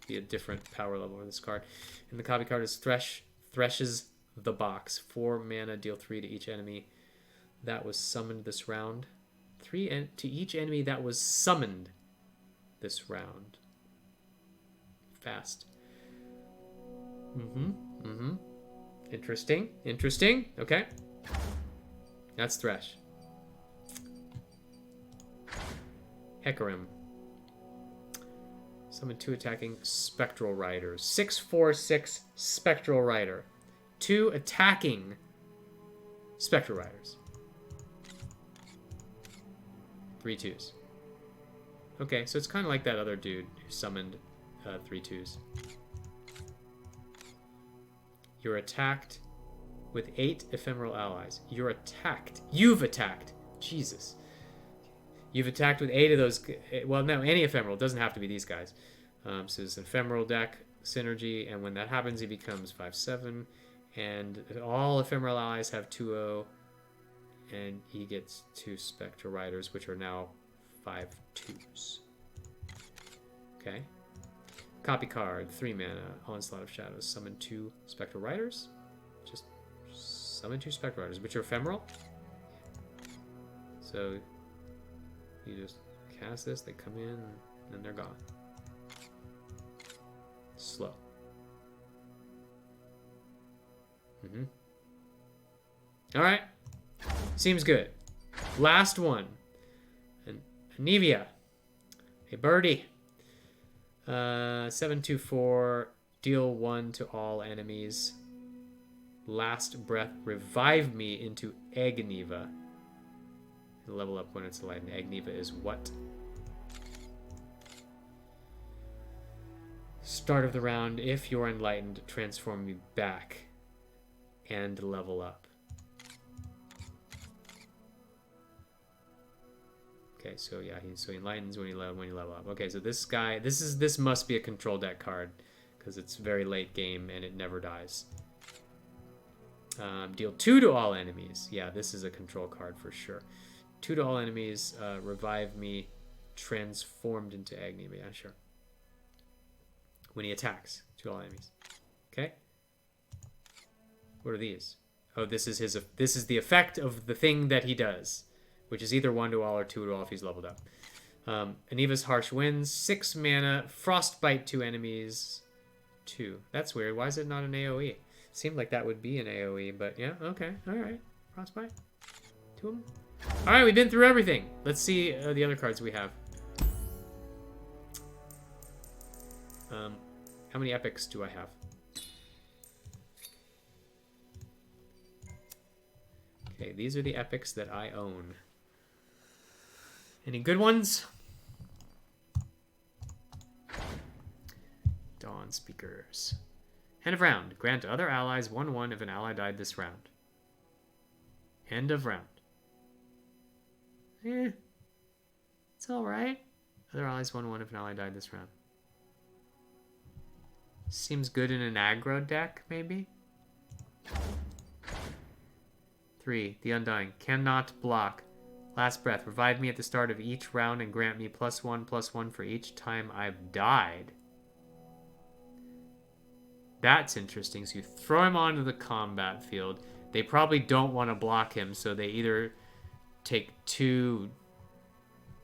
be a different power level for this card. And the copy card is Threshes the Box. 4 mana, deal 3 to each enemy that was summoned this round. 3 to each enemy that was summoned this round. Fast. Interesting. Okay. That's Thresh. Hecarim. Summon 2 attacking Spectral Riders. 6/4/6 Spectral Rider. 2 attacking Spectral Riders. 3 2s. Okay, so it's kind of like that other dude who summoned 3 2s. You're attacked with 8 ephemeral allies. You're attacked. You've attacked. Jesus. You've attacked with 8 of those. Well, no, any ephemeral. It doesn't have to be these guys. So it's an ephemeral deck synergy, and when that happens, he becomes 5/7. And all ephemeral allies have 2/0, and he gets 2 Spectral Riders, which are now 5/2s. Okay. Copy card, 3 mana, Onslaught of Shadows. Summon 2 Spectral Riders. Just summon 2 Spectral Riders, which are ephemeral. So you just cast this, they come in, and they're gone. Slow. Alright. Seems good. Last one. Anivia. A birdie. 7/2/4. Deal 1 to all enemies. Last breath. Revive me into Agniva. Level up when it's enlightened. Agniva is what? Start of the round. If you're enlightened, transform me back and level up. Okay, so yeah, he enlightens when you level up. Okay, so this guy, this must be a control deck card because it's very late game and it never dies. Deal 2 to all enemies. Yeah, this is a control card for sure. 2 to all enemies. Revive me, transformed into Agni. Yeah, sure. When he attacks, 2 to all enemies. Okay. What are these? Oh, this is the effect of the thing that he does, which is either 1 to all or 2 to all if he's leveled up. Aniva's Harsh Winds, 6 mana, Frostbite 2 enemies, 2. That's weird. Why is it not an AoE? Seemed like that would be an AoE, but yeah, okay, all right. Frostbite, 2 of them. All right, we've been through everything. Let's see the other cards we have. How many epics do I have? Okay, these are the epics that I own. Any good ones? Dawn Speakers. End of round. Grant other allies 1/1 if an ally died this round. End of round. It's alright. Other allies 1/1 if an ally died this round. Seems good in an aggro deck, maybe? 3. The Undying. Cannot block. Last breath. Revive me at the start of each round and grant me +1/+1 for each time I've died. That's interesting. So you throw him onto the combat field. They probably don't want to block him, so they either take 2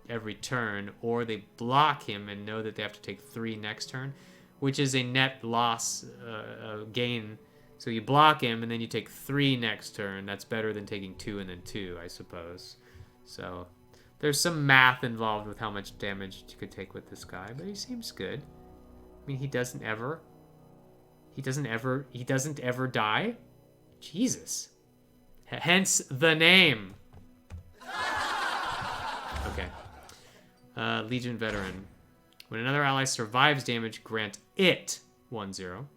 every turn, or they block him and know that they have to take 3 next turn, which is a net loss gain. So you block him, and then you take 3 next turn. That's better than taking 2 and then 2, I suppose. So there's some math involved with how much damage you could take with this guy, but he seems good. I mean, he doesn't ever die. Jesus. Hence the name. Okay. Legion Veteran. When another ally survives damage, grant it 1/0.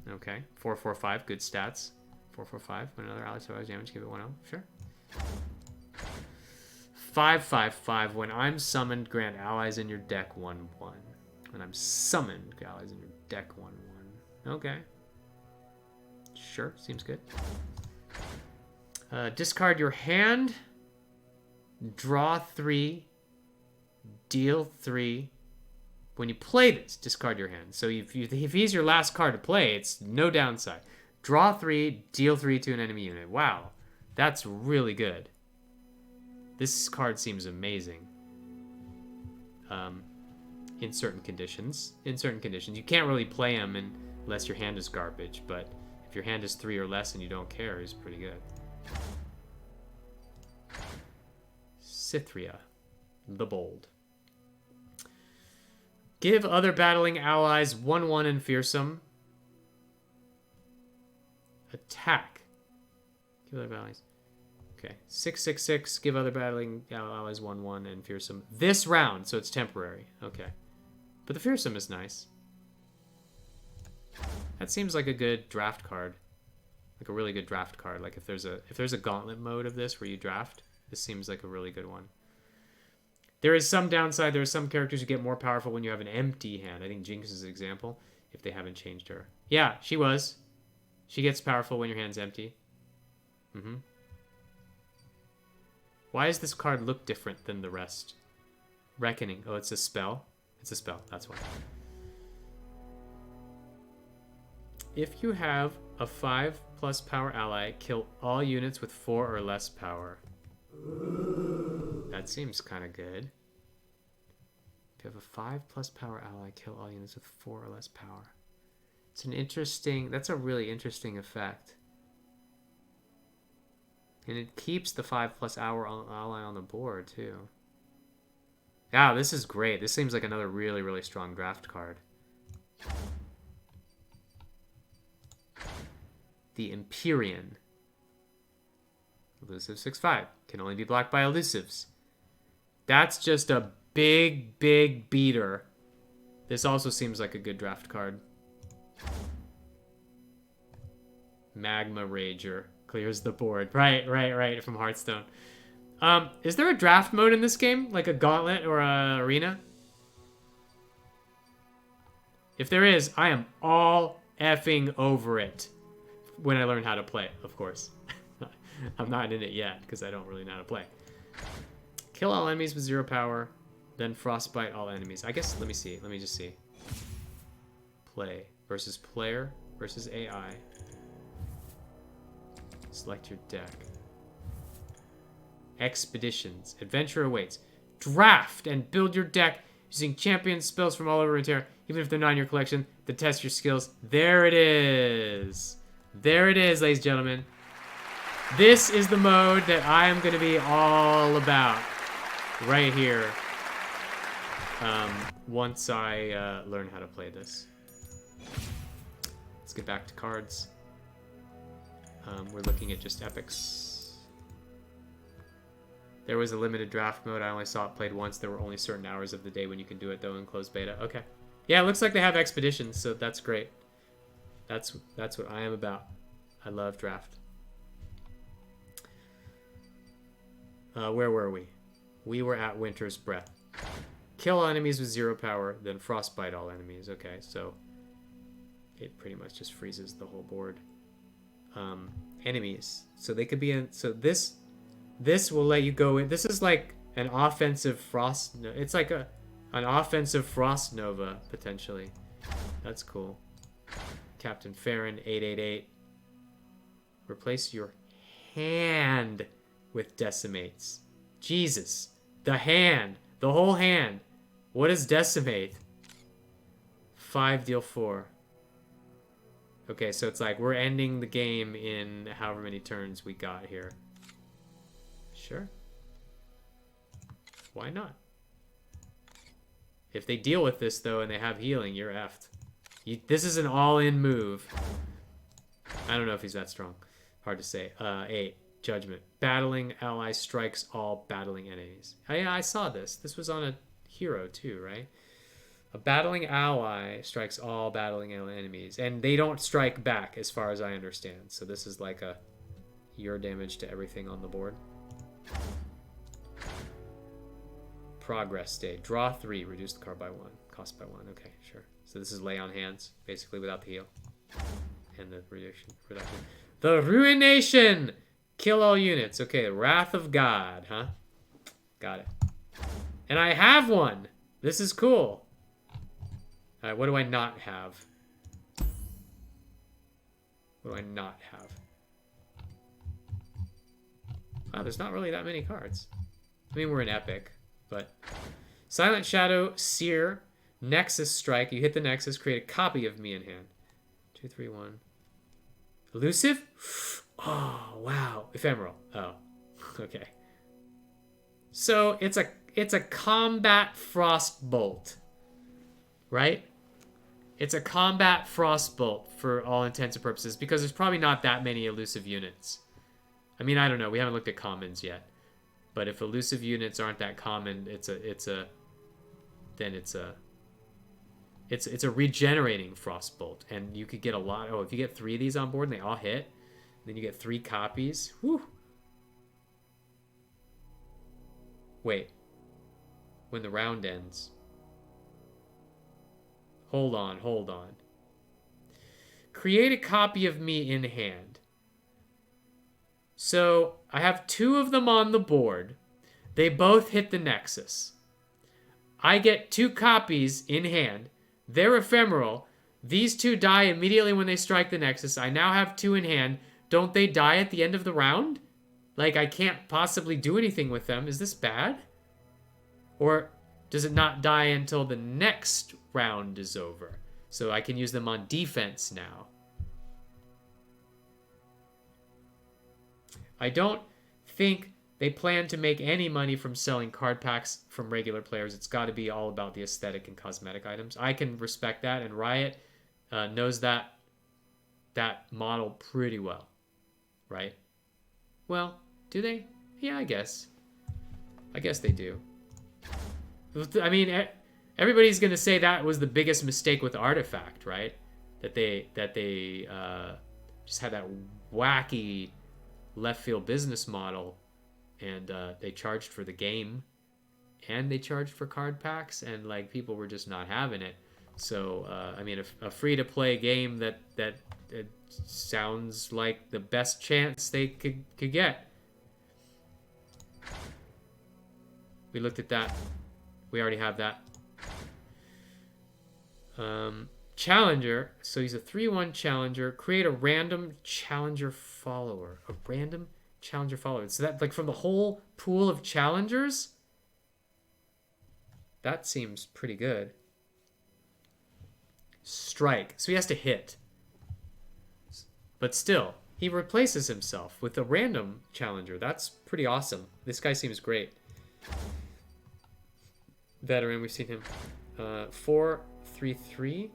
Okay. 4/4/5, good stats. 4/4/5. When another ally survives damage, give it 1/0. Sure. 5/5/5. When I'm summoned, grant allies in your deck 1/1. When I'm summoned, allies in your deck 1/1. Okay. Sure, seems good. Discard your hand. Draw 3. Deal 3. When you play this, discard your hand. So if he's your last card to play, it's no downside. Draw 3, deal 3 to an enemy unit. Wow, that's really good. This card seems amazing. In certain conditions. You can't really play him unless your hand is garbage, but if your hand is 3 or less and you don't care, he's pretty good. Cythria, the Bold. Give other battling allies 1/1 and fearsome. Attack. Give other allies. Okay, 6/6/6. Give other battling allies 1/1 and fearsome this round, so it's temporary. Okay, but the fearsome is nice. That seems like a good draft card, like a really good draft card. Like if there's a gauntlet mode of this where you draft, this seems like a really good one. There is some downside. There are some characters who get more powerful when you have an empty hand. I think Jinx is an example, if they haven't changed her. Yeah, she was. She gets powerful when your hand's empty. Why does this card look different than the rest? Reckoning. Oh, it's a spell? It's a spell, that's why. If you have a 5+ power ally, kill all units with 4 or less power. That seems kind of good. If you have a 5+ power ally, kill all units with 4 or less power. That's a really interesting effect. And it keeps the 5+ ally on the board, too. Yeah, this is great. This seems like another really, really strong draft card. The Empyrean. Elusive 6/5. Can only be blocked by elusives. That's just a big, big beater. This also seems like a good draft card. Magma Rager. Clears the board. Right, from Hearthstone. Is there a draft mode in this game? Like a gauntlet or a arena? If there is, I am all effing over it. When I learn how to play, of course. I'm not in it yet, because I don't really know how to play. Kill all enemies with 0 power, then frostbite all enemies. I guess, let me see. Let me just see. Play versus player versus AI. Select your deck. Expeditions. Adventure awaits. Draft and build your deck using champion spells from all over Runeterra, even if they're not in your collection, to test your skills. There it is. There it is, ladies and gentlemen. This is the mode that I am going to be all about right here once I learn how to play this. Let's get back to cards. We're looking at just epics. There was a limited draft mode. I only saw it played once. There were only certain hours of the day when you can do it, though, in closed beta. Okay. Yeah, it looks like they have expeditions, so that's great. That's what I am about. I love draft. Where were we? We were at Winter's Breath. Kill all enemies with 0 power, then frostbite all enemies. Okay, so it pretty much just freezes the whole board. Enemies. So they could be in. So this will let you go in. This is like an offensive frost. It's like an offensive frost nova potentially. That's cool. Captain Farron 888. Replace your hand with decimates. Jesus, the hand, the whole hand. What is decimate? 5 deal 4. Okay, so it's like we're ending the game in however many turns we got here. Sure. Why not? If they deal with this, though, and they have healing, you're effed. This is an all-in move. I don't know if he's that strong. Hard to say. 8. Judgment. Battling ally strikes all battling enemies. Oh, yeah, I saw this. This was on a hero, too, right? A battling ally strikes all battling enemies. And they don't strike back, as far as I understand. So this is like a your damage to everything on the board. Progress state. Draw 3. Reduce the card by 1. Cost by 1. Okay, sure. So this is lay on hands, basically without the heal. And the reduction. The Ruination! Kill all units. Okay, Wrath of God, huh? Got it. And I have one! This is cool. Alright, what do I not have? What do I not have? Wow, there's not really that many cards. I mean, we're in Epic, but... Silent Shadow, Seer, Nexus Strike. You hit the Nexus, create a copy of me in hand. 2, 3, 1. Elusive? Oh, wow. Ephemeral. Oh, okay. So, it's a combat Frostbolt. Right? It's a combat Frostbolt for all intents and purposes, because there's probably not that many elusive units. I mean, I don't know. We haven't looked at commons yet. But if elusive units aren't that common, it's a regenerating Frostbolt. And you could get a lot. Oh, if you get 3 of these on board and they all hit, then you get 3 copies. Whew. Wait. When the round ends. Hold on. Create a copy of me in hand. So, I have 2 of them on the board. They both hit the Nexus. I get 2 copies in hand. They're ephemeral. These 2 die immediately when they strike the Nexus. I now have 2 in hand. Don't they die at the end of the round? Like, I can't possibly do anything with them. Is this bad? Or does it not die until the next round is over? So I can use them on defense now. I don't think they plan to make any money from selling card packs from regular players. It's got to be all about the aesthetic and cosmetic items. I can respect that, and Riot knows that model pretty well, right? Well, do they? Yeah, I guess. I guess they do. I mean, everybody's gonna say that was the biggest mistake with Artifact, right? That they just had that wacky left field business model, and they charged for the game, and they charged for card packs, and like people were just not having it. So I mean, a free to play game that sounds like the best chance they could get. We looked at that. We already have that. Challenger. So he's a 3/1 challenger. Create a random challenger follower. A random challenger follower. So that, like, from the whole pool of challengers? That seems pretty good. Strike. So he has to hit. But still, he replaces himself with a random challenger. That's pretty awesome. This guy seems great. Veteran, we've seen him. 4-3-3.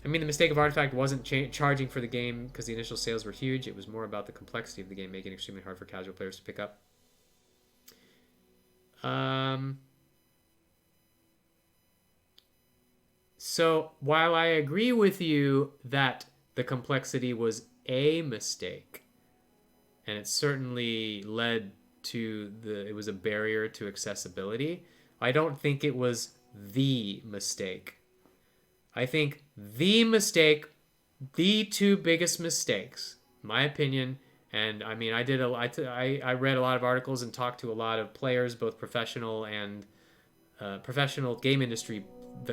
I mean, the mistake of Artifact wasn't charging for the game because the initial sales were huge. It was more about the complexity of the game, making it extremely hard for casual players to pick up. So, while I agree with you that the complexity was a mistake, and it certainly led to it was a barrier to accessibility, I don't think it was the mistake. I think the mistake, the two biggest mistakes, my opinion, and I mean, I read a lot of articles and talked to a lot of players, both professional and professional game industry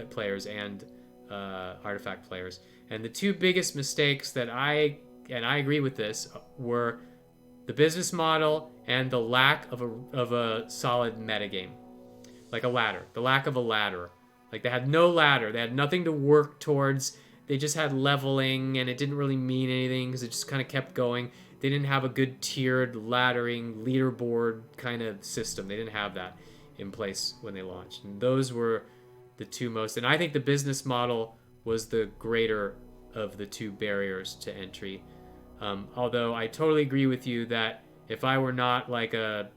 players and artifact players. And the two biggest mistakes that I agree with this, were the business model and the lack of a solid metagame. Like a ladder. The lack of a ladder. Like they had no ladder. They had nothing to work towards. They just had leveling, and it didn't really mean anything because it just kind of kept going. They didn't have a good tiered laddering leaderboard kind of system. They didn't have that in place when they launched. And those were the two most. And I think the business model was the greater of the two barriers to entry. Although I totally agree with you that if I were not like a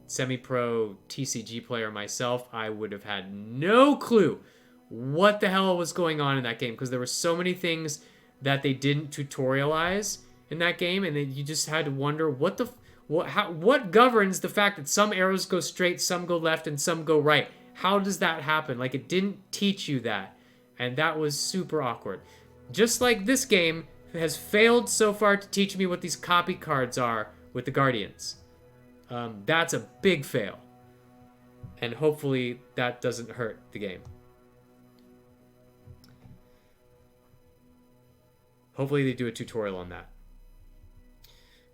semi-pro TCG player myself, I would have had no clue what the hell was going on in that game, because there were so many things that they didn't tutorialize in that game, and then you just had to wonder what governs the fact that some arrows go straight, some go left, and some go right. How does that happen? Like, it didn't teach you that, and that was super awkward. Just like this game has failed so far to teach me what these copy cards are with the Guardians. That's a big fail. And hopefully that doesn't hurt the game. Hopefully they do a tutorial on that.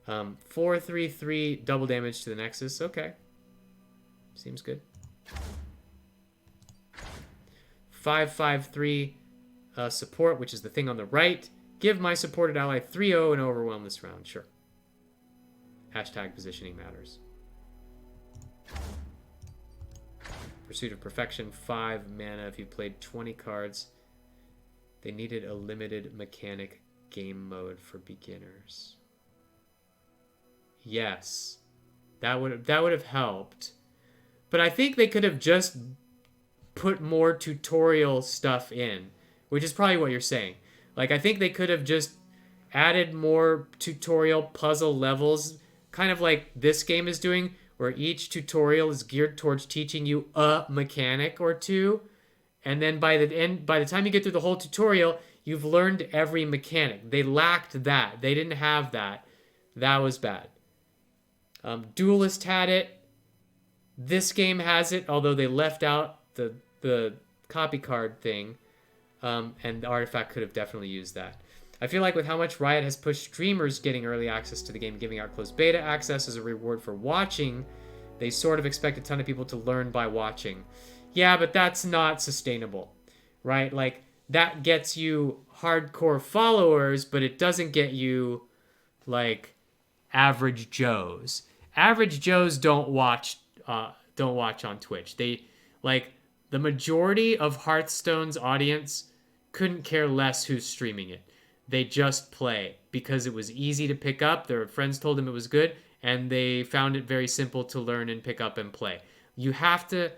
4/3/3 double damage to the Nexus. Okay. Seems good. 5/5/3 support, which is the thing on the right. Give my supported ally 3/0 and overwhelm this round. Sure. Hashtag positioning matters. Pursuit of Perfection, 5 mana if you played 20 cards. They needed a limited mechanic game mode for beginners. Yes. That would have helped. But I think they could have just put more tutorial stuff in, which is probably what you're saying. Like, I think they could have just added more tutorial puzzle levels, kind of like this game is doing, where each tutorial is geared towards teaching you a mechanic or two, and then by the time you get through the whole tutorial, you've learned every mechanic. They lacked that. They didn't have that. That was bad. Duelist had it. This game has it, although they left out the copy card thing, and the Artifact could have definitely used that. I feel like with how much Riot has pushed streamers getting early access to the game, giving out closed beta access as a reward for watching, they sort of expect a ton of people to learn by watching. Yeah, but that's not sustainable, right? Like, that gets you hardcore followers, but it doesn't get you, like, average Joes. Average Joes don't watch on Twitch. They, like, the majority of Hearthstone's audience couldn't care less who's streaming it. They just play because it was easy to pick up. Their friends told them it was good, and they found it very simple to learn and pick up and play. You have to,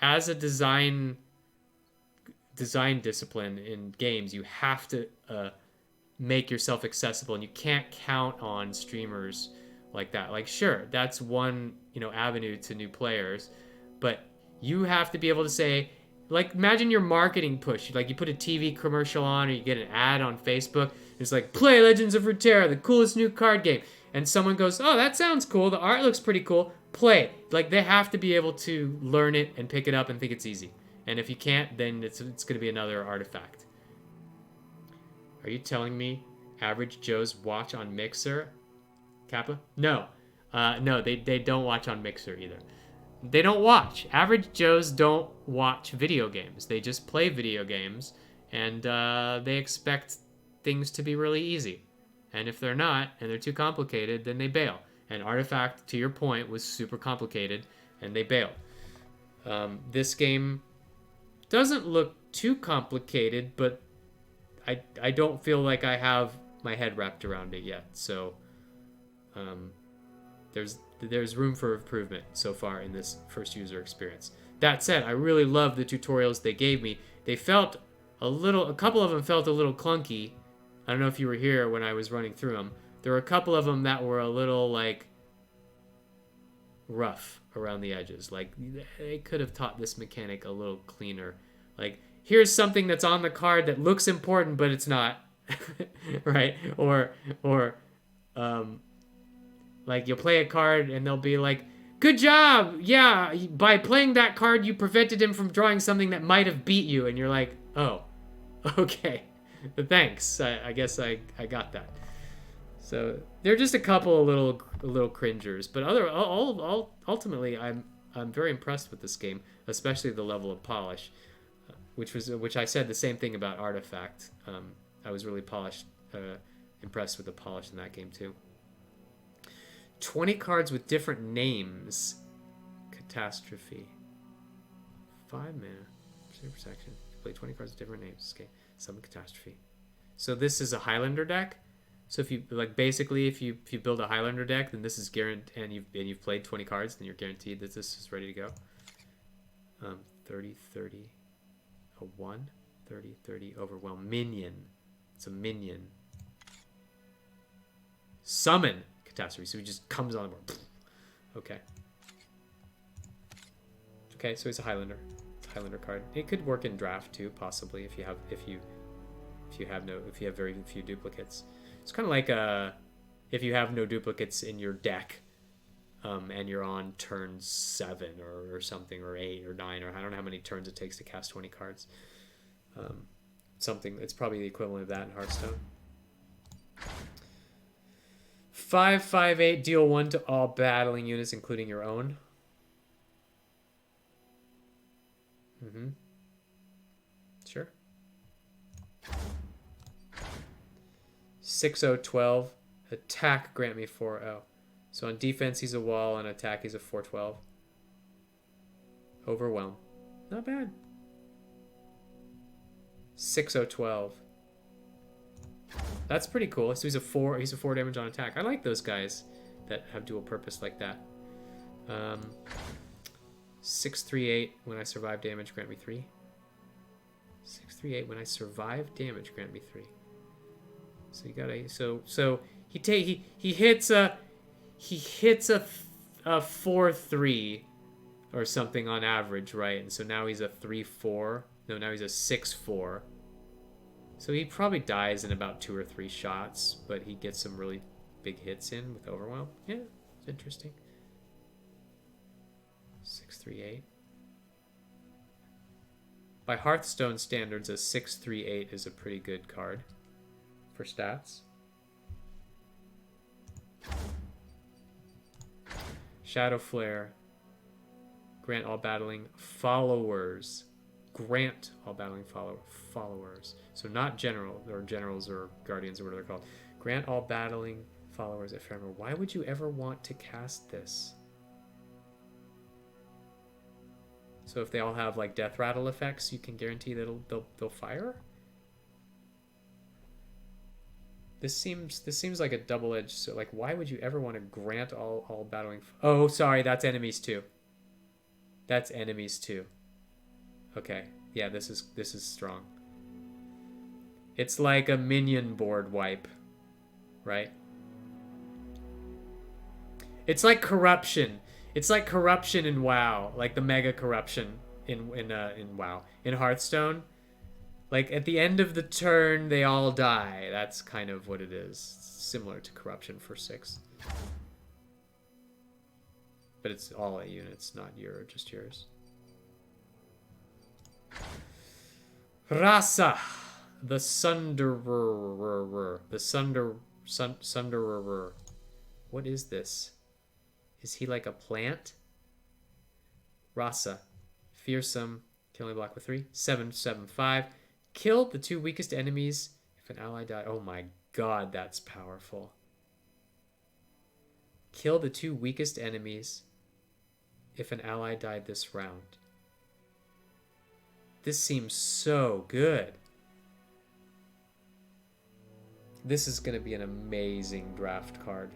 as a design discipline in games, you have to make yourself accessible, and you can't count on streamers like that. Like, sure, that's one, avenue to new players, but you have to be able to say, like, imagine your marketing push. Like, you put a TV commercial on, or you get an ad on Facebook. It's like, play Legends of Runeterra, the coolest new card game. And someone goes, oh, that sounds cool. The art looks pretty cool. Play. Like, they have to be able to learn it and pick it up and think it's easy. And if you can't, then it's going to be another Artifact. Are you telling me average Joes watch on Mixer? Kappa? No. No, they don't watch on Mixer either. They don't watch. Average Joes don't watch video games. They just play video games, and they expect things to be really easy. And if they're not, and they're too complicated, then they bail. And Artifact, to your point, was super complicated, and they bailed. This game doesn't look too complicated, but I don't feel like I have my head wrapped around it yet. So there's room for improvement so far in this first user experience. That said, I really love the tutorials they gave me. They felt a couple of them felt a little clunky. I don't know if you were here when I was running through them. There were a couple of them that were a little, like, rough around the edges. Like, they could have taught this mechanic a little cleaner. Like, here's something that's on the card that looks important, but it's not. Right? Or like, you'll play a card and they'll be like, good job! Yeah, by playing that card, you prevented him from drawing something that might have beat you. And you're like, oh, okay. Thanks. I guess I got that. So they're just a couple of little cringers, but ultimately, I'm very impressed with this game, especially the level of polish, which I said the same thing about Artifact. I was really impressed with the polish in that game too. 20 cards with different names. Catastrophe. 5 mana. Super section. Play 20 cards with different names. Okay. Summon Catastrophe. So this is a Highlander deck. So if you basically if you build a Highlander deck, then this is guaranteed, and you've played 20 cards, then you're guaranteed that this is ready to go. 30 30 a 1 30 30 overwhelm minion. It's a minion. Summon Catastrophe. So he just comes on the board. Okay. Okay, so he's a Highlander. It's a Highlander card. It could work in draft too, possibly, if you have very few duplicates. It's kind of like if you have no duplicates in your deck, and you're on turn 7 or something, or 8 or 9, or I don't know how many turns it takes to cast 20 cards. Something, it's probably the equivalent of that in Hearthstone. 5/5/8, deal 1 to all battling units, including your own. Sure. 6/0/12. Attack, grant me 4/0. So on defense, he's a wall. On attack, he's a 4/12. Overwhelm. Not bad. 6/0/12. That's pretty cool. So he's a 4 damage on attack. I like those guys that have dual purpose like that. 6/3/8. When I survive damage, grant me 3. 6/3/8. When I survive damage, grant me 3. So you gotta so he hits a 4/3 or something on average, right? And so now he's a 3/4. No, now he's a 6/4. So he probably dies in about 2 or 3 shots, but he gets some really big hits in with overwhelm. Yeah, it's interesting. 6/3/8. By Hearthstone standards, a 6/3/8 is a pretty good card for stats. Shadow Flare. Grant all battling followers. Grant all battling followers. So not generals or guardians or whatever they're called. Grant all battling followers ephemeral. Why would you ever want to cast this? So if they all have like death rattle effects, you can guarantee that they'll fire? This seems like a double-edged. So like, why would you ever want to grant all battling? Oh, sorry, that's enemies too. That's enemies too. Okay, yeah, this is strong. It's like a minion board wipe, right? It's like corruption. It's like corruption in WoW, like the mega corruption in WoW. In Hearthstone, like at the end of the turn, they all die. That's kind of what it is. Similar to corruption for 6. But it's all at units, not just yours. Rasa, the Sunderer. Sunderer. What is this? Is he like a plant? Rasa, fearsome. Can only block with 3. 7/7/5. Kill the 2 weakest enemies if an ally dies. Oh my god, that's powerful. Kill the 2 weakest enemies if an ally died this round. This seems so good. This is going to be an amazing draft card.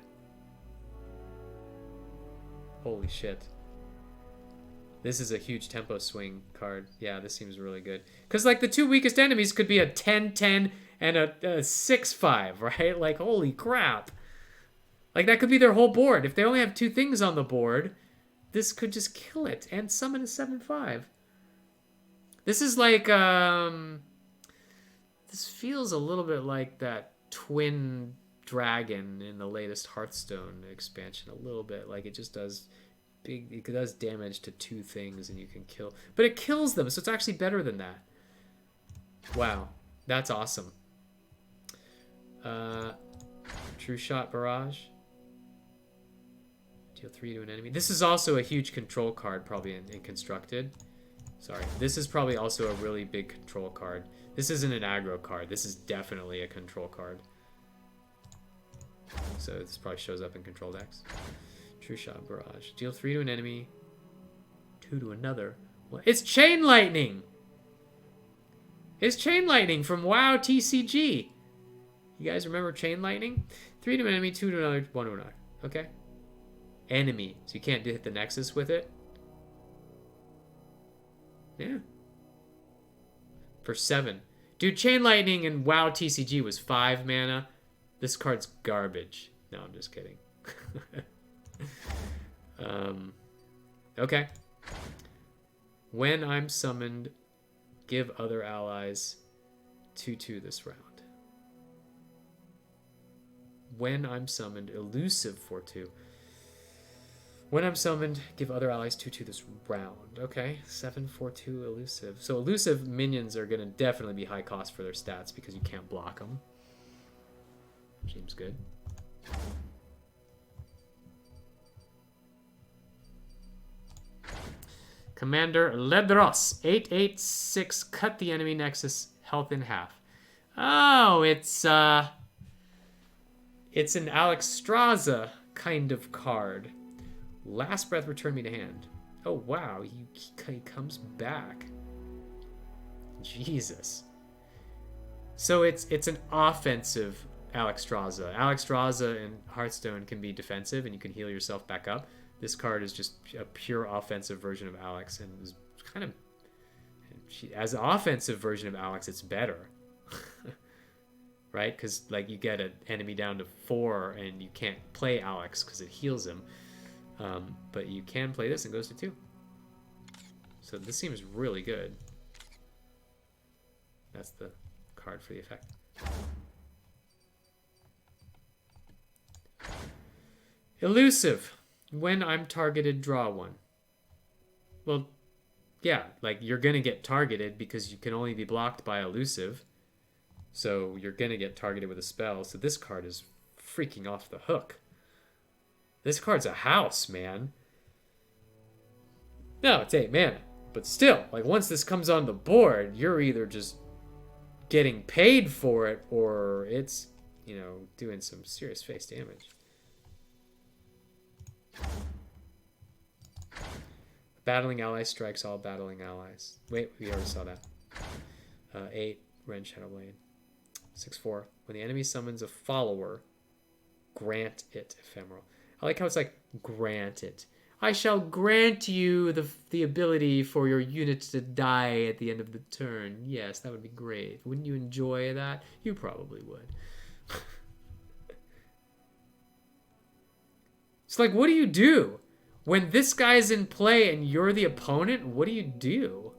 Holy shit. This is a huge tempo swing card. Yeah, this seems really good. Because, like, the 2 weakest enemies could be a 10/10 and a 6/5, right? Like, holy crap. Like, that could be their whole board. If they only have 2 things on the board, this could just kill it and summon a 7/5. This is like, this feels a little bit like that twin dragon in the latest Hearthstone expansion. A little bit. Like, it just does it does damage to 2 things and you can kill. But it kills them, so it's actually better than that. Wow. That's awesome. True Shot Barrage. Deal 3 to an enemy. This is also a huge control card, probably in Constructed. Sorry. This is probably also a really big control card. This isn't an aggro card. This is definitely a control card. So this probably shows up in control decks. True Shot Barrage. Deal 3 to an enemy. 2 to another. What? It's Chain Lightning! It's Chain Lightning from WoW TCG. You guys remember Chain Lightning? 3 to an enemy, 2 to another, 1 to another. Okay. Enemy. So you can't hit the Nexus with it. Yeah. For 7. Dude, Chain Lightning in WoW TCG was 5 mana. This card's garbage. No, I'm just kidding. Okay. When I'm summoned, give other allies 2/2 this round. When I'm summoned, elusive for 2. When I'm summoned, give other allies 2/2 this round. Okay, 7/4/2 elusive. So elusive minions are going to definitely be high cost for their stats because you can't block them. Seems good. Commander Ledros, 8/8/6. Cut the enemy nexus health in half. Oh, it's an Alexstrasza kind of card. Last breath, return me to hand. Oh wow, he comes back. Jesus. So it's an offensive Alexstrasza. Alexstrasza in Hearthstone can be defensive, and you can heal yourself back up. This card is just a pure offensive version of Alex, and is kind of, as an offensive version of Alex, it's better, right? Because like you get an enemy down to 4, and you can't play Alex because it heals him, but you can play this and it goes to 2. So this seems really good. That's the card for the effect. Elusive. When I'm targeted, draw 1. Well, yeah, like you're going to get targeted because you can only be blocked by elusive. So you're going to get targeted with a spell. So this card is freaking off the hook. This card's a house, man. No, it's 8 mana. But still, like once this comes on the board, you're either just getting paid for it or it's, you know, doing some serious face damage. Battling ally strikes all battling allies. Wait, we already saw that. 8, Ren Shadowblade. 6/4. When the enemy summons a follower, grant it ephemeral. I like how it's like, grant it. I shall grant you the ability for your unit to die at the end of the turn. Yes, that would be great. Wouldn't you enjoy that? You probably would. It's like, what do you do? When this guy's in play and you're the opponent, what do you do?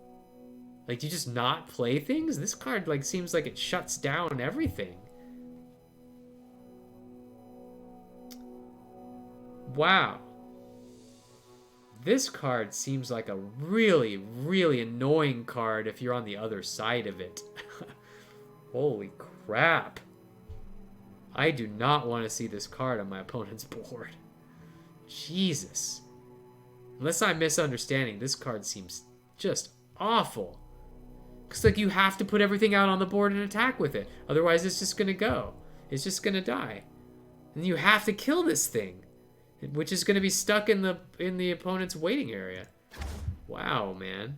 Like, do you just not play things? This card, like, seems like it shuts down everything. Wow. This card seems like a really, really annoying card if you're on the other side of it. Holy crap. I do not want to see this card on my opponent's board. Jesus. Unless I'm misunderstanding, this card seems just awful. Because, like, you have to put everything out on the board and attack with it. Otherwise, it's just going to go. It's just going to die. And you have to kill this thing. Which is going to be stuck in the opponent's waiting area. Wow, man.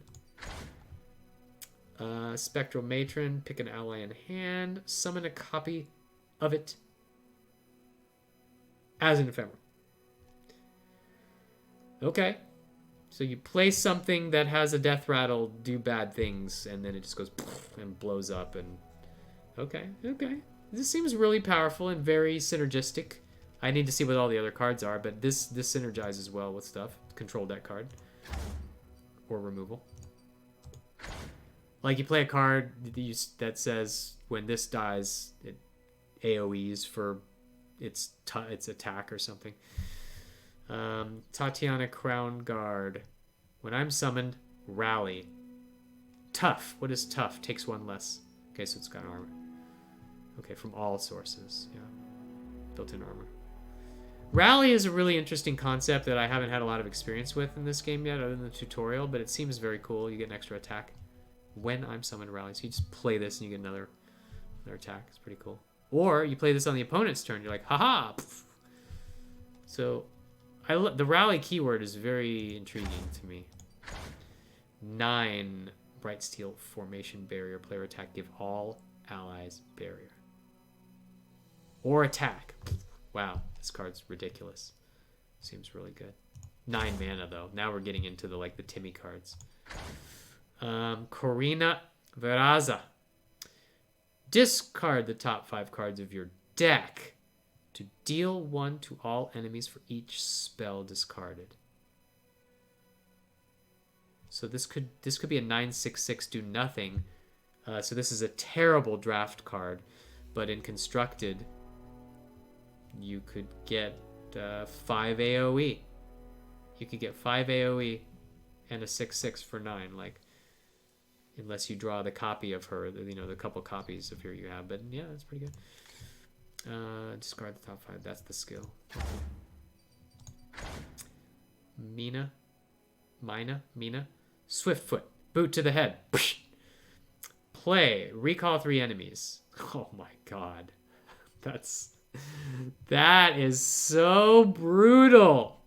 Spectral Matron. Pick an ally in hand. Summon a copy of it as an ephemeral. Okay. So you play something that has a death rattle, do bad things, and then it just goes and blows up. And okay. This seems really powerful and very synergistic. I need to see what all the other cards are, but this synergizes well with stuff. Control deck card. Or removal. Like, you play a card that says, when this dies, it AoEs for its attack or something. Tatiana Crown Guard. When I'm summoned, rally. Tough. What is tough? Takes one less. Okay, so it's got armor. Okay, from all sources. Yeah. Built-in armor. Rally is a really interesting concept that I haven't had a lot of experience with in this game yet, other than the tutorial, but it seems very cool. You get an extra attack when I'm summoned rally. So you just play this and you get another attack. It's pretty cool. Or you play this on the opponent's turn. You're like, haha! So the rally keyword is very intriguing to me. 9 Bright Steel Formation Barrier. Player attack. Give all allies barrier. Or attack. Wow, this card's ridiculous. Seems really good. 9 mana though. Now we're getting into the Timmy cards. Corina Veraza. Discard the top 5 cards of your deck to deal 1 to all enemies for each spell discarded. So this could be a 9/6/6 do nothing. So this is a terrible draft card, but in constructed, you could get 5 AoE. You could get 5 AoE and a 6/6 for 9, unless you draw the copy of her, the couple copies of her you have. But yeah, that's pretty good. Discard the top 5. That's the skill. Mina. Swiftfoot. Boot to the head. Play. Recall 3 enemies. Oh my god. That is so brutal.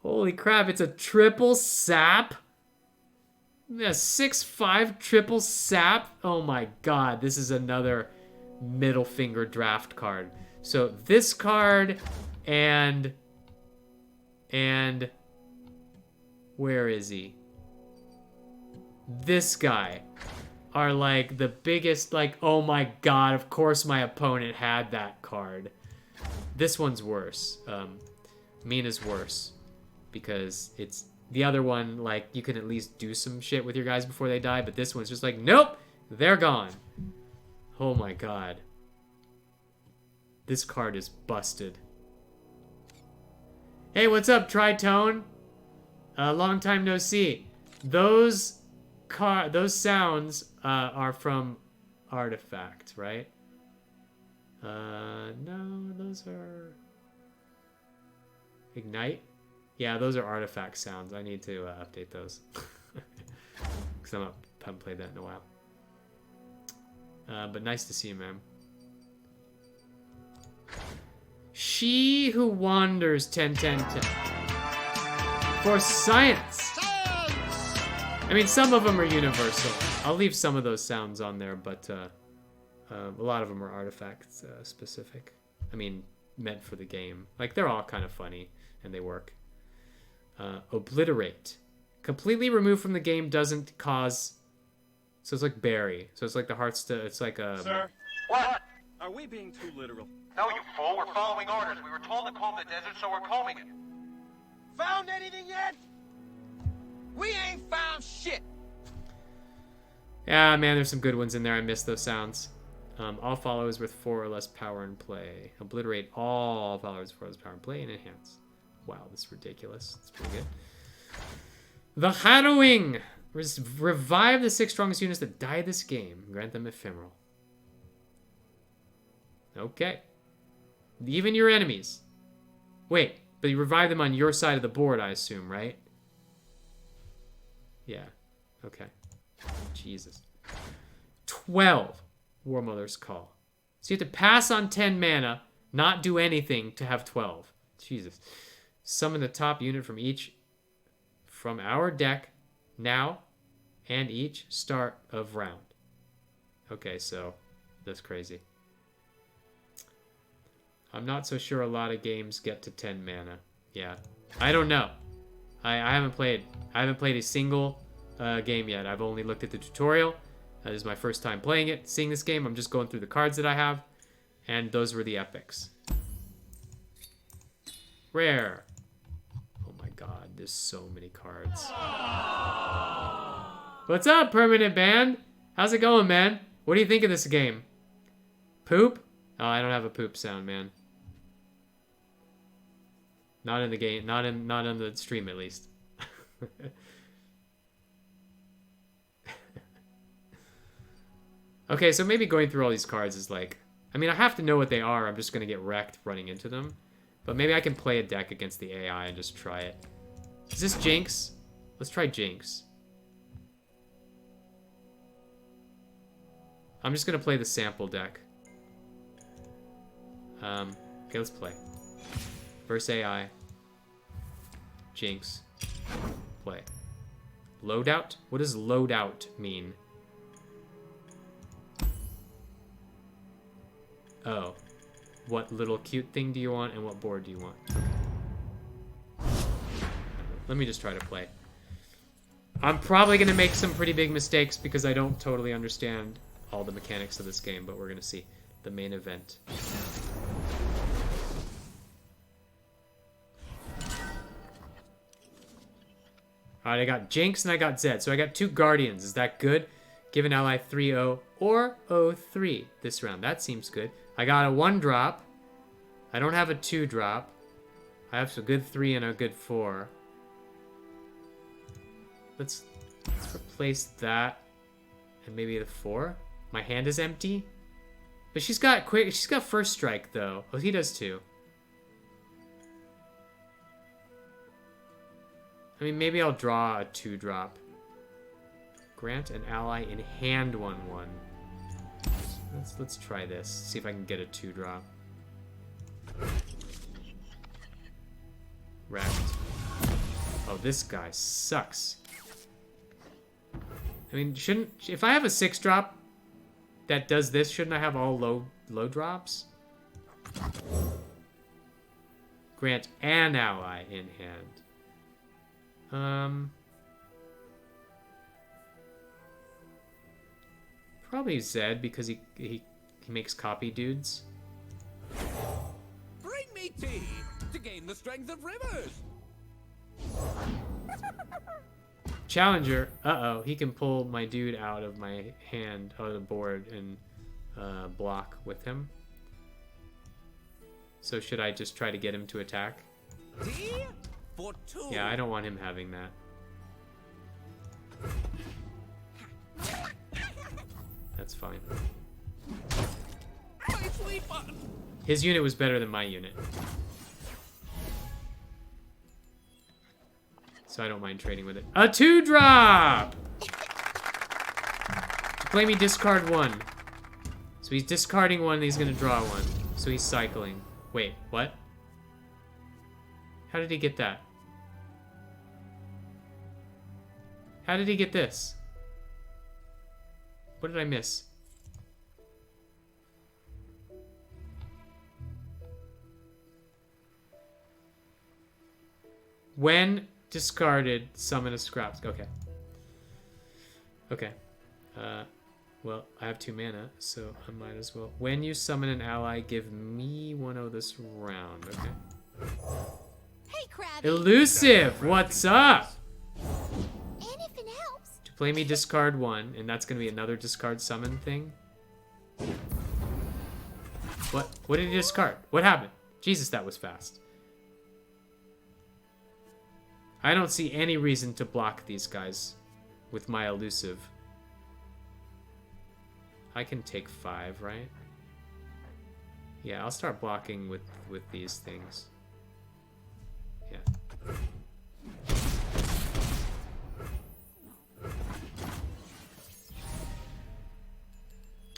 Holy crap, it's a triple sap? A 6/5 triple sap? Oh my god, this is another middle finger draft card. So this card and where is he? This guy are the biggest, oh my god, of course my opponent had that card. This one's worse. Mina's worse because it's the other one, you can at least do some shit with your guys before they die, but this one's just nope, they're gone. Oh my god. This card is busted. Hey, what's up, Tritone? Long time no see. Those sounds are from Artifact, right? No, those are Ignite. Yeah, those are Artifact sounds. I need to update those because I haven't played that in a while. But nice to see you, man. She who wanders 10-10-10 for science. I mean, some of them are universal. I'll leave some of those sounds on there, but a lot of them are Artifact specific. I mean, meant for the game. They're all kind of funny and they work. Obliterate. Completely removed from the game doesn't cause... So it's like Barry. So it's like the Hearthstone... It's like a... Sir? What? Are we being too literal? No, you fool. We're following orders. We were told to comb the desert, so we're combing it. Found anything yet? We ain't found shit. Yeah, man, there's some good ones in there. I miss those sounds. All followers with 4 or less power in play. Obliterate all followers with 4 or less power in play and enhance. Wow, this is ridiculous. It's pretty good. The Harrowing. Revive the 6 strongest units that die this game. Grant them ephemeral. Okay. Even your enemies. Wait, but you revive them on your side of the board, I assume, right? Yeah. Okay. Jesus. 12. War Mother's Call. So you have to pass on 10 mana, not do anything to have 12. Jesus. Summon the top unit from our deck now and each start of round. Okay, so that's crazy. I'm not so sure a lot of games get to 10 mana. Yeah. I don't know. I haven't played a single game yet. I've only looked at the tutorial. This is my first time playing it, seeing this game. I'm just going through the cards that I have, and those were the epics. Rare. Oh my god, there's so many cards. What's up, Permanent Band? How's it going, man? What do you think of this game? Poop? Oh, I don't have a poop sound, man. Not in the game, not in the stream at least. Okay, so maybe going through all these cards is like, I mean, I have to know what they are. I'm just gonna get wrecked running into them. But maybe I can play a deck against the AI and just try it. Is this Jinx? Let's try Jinx. I'm just gonna play the sample deck. Okay, let's play. Verse AI. Jinx. Play. Loadout? What does loadout mean? Oh. What little cute thing do you want and what board do you want? Let me just try to play. I'm probably gonna make some pretty big mistakes because I don't totally understand all the mechanics of this game, but we're gonna see. The main event. Alright, I got Jinx and I got Zed. So I got 2 Guardians. Is that good? Give an ally 3-0 or 0-3 this round. That seems good. I got a 1-drop. I don't have a 2-drop. I have a good 3 and a good 4. Let's replace that and maybe the 4. My hand is empty. But she's got first strike though. Oh, he does too. I mean, maybe I'll draw a 2-drop. Grant an ally in hand 1/1. Let's try this. See if I can get a 2-drop. Wrecked. Oh, this guy sucks. I mean, if I have a 6-drop that does this, shouldn't I have all low drops? Grant an ally in hand. Probably Zed because he makes copy dudes. Bring me tea to gain the strength of rivers. Challenger. Uh-oh, he can pull my dude out of my hand, out of the board, and block with him. So should I just try to get him to attack? Tea for 2. Yeah, I don't want him having that. That's fine. My sweet button. His unit was better than my unit. So I don't mind trading with it. A 2-drop! To play me, discard 1. So he's discarding 1 and he's gonna draw 1. So he's cycling. Wait, what? How did he get that? How did he get this? What did I miss? When discarded, summon a scraps. Okay. Okay. Well, I have 2 mana, so I might as well. When you summon an ally, give me 1/0 this round. Okay. Hey, Krabby. Elusive, what's up? Anything helps. To play me, discard 1, and that's gonna be another discard summon thing. What? What did he discard? What happened? Jesus, that was fast. I don't see any reason to block these guys with my elusive. I can take 5, right? Yeah, I'll start blocking with these things. Yeah.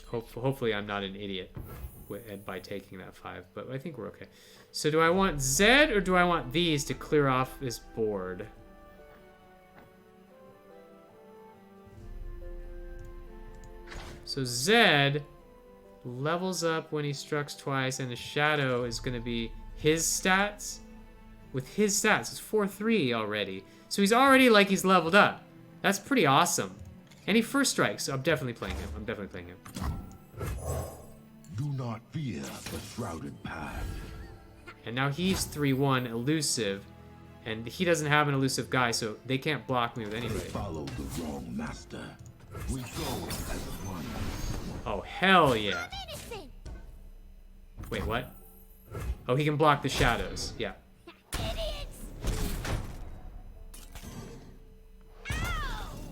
Hopefully I'm not an idiot by taking that 5, but I think we're okay. So do I want Zed or do I want these to clear off this board? So Zed levels up when he strikes twice, and the shadow is going to be his stats. With his stats, it's 4/3 already. So he's already like he's leveled up. That's pretty awesome. And he first strikes, so I'm definitely playing him. Do not fear the shrouded path. And now he's 3-1 elusive. And he doesn't have an elusive guy, so they can't block me with anybody. Follow the wrong master. We go as one. Oh, hell yeah. Innocent. Wait, what? Oh, he can block the shadows. Yeah. Idiots.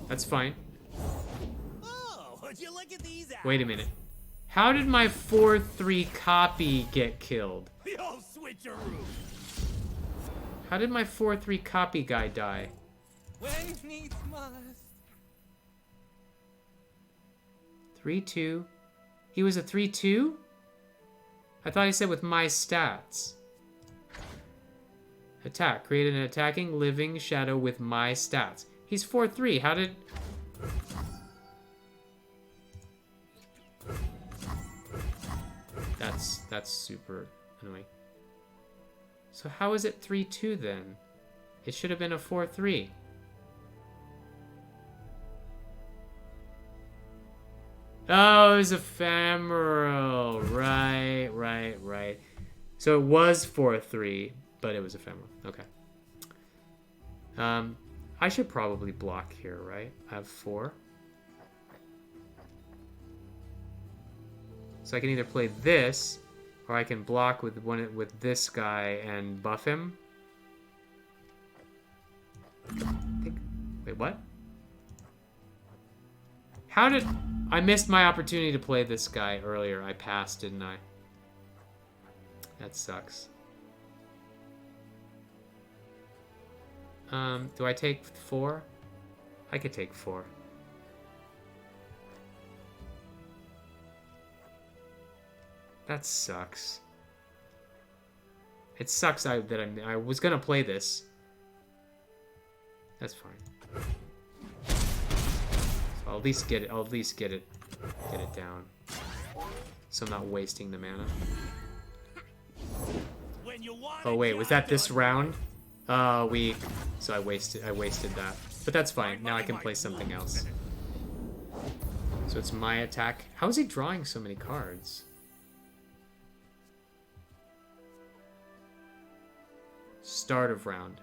That's fine. Oh, would you look at these apples? Wait a minute. How did my 4-3 copy get killed? The old switcheroo. How did my 4-3 copy guy die? When needs must. 3-2. He was a 3-2? I thought he said with my stats. Attack. Create an attacking living shadow with my stats. He's 4-3. How did... That's super annoying. So how is it 3-2 then? It should have been a 4-3. Oh, it was ephemeral. Right. So it was 4-3, but it was ephemeral. Okay. I should probably block here, right? I have 4. So I can either play this, or I can block with this guy and buff him. Wait, what? How did... I missed my opportunity to play this guy earlier. I passed, didn't I? That sucks. Do I take 4? I could take 4. That sucks. It sucks I was gonna play this. That's fine. So I'll at least get it. Get it down. So I'm not wasting the mana. Oh wait, was that this round? Weak. So I wasted that. But that's fine. Now I can play something else. So it's my attack. How is he drawing so many cards? Start of round.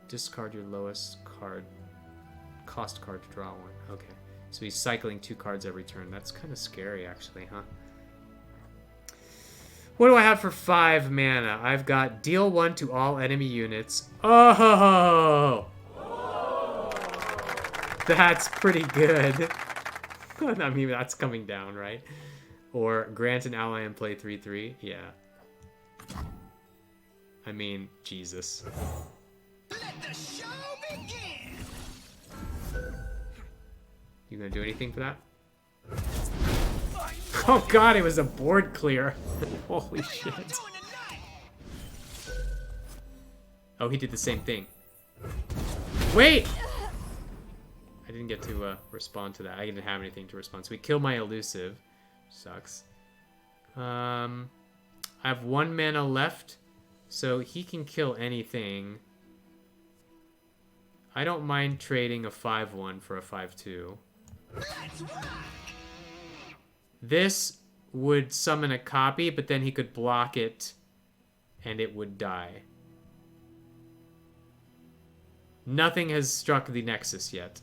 Discard your lowest card. Cost card to draw one. Okay. So he's cycling 2 cards every turn. That's kind of scary, actually, huh? What do I have for 5 mana? I've got deal 1 to all enemy units. Oh! That's pretty good. I mean, that's coming down, right? Or grant an ally and play 3/3. Yeah. I mean, Jesus. Let the show begin. You gonna do anything for that? Oh god, it was a board clear. Holy shit. Oh, he did the same thing. Wait! I didn't get to respond to that. I didn't have anything to respond. So we killed my elusive. Sucks. I have 1 mana left. So he can kill anything. I don't mind trading a 5-1 for a 5-2. This would summon a copy, but then he could block it and it would die. Nothing has struck the Nexus yet.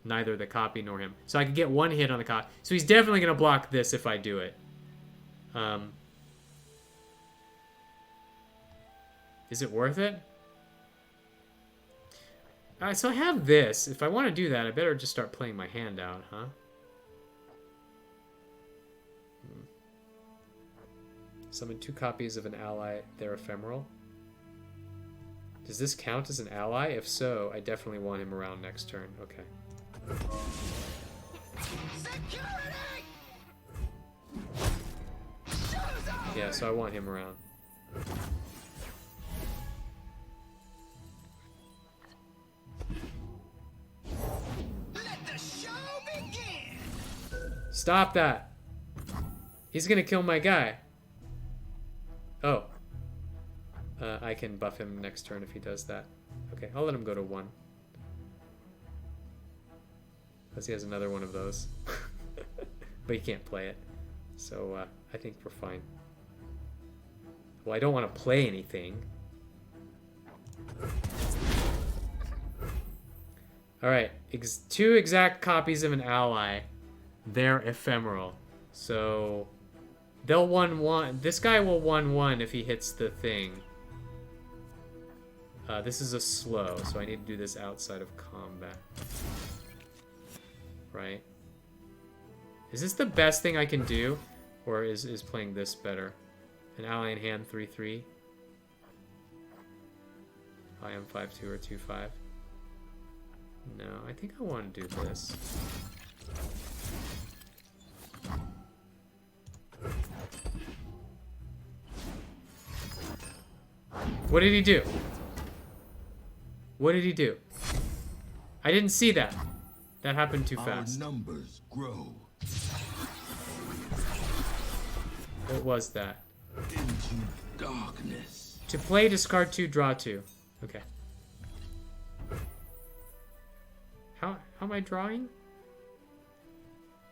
Neither the copy nor him. So I could get 1 hit on the copy. So he's definitely going to block this if I do it. Is it worth it? So I have this. If I want to do that, I better just start playing my hand out, huh? Summon 2 copies of an ally. They're ephemeral. Does this count as an ally? If so, I definitely want him around next turn. Okay. Yeah, so I want him around. Stop that! He's gonna kill my guy. Oh. I can buff him next turn if he does that. Okay, I'll let him go to 1. Unless he has another one of those. But he can't play it. So, I think we're fine. Well, I don't want to play anything. Alright, 2 exact copies of an ally. They're ephemeral. So, they'll 1-1. This guy will 1-1 if he hits the thing. This is a slow, so I need to do this outside of combat. Right? Is this the best thing I can do? Or is playing this better? An ally in hand 3-3. I am 5-2 or 2-5. No, I think I want to do this. What did he do? What did he do? I didn't see that. That happened too fast. Our numbers grow. What was that? Into darkness. To play, discard 2, draw 2. Okay. How am I drawing?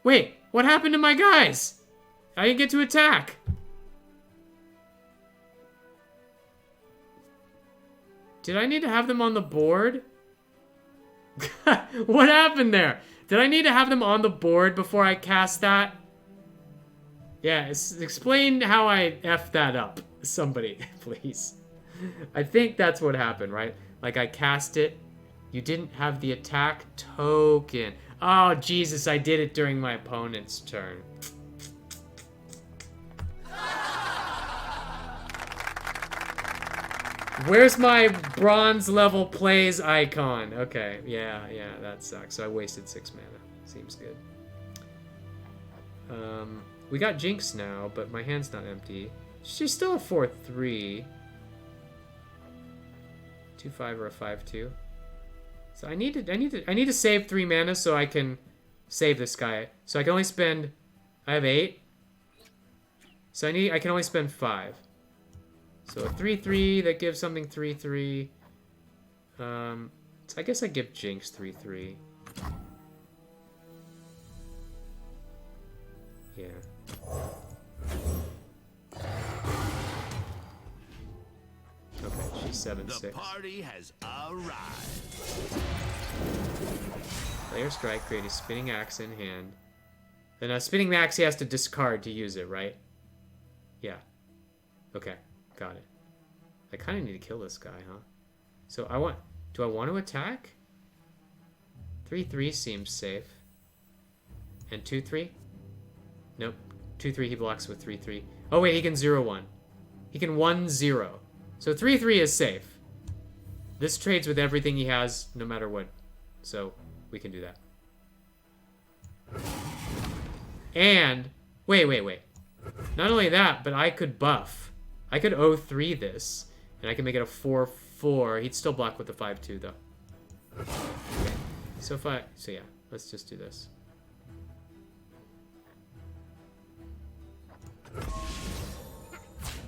Wait, what happened to my guys? I didn't get to attack. Did I need to have them on the board? What happened there? Did I need to have them on the board before I cast that? Yeah, explain how I effed that up. Somebody, please. I think that's what happened, right? Like, I cast it. You didn't have the attack token. Oh, Jesus, I did it during my opponent's turn. Where's my bronze level plays icon? Okay, yeah, that sucks. So I wasted 6 mana. Seems good. We got Jinx now, but my hand's not empty. She's still a 4-3. 2-5 or a 5-2. So I need to save 3 mana so I can save this guy. So I can only spend. I have 8. So I can only spend 5. So a 3-3 that gives something 3-3. So I guess I give Jinx 3-3. Yeah. Okay, she's 7-6. The party has arrived. Player strike, create a spinning axe in hand. Then a spinning axe he has to discard to use it, right? Yeah. Okay, got it. I kind of need to kill this guy, huh? So do I want to attack? 3-3 seems safe. And 2-3? Nope. 2-3 he blocks with 3-3. Oh wait, he can 0-1. He can 1-0. So 3-3 is safe. This trades with everything he has, no matter what. So we can do that. And wait. Not only that, but I could buff. I could 0-3 this, and I can make it a 4-4. He'd still block with the 5-2 though. Okay. So yeah, let's just do this.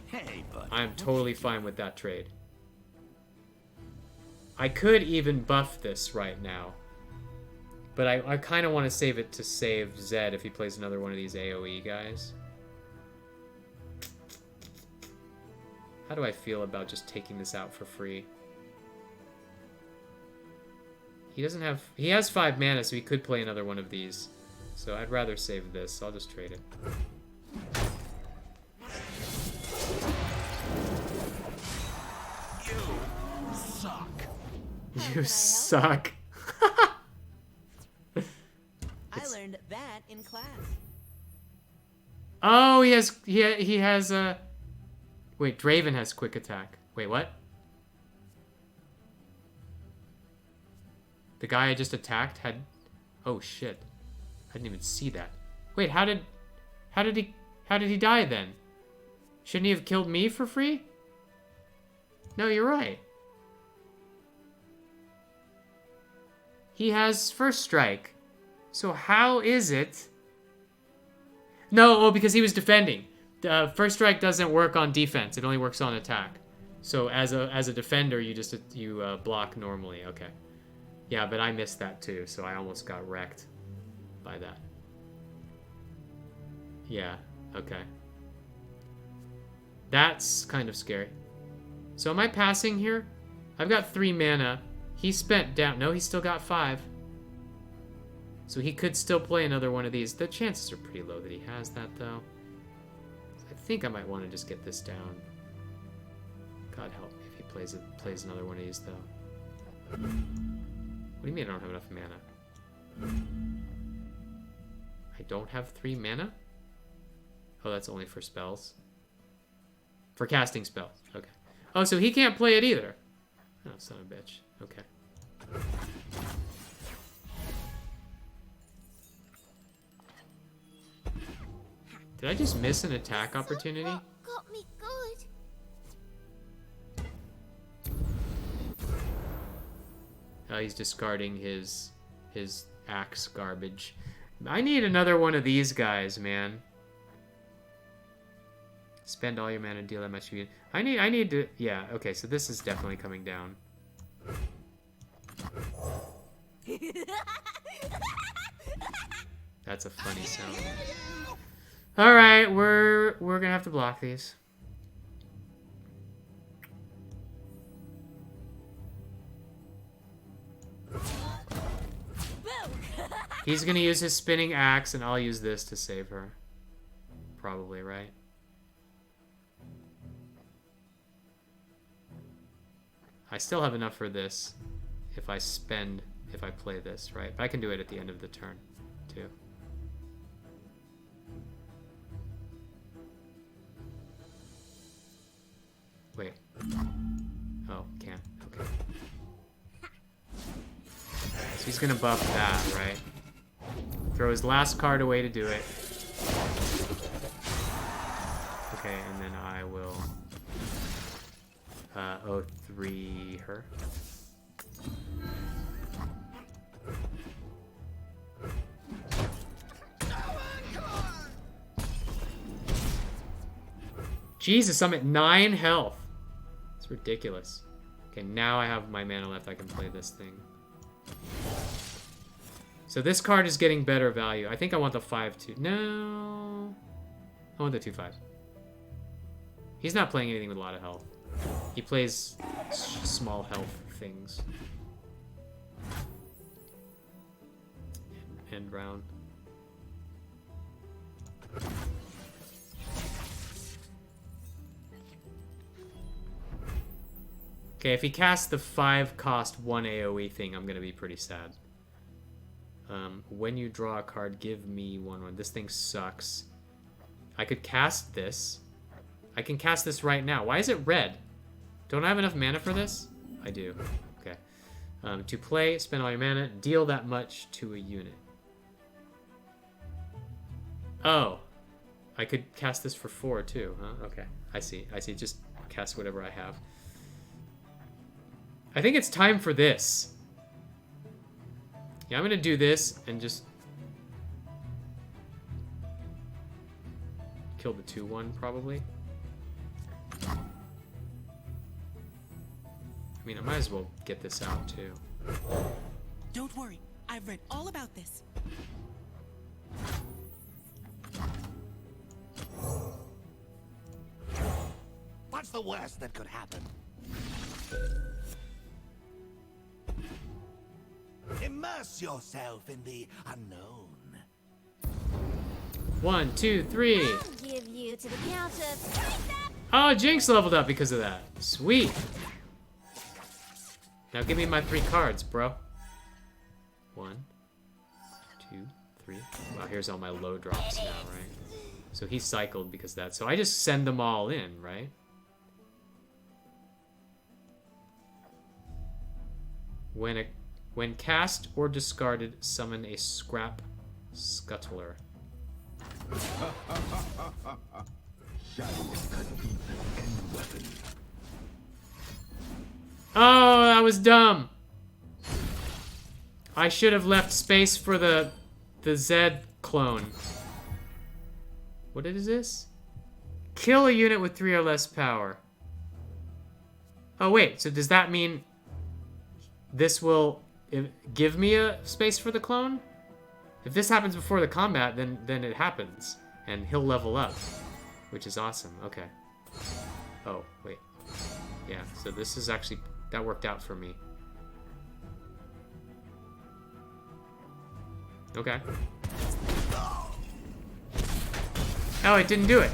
Hey, buddy. I'm totally fine with that trade. I could even buff this right now. But I kind of want to save it to save Zed if he plays another one of these AoE guys. How do I feel about just taking this out for free? He has 5 mana, so he could play another one of these. So I'd rather save this. I'll just trade it. You suck. I learned that in class. Oh, he has a. Wait, Draven has quick attack. Wait, what? The guy I just attacked had. Oh shit! I didn't even see that. Wait, how did he die then? Shouldn't he have killed me for free? No, you're right. He has first strike. So how is it? No, because he was defending. First strike doesn't work on defense. It only works on attack. So as a defender, you block normally. Okay. Yeah, but I missed that too, so I almost got wrecked by that. Yeah. Okay. That's kind of scary. So am I passing here? I've got 3 mana. He spent down. No, he still got 5. So he could still play another one of these. The chances are pretty low that he has that, though. I think I might want to just get this down. God help me if he plays another one of these, though. What do you mean I don't have enough mana? I don't have 3 mana? Oh, that's only for spells. For casting spells. Okay. Oh, so he can't play it either. Oh, son of a bitch. Okay. Did I just miss an attack opportunity? Got me good. Oh, he's discarding his axe garbage. I need another one of these guys, man. Spend all your mana, deal that much. I need to. Yeah. Okay. So this is definitely coming down. That's a funny sound. All right, we're gonna have to block these. He's gonna use his spinning axe, and I'll use this to save her. Probably, right? I still have enough for this if I play this, right? But I can do it at the end of the turn, too. Wait. Oh, can't. Okay. So he's gonna buff that, right? Throw his last card away to do it. Okay, and then I will O3 her. Jesus, I'm at 9 health. It's ridiculous. Okay, now I have my mana left. I can play this thing. So this card is getting better value. I think I want the 5-2. No. I want the 2-5. He's not playing anything with a lot of health. He plays small health things. End round. Okay, if he casts the 5-cost 1 AoE thing, I'm gonna be pretty sad. When you draw a card, give me 1/1. This thing sucks. I could cast this. I can cast this right now. Why is it red? Don't I have enough mana for this? I do. Okay. To play, spend all your mana, deal that much to a unit. Oh. I could cast this for 4 too, huh? Okay. I see. Just cast whatever I have. I think it's time for this. Yeah, I'm gonna do this and just kill the 2/1 probably. I mean, I might as well get this out too. Don't worry, I've read all about this. What's the worst that could happen? Immerse yourself in the unknown. 1, 2, 3. I'll give you to the count of 3. Oh, Jinx leveled up because of that. Sweet. Now give me my 3 cards, bro. 1, 2, 3. Wow, here's all my low drops now, right? So he cycled because of that. So I just send them all in, right? When cast or discarded, summon a scrap scuttler. Oh, that was dumb. I should have left space for the Z clone. What is this? Kill a unit with 3 or less power. Oh wait, so does that mean this will give me a space for the clone? If this happens before the combat, then it happens. And he'll level up, which is awesome. Okay. Oh, wait. Yeah, so this is actually... That worked out for me. Okay. Oh, it didn't do it.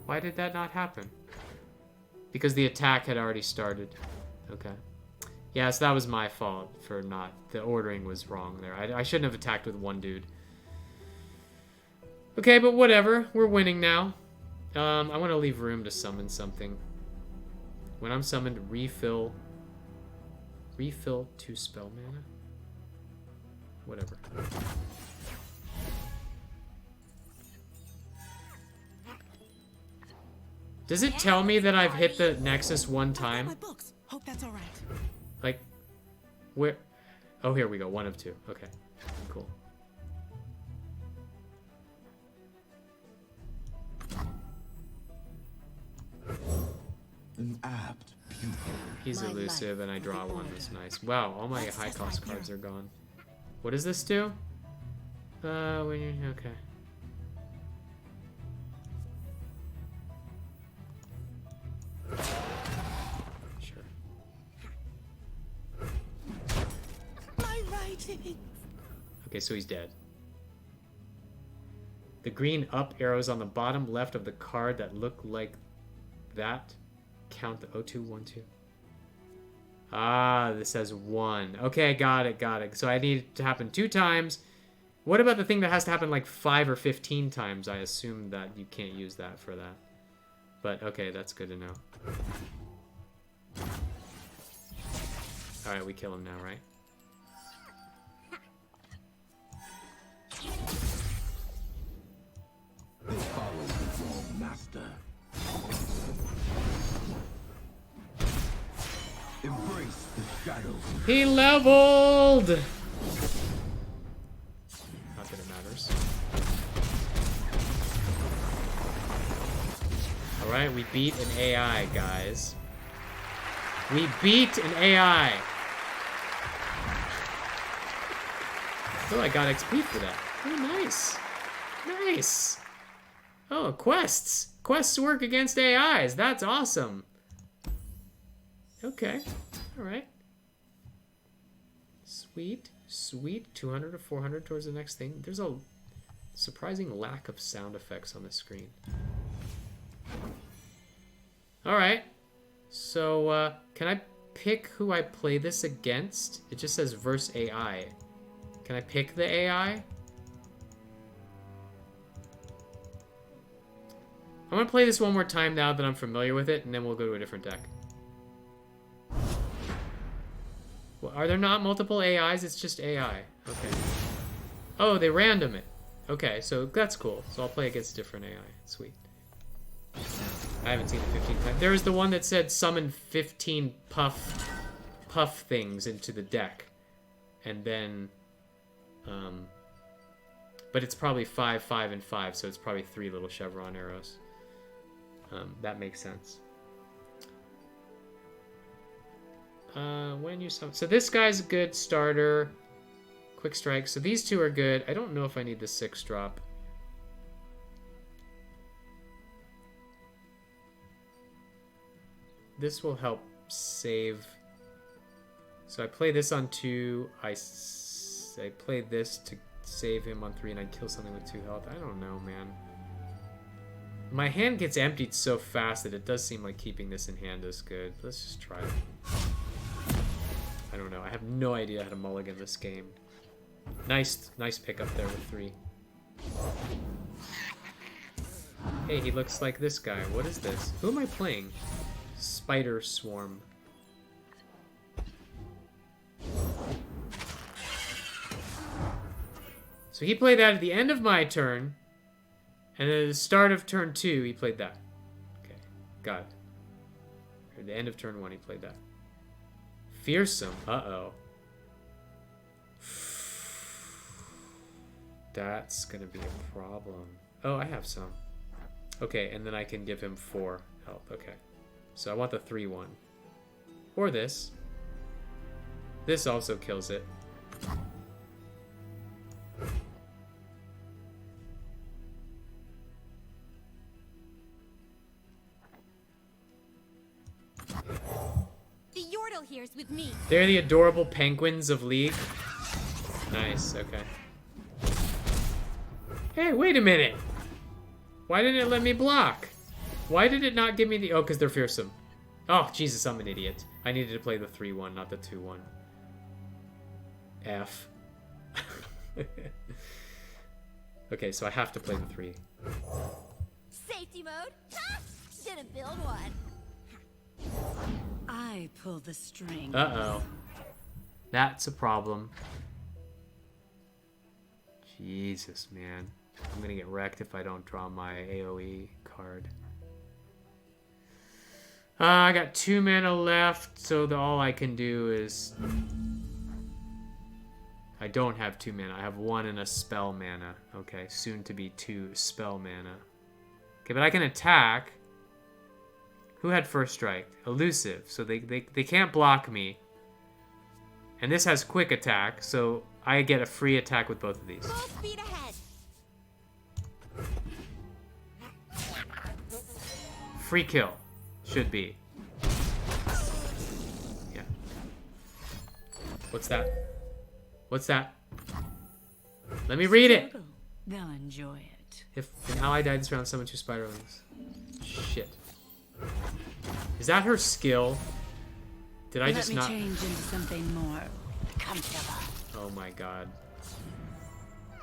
Why did that not happen? Because the attack had already started. Okay. Yeah, so that was my fault for not... The ordering was wrong there. I shouldn't have attacked with one dude. Okay, but whatever. We're winning now. I want to leave room to summon something. When I'm summoned, refill 2 spell mana? Whatever. Does it tell me that I've hit the Nexus one time? My books. Hope that's all right. Like, where? Oh, here we go. 1 of 2. Okay, cool. An apt pupil. He's My elusive, life and I will draw be 1. ordered. That's nice. Wow, all my Let's high test cost my cards are mirror. gone. What does this do? Okay. Sure. My writing. Okay, so he's dead. The green up arrows on the bottom left of the card that look like that count the 0212. Ah, this says 1. Okay, got it. So I need it to happen 2 times. What about the thing that has to happen like 5 or 15 times? I assume that you can't use that for that. But okay, that's good to know. Alright, we kill him now, right? Follow the wrong master. Embrace the shadows. He leveled! Not that it matters. Alright, we beat an AI, guys. We beat an AI! Oh, I got XP for that. Oh, nice. Nice. Oh, quests. Quests work against AIs. That's awesome. Okay. Alright. Sweet. Sweet. 200 to 400 towards the next thing. There's a surprising lack of sound effects on the screen. Alright. So, can I pick who I play this against? It just says verse AI. Can I pick the AI? I'm gonna play this one more time now that I'm familiar with it, and then we'll go to a different deck. Well, are there not multiple AIs? It's just AI. Okay. Oh, they random it. Okay, so that's cool. So I'll play against different AI. Sweet. I haven't seen it 15 times. There was the one that said summon 15 puff things into the deck. And then, but it's probably 5, 5, and 5, so it's probably 3 little chevron arrows. That makes sense. When you summon... So this guy's a good starter. Quick strike. So these 2 are good. I don't know if I need the 6 drop. This will help save. So I play this on 2. I play this to save him on 3, and I kill something with 2 health. I don't know, man. My hand gets emptied so fast that it does seem like keeping this in hand is good. Let's just try it. I don't know. I have no idea how to mulligan this game. Nice pick up there with 3. Hey, he looks like this guy. What is this? Who am I playing? Spider Swarm. So he played that at the end of my turn. And at the start of turn 2, he played that. Okay, got it. At the end of turn 1, he played that. Fearsome. Uh-oh. That's gonna be a problem. Oh, I have some. Okay, and then I can give him 4 health. Okay. So I want the 3-1. Or this. This also kills it. here's with me. They're the adorable penguins of League. Nice, okay. Hey, wait a minute. Why didn't it let me block? Why did it not give me the... Oh, because they're fearsome. Oh, Jesus, I'm an idiot. I needed to play the 3-1, not the 2-1. F. Okay, so I have to play the 3. Safety mode? Ha! Didn't build one. I pull the string. Uh-oh. That's a problem. Jesus, man. I'm gonna get wrecked if I don't draw my AoE card. I got 2 mana left, so all I can do is... I don't have 2 mana. I have 1 and a spell mana. Okay, soon to be 2 spell mana. Okay, but I can attack. Who had first strike? Elusive, so they can't block me. And this has quick attack, so I get a free attack with both of these. Full speed ahead. Free kill. Should be. Yeah. What's that? What's that? Let me read it! Struggle. They'll enjoy it. If an ally died this round, summon 2 spiderlings. Shit. Is that her skill? Did I Let just me not... change into something more comfortable. Oh my god.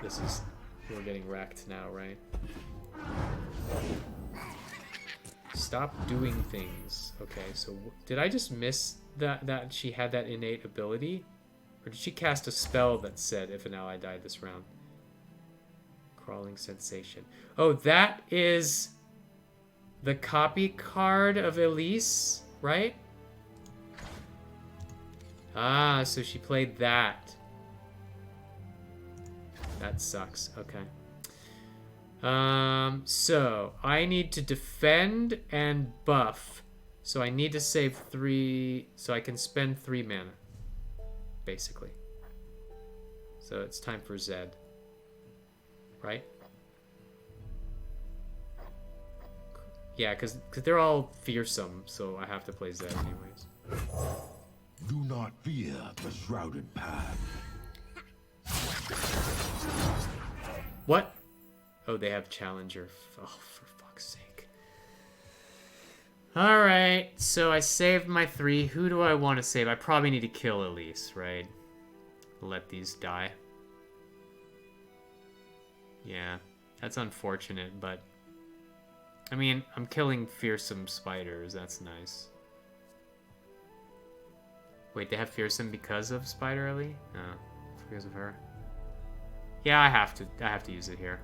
This is... We're getting wrecked now, right? Stop doing things. Okay, so did I just miss that she had that innate ability? Or did she cast a spell that said if an ally died this round? Crawling sensation. Oh, that is the copy card of Elise, right? Ah, so she played that. That sucks. Okay. So I need to defend and buff. So I need to save 3, so I can spend 3 mana, basically. So it's time for Zed, right? Yeah, because they're all fearsome, so I have to play Zed anyways. Do not fear the shrouded path. What? Oh, they have Challenger. Oh, for fuck's sake. Alright, so I saved my 3. Who do I want to save? I probably need to kill Elise, right? Let these die. Yeah, that's unfortunate, but... I mean, I'm killing fearsome spiders. That's nice. Wait, they have fearsome because of Spider Ellie? No, it's because of her. Yeah, I have to use it here.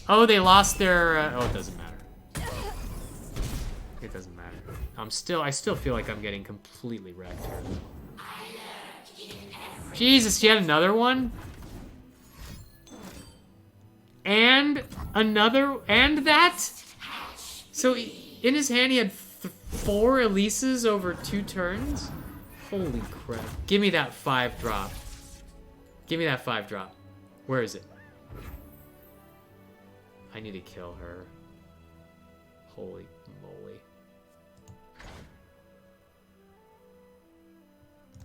Oh, they lost their. Oh, it doesn't matter. It doesn't matter. I still feel like I'm getting completely wrecked here. Jesus, yet another one? And another, and that? So in his hand he had 4 Elises over 2 turns? Holy crap. Give me that 5-drop. Give me that 5-drop. Where is it? I need to kill her. Holy moly.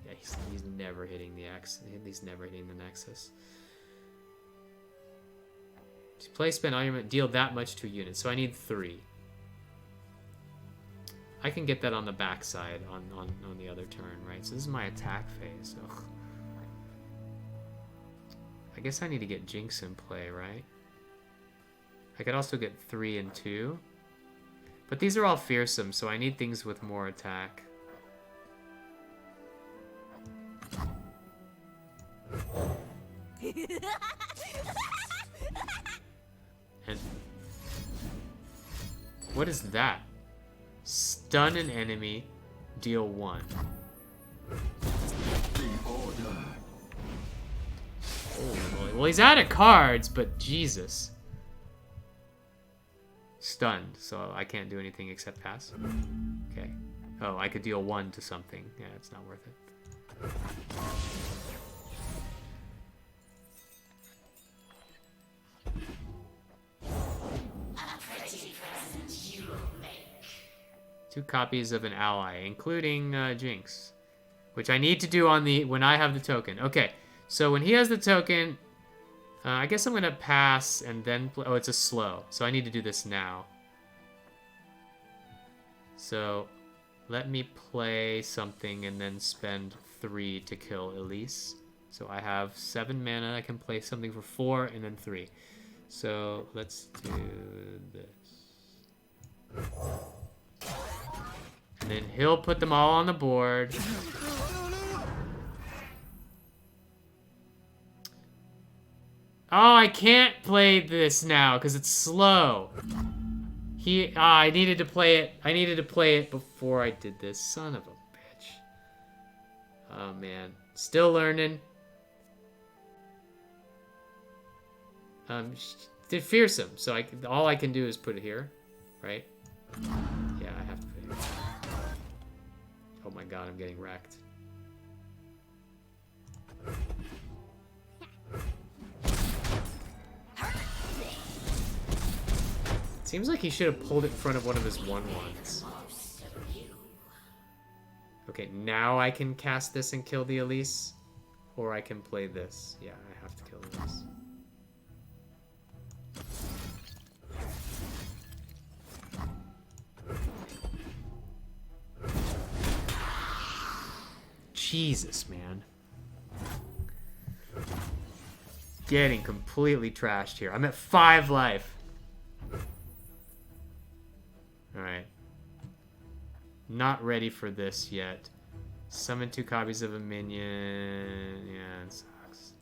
Yeah, he's never hitting the X. He's never hitting the Nexus. To play spend all your deal that much to a unit, so I need 3. I can get that on the backside on the other turn, right? So this is my attack phase. So I guess I need to get Jinx in play, right? I could also get 3 and 2. But these are all fearsome, so I need things with more attack. And what is that? Stun an enemy, deal 1. Holy moly. Well, he's out of cards, but Jesus. Stunned, so I can't do anything except pass. Okay. Oh, I could deal 1 to something. Yeah, it's not worth it. Two copies of an ally, including Jinx, which I need to do on the when I have the token. Okay, so when he has the token, I guess I'm gonna pass and then play. Oh, it's a slow, so I need to do this now. So let me play something and then spend 3 to kill Elise. So I have 7 mana. I can play something for 4 and then 3. So let's do this. And then he'll put them all on the board. Oh, I can't play this now because it's slow. I needed to play it. I needed to play it before I did this. Son of a bitch. Oh man, still learning. Did fearsome. So all I can do is put it here, right? Yeah, I have to put it here. Oh my god, I'm getting wrecked. Seems like he should have pulled it in front of one of his 1/1s. Okay, now I can cast this and kill the Elise. Or I can play this. Yeah, I have to kill this. Jesus, man. Getting completely trashed here. I'm at 5 life. Alright. Not ready for this yet. Summon 2 copies of a minion. Yeah, it sucks.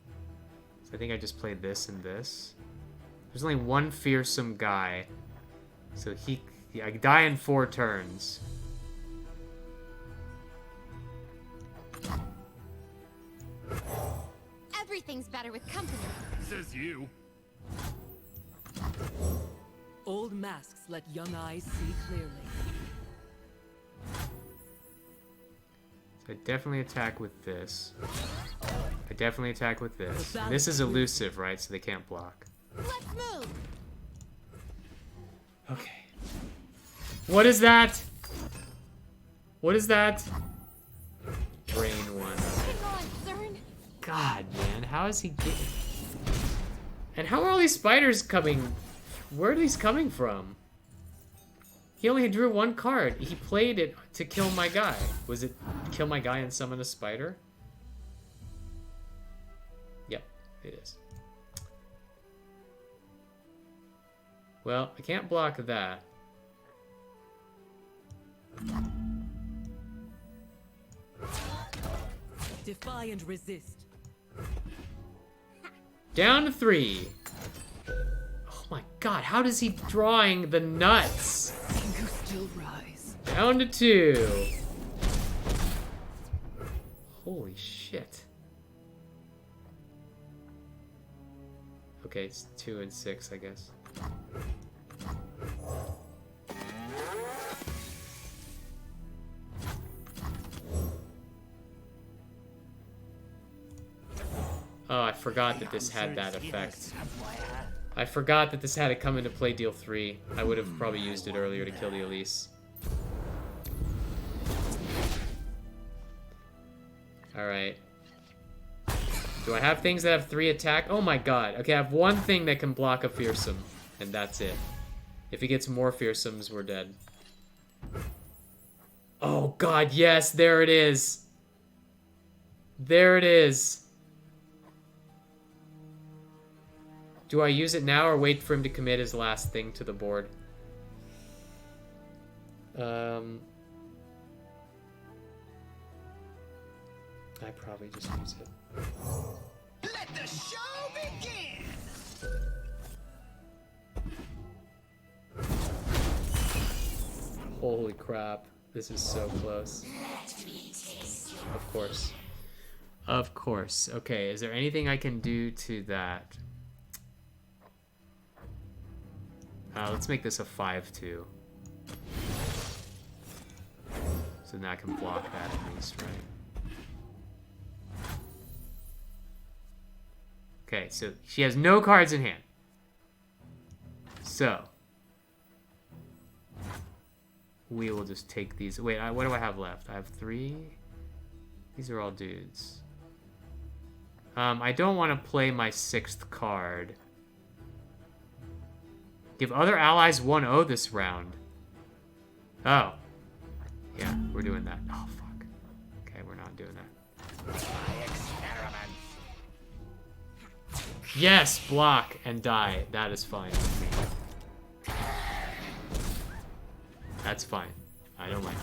So I think I just played this and this. There's only one fearsome guy. So I die in 4 turns. Everything's better with company. Says you. Old masks let young eyes see clearly. So I definitely attack with this. I definitely attack with this. This is elusive, right? So they can't block. Let's move. Okay. What is that? What is that? Drain 1. Hang on, Zern. God, man, how is he getting... And how are all these spiders coming? Where are these coming from? He only drew 1 card. He played it to kill my guy. Was it kill my guy and summon a spider? Yep, it is. Well, I can't block that. Defy and resist. Down to 3. Oh my god, how does he drawing the nuts? You still rise. Down to 2. Holy shit. Okay, it's 2 and 6, I guess. Oh, I forgot that this had that effect. I forgot that this had to come into play deal 3. I would have probably used it earlier to kill the Elise. Alright. Do I have things that have 3 attack? Oh my god. Okay, I have 1 thing that can block a fearsome, and that's it. If he gets more fearsomes, we're dead. Oh god, yes, there it is. There it is. Do I use it now or wait for him to commit his last thing to the board? I probably just use it. Let the show begin! Holy crap. This is so close. Of course. Of course. Okay, is there anything I can do to that? Let's make this a 5-2. So now I can block that at least, right? Okay, so she has no cards in hand. So we will just take these. Wait, what do I have left? I have 3. These are all dudes. I don't want to play my 6th card. Give other allies 1-0 this round. Oh. Yeah, we're doing that. Oh, fuck. Okay, we're not doing that. Yes, block and die. That is fine with me. That's fine. I don't mind.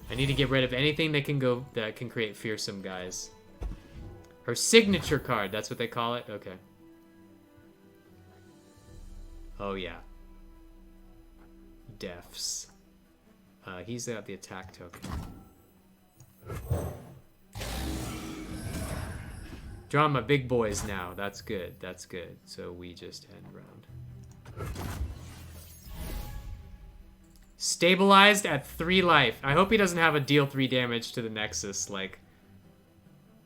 I need to get rid of anything that can create fearsome guys. Her signature card, that's what they call it? Okay. Oh yeah. Defs. He's got the attack token. Drawing my big boys now. That's good. That's good. So we just end round. Stabilized at 3 life. I hope he doesn't have a deal 3 damage to the Nexus, like,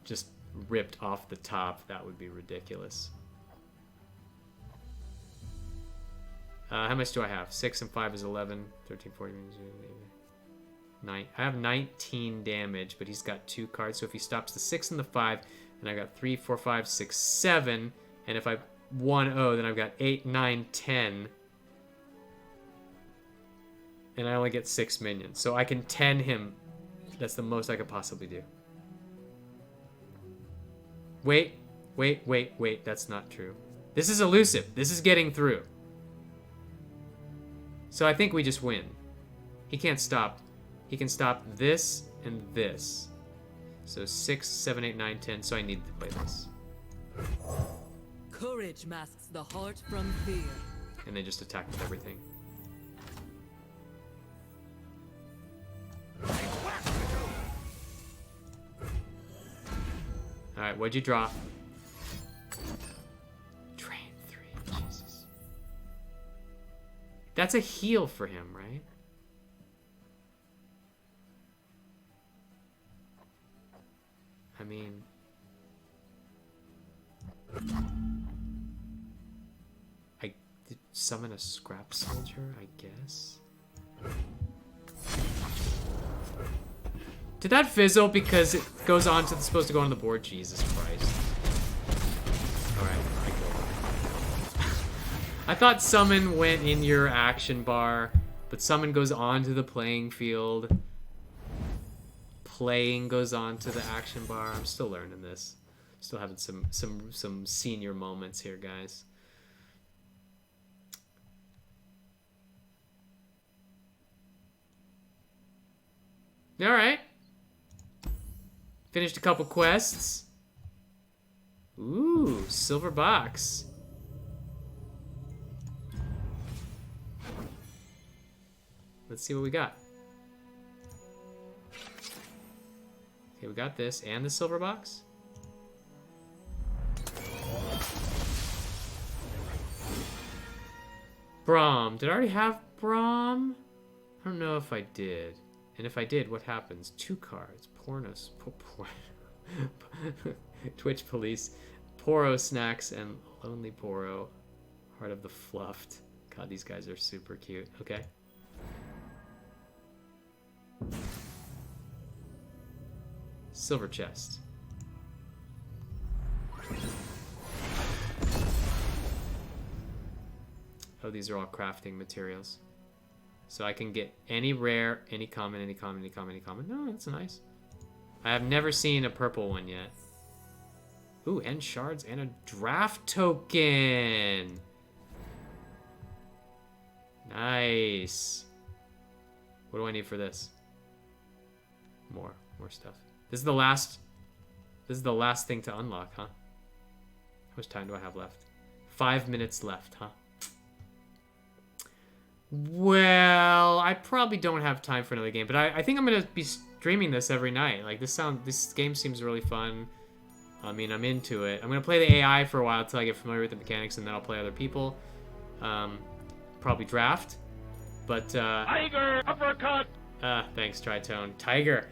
just ripped off the top. That would be ridiculous. How much do I have? 6 and 5 is 11. 13, 14, 9. I have 19 damage, but he's got 2 cards. So if he stops the 6 and the 5, then I've got 3, 4, 5, 6, 7. And if I 1-0, then I've got 8, 9, 10. And I only get 6 minions. So I can 10 him. That's the most I could possibly do. Wait. That's not true. This is elusive. This is getting through. So I think we just win. He can't stop. He can stop this and this. So 6, 7, 8, 9, 10. So I need to play this. Courage masks the heart from fear. And then just attack with everything. Alright, what'd you draw? Drain 3, Jesus. That's a heal for him, right? I mean... I did summon a scrap soldier, I guess? Did that fizzle because it goes on to supposed to go on the board? Jesus Christ. Alright, I go. I thought summon went in your action bar, but summon goes onto the playing field. Playing goes on to the action bar. I'm still learning this. Still having some senior moments here, guys. Alright. Finished a couple quests. Ooh, silver box. Let's see what we got. Okay, we got this and the silver box. Braum. Did I already have Braum? I don't know if I did. And if I did, what happens? 2 cards. Pornos. Twitch Police. Poro Snacks and Lonely Poro. Heart of the Fluffed. God, these guys are super cute. Okay. Silver chest. Oh, these are all crafting materials. So I can get any rare, any common, any common, any common, any common. No, that's nice. I have never seen a purple one yet. Ooh, end shards and a draft token. Nice. What do I need for this? More stuff. This is the last thing to unlock, huh? How much time do I have left? 5 minutes left, huh? Well, I probably don't have time for another game, but I think I'm gonna be streaming this every night. Like this game seems really fun. I mean, I'm into it. I'm gonna play the AI for a while until I get familiar with the mechanics, and then I'll play other people. Probably draft, but Tiger uppercut. Thanks, Tritone. Tiger.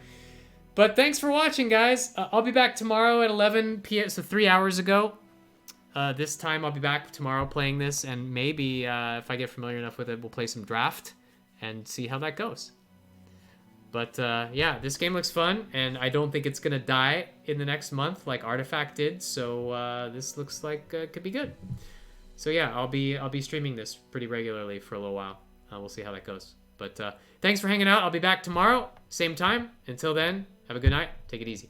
But thanks for watching, guys. I'll be back tomorrow at 11 p.m. So 3 hours ago. This time I'll be back tomorrow playing this, and maybe if I get familiar enough with it, we'll play some draft and see how that goes. But yeah, this game looks fun, and I don't think it's gonna die in the next month like Artifact did. So this looks like it could be good. So yeah, I'll be streaming this pretty regularly for a little while. We'll see how that goes. But thanks for hanging out. I'll be back tomorrow, same time. Until then, have a good night. Take it easy.